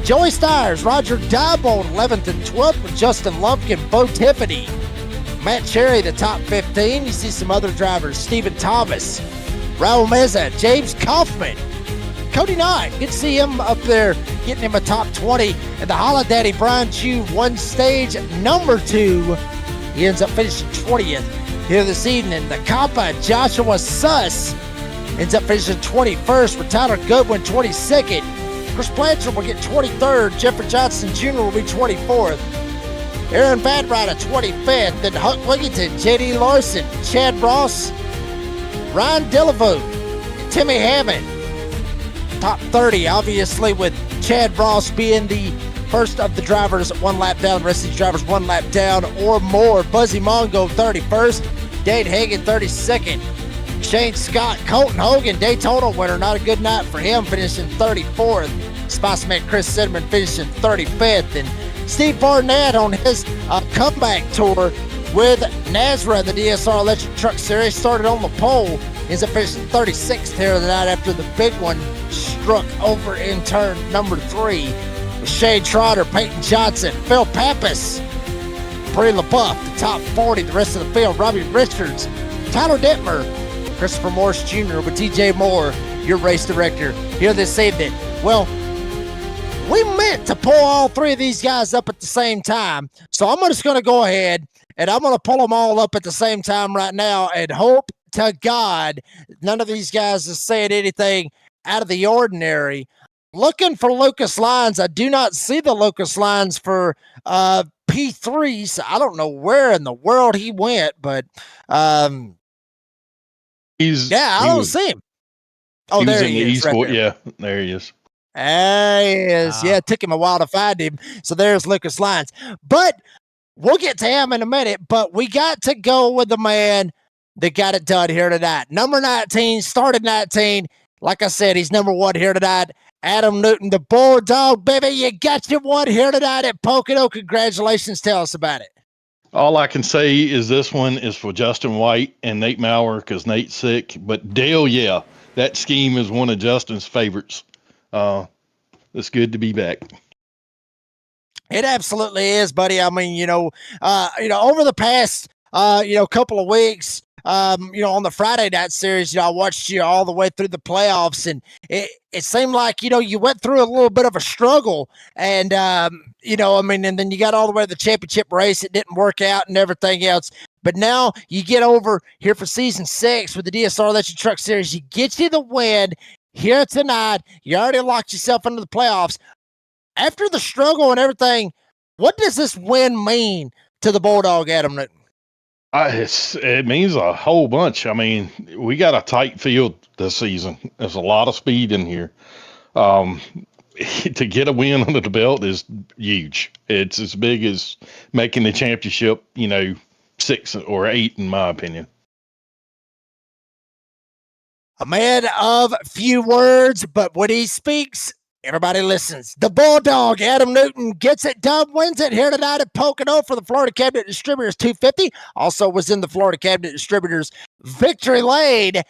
Joey Stires, Roger Diebold, 11th and 12th with Justin Lumpkin, Bo Tiffany. Matt Cherry, the top 15. You see some other drivers. Stephen Thomas, Raul Meza, James Kaufman, Cody Knight. Good to see him up there getting him a top 20. And the Holla Daddy, Brian Chu, one stage number 2. He ends up finishing 20th here this evening. The Kappa, Joshua Suss, ends up finishing 21st with Tyler Goodwin, 22nd. Chris Blanchard will get 23rd. Jeffrey Johnson Jr. will be 24th. Aaron Badrider, 25th. Then Huck Wigington, J.D. Larson, Chad Ross, Ryan Delaveau, and Timmy Hammond. Top 30, obviously, with Chad Ross being the first of the drivers one lap down. The rest of these drivers one lap down or more. Buzzy Mongo, 31st. Dade Hagan, 32nd. Shane Scott, Colton Hogan, Daytona winner. Not a good night for him, finishing 34th. Spiceman Chris Sidman finishing 35th. And Steve Barnett on his comeback tour with NASRA, the DSR Electric Truck Series, started on the pole. Ends up finishing 36th here tonight after the big one struck over in turn number 3. With Shane Trotter, Peyton Johnson, Phil Pappas, Bree LaBeouf, the top 40. The rest of the field, Robbie Richards, Tyler Detmer, Christopher Morris Jr. with TJ Moore, your race director, here this evening. Well, we meant to pull all 3 of these guys up at the same time. So I'm just going to go ahead and I'm going to pull them all up at the same time right now and hope to God none of these guys is saying anything out of the ordinary. Looking for Lucas Lyons. I do not see the Lucas Lyons for P3, so I don't know where in the world he went, but I don't see him. Oh, there he is. Right there. Yeah, there he is. There he is. Yeah, it took him a while to find him. So there's Lucas Lyons. But we'll get to him in a minute, but we got to go with the man that got it done here tonight. Number 19, started 19. Like I said, he's number 1 here tonight. Adam Newton, the Bulldog, baby. You got your one here tonight at Pocono. Congratulations. Tell us about it. All I can say is this one is for Justin White and Nate Maurer because Nate's sick. But Dale, yeah, that scheme is one of Justin's favorites. It's good to be back. It absolutely is, buddy. I mean, over the past, couple of weeks, on the Friday night series, I watched you all the way through the playoffs, and it seemed like, you went through a little bit of a struggle, and, and then you got all the way to the championship race. It didn't work out and everything else. But now you get over here for season 6 with the DSR Electric Truck Series. You get you the win here tonight. You already locked yourself into the playoffs. After the struggle and everything, what does this win mean to the Bulldog, Adam Newton? It means a whole bunch. I mean, we got a tight field this season. There's a lot of speed in here. To get a win under the belt is huge. It's as big as making the championship, 6 or 8, in my opinion. A man of few words, but when he speaks, everybody listens. The Bulldog, Adam Newton, gets it done, wins it here tonight at Pocono for the Florida Cabinet Distributors 250. Also was in the Florida Cabinet Distributors Victory Lane.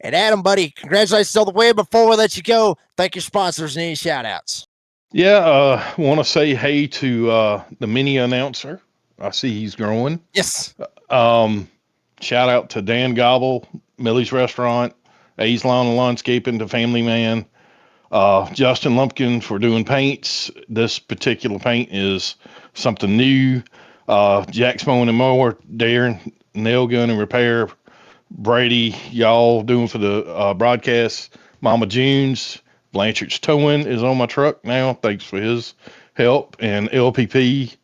And Adam, buddy, congratulations on the win. Before we let you go, thank your sponsors and any shout-outs. Yeah, want to say hey to the mini announcer. I see he's growing. Yes. Shout out to Dan Gobble, Millie's Restaurant, A's Lawn and Landscaping, the Family Man, Justin Lumpkin for doing paints. This particular paint is something new. Jack Spohn and Mower, Darren, Nail Gun and Repair, Brady, y'all doing for the broadcast. Mama June's, Blanchard's Towing is on my truck now. Thanks for his help. And LPP.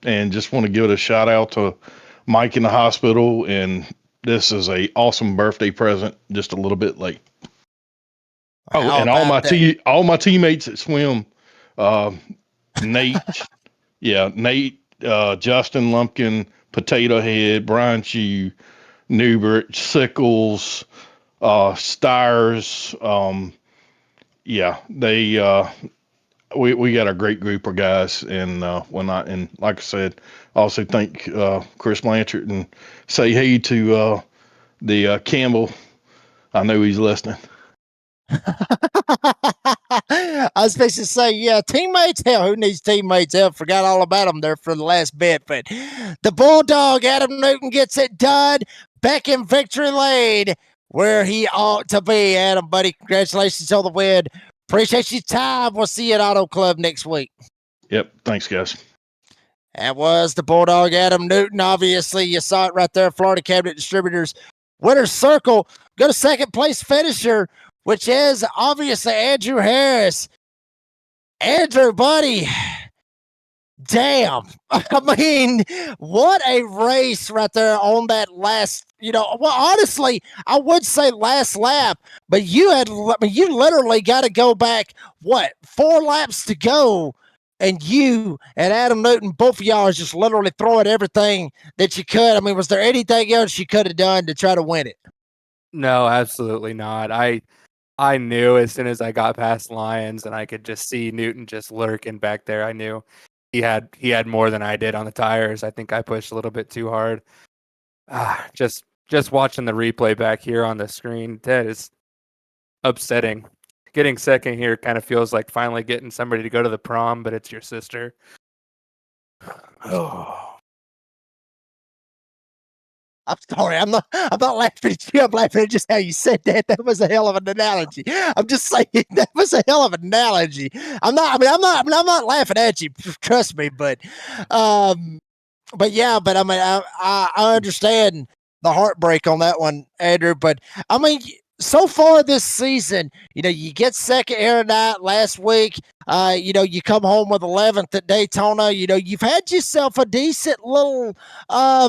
And just want to give it a shout out to Mike in the hospital. And this is a awesome birthday present, just a little bit late. Oh, How and all about my that? all my teammates that swim, Nate, Nate, Justin Lumpkin, Potato Head, Brian Chew, Newbert, Sickles, Stires. They we got a great group of guys, and like I said, I also thank Chris Blanchard and say hey to the Campbell. I know he's listening. I was supposed to say, yeah, teammates. Hell, who needs teammates? Hell, forgot all about them there for the last bit. But the Bulldog, Adam Newton, gets it done back in victory lane where he ought to be. Adam, buddy, congratulations on the win. Appreciate your time. We'll see you at Auto Club next week. Yep. Thanks, guys. That was the Bulldog, Adam Newton. Obviously, you saw it right there. Florida Cabinet Distributors winner's circle. Go to second place finisher, which is obviously Andrew Harris. Andrew, buddy, damn. I mean, what a race right there on that last, well, honestly, I would say last lap, but you literally got to go back, 4 laps to go, and you and Adam Newton, both of y'all are just literally throwing everything that you could. I mean, was there anything else you could have done to try to win it? No, absolutely not. I knew as soon as I got past Lions and I could just see Newton just lurking back there. I knew he had more than I did on the tires. I think I pushed a little bit too hard. Just watching the replay back here on the screen, that is upsetting. Getting second here kind of feels like finally getting somebody to go to the prom, but it's your sister. Oh. I'm sorry. I'm not laughing at you. I'm laughing at just how you said that. That was a hell of an analogy. I'm just saying that was a hell of an analogy. I'm not laughing at you. Trust me. But I understand the heartbreak on that one, Andrew. But I mean, so far this season, you get second here tonight. Last week, you come home with 11th at Daytona. You've had yourself a decent little, a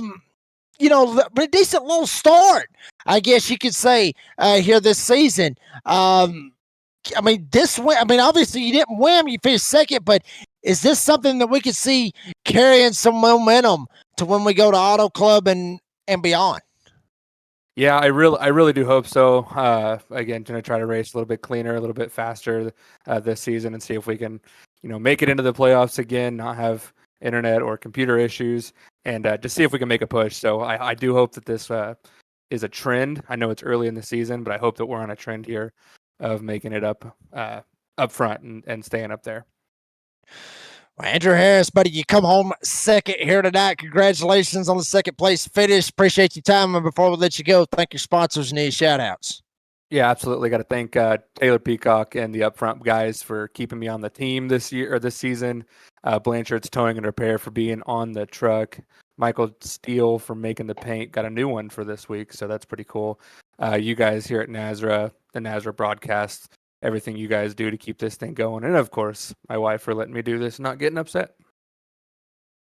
decent little start, I guess you could say, here this season. Obviously you didn't win, you finished second, but is this something that we could see carrying some momentum to when we go to Auto Club and beyond? Yeah, I really do hope so. Again, going to try to race a little bit cleaner, a little bit faster this season, and see if we can, make it into the playoffs again, not have internet or computer issues, and just see if we can make a push. So I do hope that this is a trend. I know it's early in the season, but I hope that we're on a trend here of making it up front and staying up there. Well, Andrew Harris, buddy, you come home second here tonight. Congratulations on the second place finish. Appreciate your time. And before we let you go, thank your sponsors and any shout outs. Yeah, absolutely. Got to thank Taylor Peacock and the Upfront guys for keeping me on the team this season. Blanchard's Towing and Repair for being on the truck. Michael Steele for making the paint. Got a new one for this week, so that's pretty cool. You guys here at NASRA, the NASRA broadcast, everything you guys do to keep this thing going. And of course, my wife for letting me do this and not getting upset.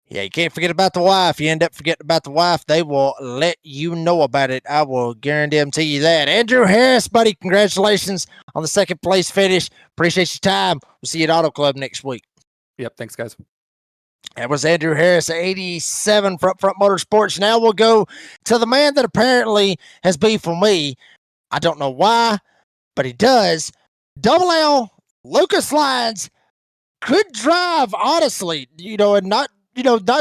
Yeah, you can't forget about the wife. You end up forgetting about the wife, they will let you know about it. I will guarantee you that. Andrew Harris, buddy, congratulations on the second place finish. Appreciate your time. We'll see you at Auto Club next week. Yep, thanks, guys. That was Andrew Harris, 87 Front Motorsports. Now we'll go to the man that apparently has beef with me. I don't know why, but he does. Double L, Lucas Lyons could drive, honestly, and not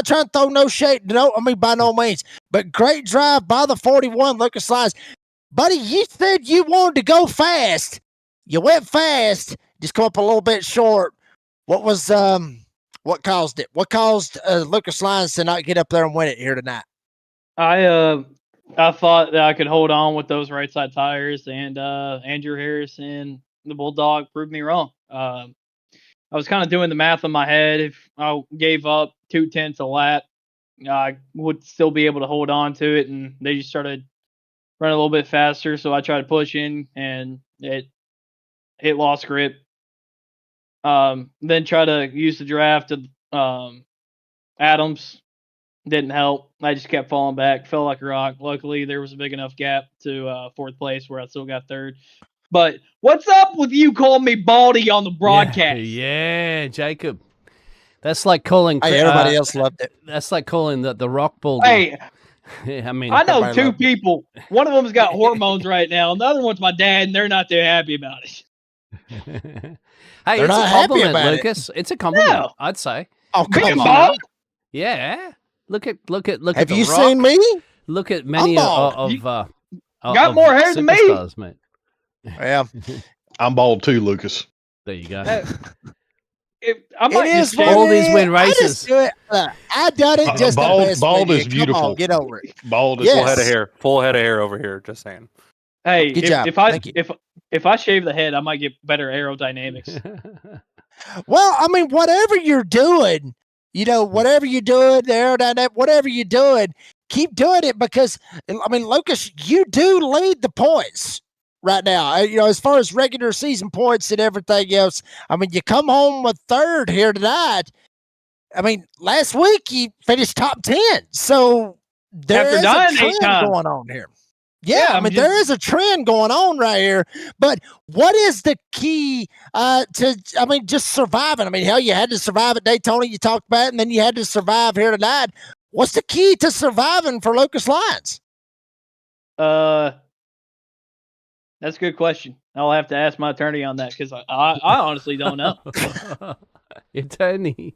trying to throw no shade, by no means, but great drive by the 41, Lucas Lyons. Buddy, you said you wanted to go fast. You went fast, just come up a little bit short. What was, what caused it? What caused Lucas Lyons to not get up there and win it here tonight? I thought that I could hold on with those right side tires, and Andrew Harris and the Bulldog proved me wrong. I was kind of doing the math in my head. If I gave up 0.2 a lap, I would still be able to hold on to it, and they just started running a little bit faster. So I tried to push in, and it lost grip. Then try to use the draft of Adams. Didn't help. I just kept falling back, fell like a rock. Luckily, there was a big enough gap to fourth place where I still got third. But what's up with you calling me Baldy on the broadcast? Yeah, Jacob. That's like calling. Hey, everybody else loved it. That's like calling the Rock Baldy. Hey, I mean, I know everybody two loved it. people. One of them's got hormones right now, and the other one's my dad, and they're not too happy about it. hey, They're it's not a happy compliment, about it. Lucas. It's a compliment, No. I'd say. Oh, Being come on. bald? Yeah. Look at Have the you Rock. seen me? Look at many I'm bald. of got more hair than me. superstars, mate. Yeah. I'm bald too, Lucas. There you go. I might It just is shave- what All it these is. win I races. just do it. I done it just bald- the best bald with is you. beautiful. Come on, get over it. Bald is Yes. Full head of hair. Full head of hair over here. Just saying. Hey, Good job. Thank you. if I shave the head, I might get better aerodynamics. Well, I mean, whatever you're doing, whatever you're doing, the aerodynamic, whatever you're doing, keep doing it because, I mean, Lucas, you do lead the points right now. As far as regular season points and everything else, I mean, you come home with third here tonight. I mean, last week you finished top 10. So there After is a dying 8 trend times. going on here. Yeah, I I'm mean, just- there is a trend going on right here. But what is the key just surviving? I mean, hell, you had to survive at Daytona, you talked about it, and then you had to survive here tonight. What's the key to surviving for Lucas Lyons? That's a good question. I'll have to ask my attorney on that because I honestly don't know. Attorney.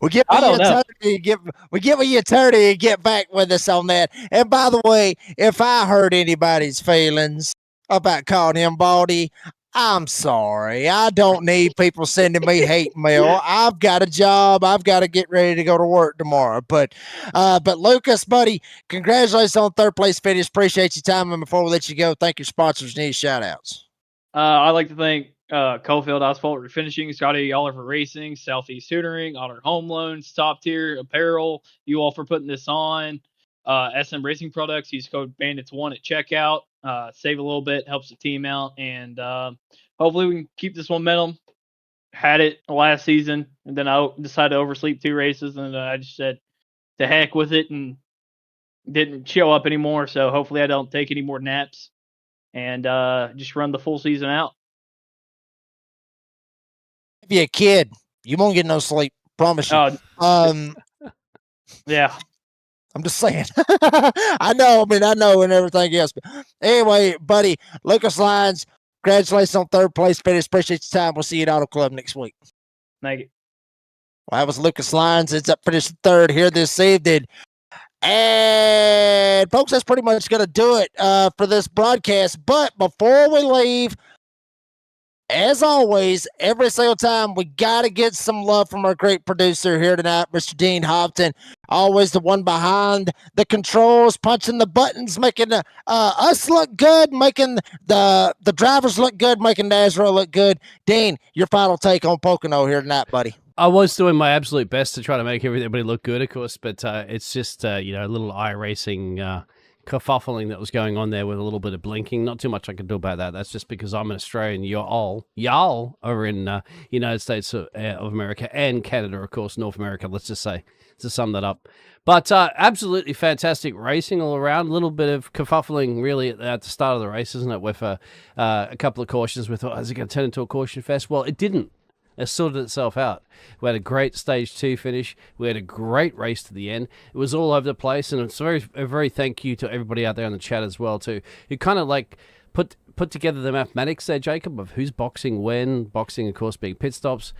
We get I with don't know. we get with your attorney and get back with us on that. And by the way, if I hurt anybody's feelings about calling him Baldy, I'm sorry. I don't need people sending me hate mail. I've got a job. I've got to get ready to go to work tomorrow. But Lucas, buddy, congratulations on third place finish. Appreciate your time. And before we let you go, thank your sponsors. Need shout outs. I'd like to thank Cofield Asphalt Refinishing, Scotty Oliver Racing, Southeast Tutoring, Otter Home Loans, Top Tier Apparel. You all for putting this on. SM Racing Products. Use code Bandits1 at checkout. Save a little bit, helps the team out, and hopefully we can keep this momentum. Had it last season, and then I decided to oversleep 2 races, and I just said to heck with it and didn't show up anymore. So hopefully I don't take any more naps and just run the full season out. If you're a kid, you won't get no sleep. Promise you. Yeah. I'm just saying. I know, and everything else. But anyway, buddy, Lucas Lyons, congratulations on third place finish. Appreciate your time. We'll see you at Auto Club next week. Thank you. Well, that was Lucas Lyons. It's up finished third here this evening. And folks, that's pretty much going to do it for this broadcast. But before we leave, as always, every single time, we got to get some love from our great producer here tonight, Mr. Dean Hopton. Always the one behind the controls, punching the buttons, making us look good, making the drivers look good, making NASRA look good. Dean, your final take on Pocono here tonight, buddy. I was doing my absolute best to try to make everybody look good, of course, but it's just, a little iRacing kerfuffling that was going on there with a little bit of blinking. Not too much I can do about that. That's just because I'm an Australian. Y'all are in United States of America and Canada, of course, North America, let's just say, to sum that up. But absolutely fantastic racing all around. A little bit of kerfuffling really at the start of the race, isn't it, with a couple of cautions. We thought, is it going to turn into a caution fest? Well, it didn't. It sorted itself out. We had a great stage 2 finish. We had a great race to the end. It was all over the place, and it's a very thank you to everybody out there in the chat as well too, who kind of like put together the mathematics there, Jacob, of who's boxing when. Boxing, of course, being pit stops.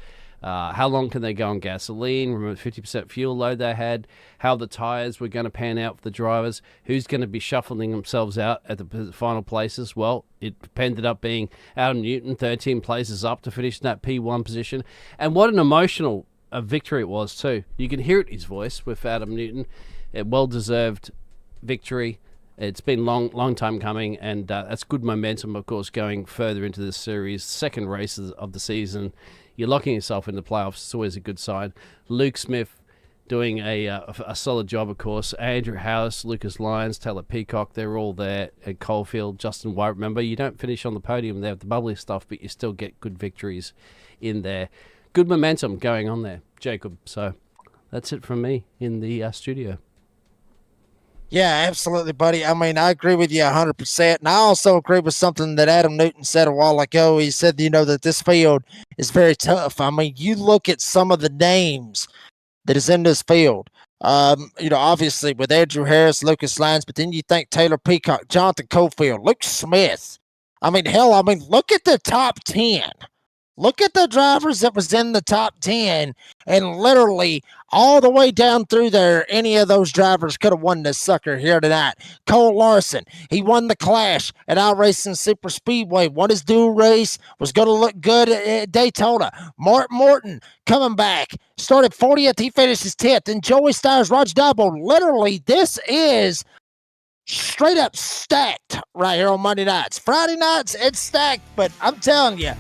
How long can they go on gasoline? Remember the 50% fuel load they had. How the tires were going to pan out for the drivers. Who's going to be shuffling themselves out at the final places? Well, it ended up being Adam Newton, 13 places up to finish in that P1 position. And what an emotional victory it was too. You can hear it in his voice with Adam Newton. A well-deserved victory. It's been long time coming, and that's good momentum, of course, going further into this series. Second race of the season. You're locking yourself in the playoffs. It's always a good sign. Luke Smith doing a solid job, of course. Andrew House, Lucas Lyons, Taylor Peacock, they're all there at Coalfield. Justin White, remember, you don't finish on the podium there with the bubbly stuff, but you still get good victories in there. Good momentum going on there, Jacob. So that's it from me in the studio. Yeah, absolutely, buddy. I mean, I agree with you 100%. And I also agree with something that Adam Newton said a while ago. He said, that this field is very tough. I mean, you look at some of the names that is in this field. Obviously with Andrew Harris, Lucas Lyons, but then you think Taylor Peacock, Jonathan Cofield, Luke Smith. I mean, hell, look at the top 10. Look at the drivers that was in the top 10, and literally all the way down through there, any of those drivers could have won this sucker here tonight. Cole Larson, he won the Clash at iRacing Super Speedway, won his dual race, was going to look good at Daytona. Mark Morton coming back, started 40th, he finishes 10th, and Joey Stires, Roger Dabo. Literally, this is straight up stacked right here on Monday nights. Friday nights, it's stacked, but I'm telling you,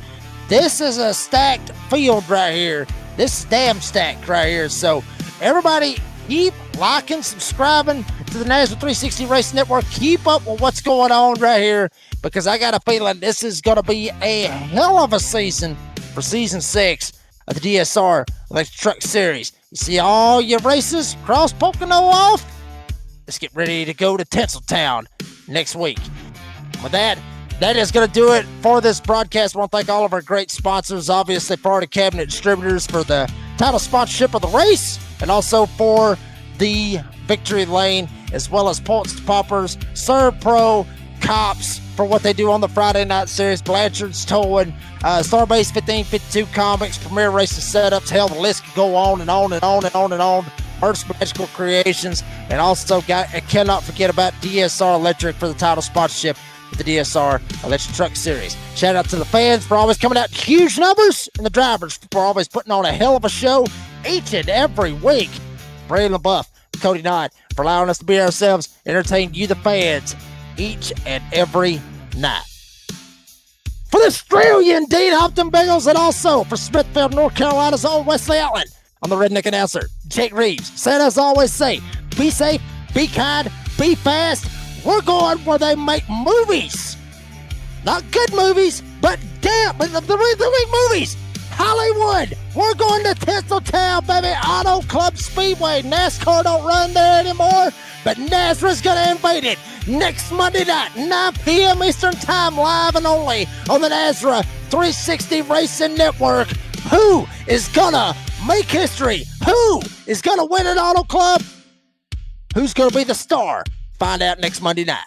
this is a stacked field right here. This is damn stacked right here. So everybody keep liking, subscribing to the NASRA 360 Race Network. Keep up with what's going on right here, because I got a feeling this is going to be a hell of a season for Season 6 of the DSR Electric Truck Series. You see all your races cross Pocono off? Let's get ready to go to Tinseltown next week. With that is going to do it for this broadcast. I want to thank all of our great sponsors, obviously Florida Cabinet Distributors for the title sponsorship of the race, and also for the Victory Lane, as well as Points to Poppers, Serve Pro, Cops for what they do on the Friday night series, Blanchard's Towing, Starbase 1552 Comics, Premier Racing Setups. Hell, the list can go on and on and on and on and on. Murf's Magical Creations, and also I cannot forget about DSR Electric for the title sponsorship the DSR Electric Truck Series. Shout out to the fans for always coming out in huge numbers, and the drivers for always putting on a hell of a show each and every week. Braden LaBeouf, Cody Knott for allowing us to be ourselves, entertain you, the fans, each and every night. For the Australian Dean Hopton Bengals, and also for Smithfield, North Carolina's own Wesley Allen, I'm the Redneck Announcer, Jake Reeves. Said as always say, be safe, be kind, be fast. We're going where they make movies. Not good movies, but the movies. Hollywood. We're going to Tinseltown, baby. Auto Club Speedway. NASCAR don't run there anymore, but NASRA's going to invade it next Monday night, 9 p.m. Eastern Time, live and only on the NASRA 360 Racing Network. Who is going to make history? Who is going to win an Auto Club? Who's going to be the star? Find out next Monday night.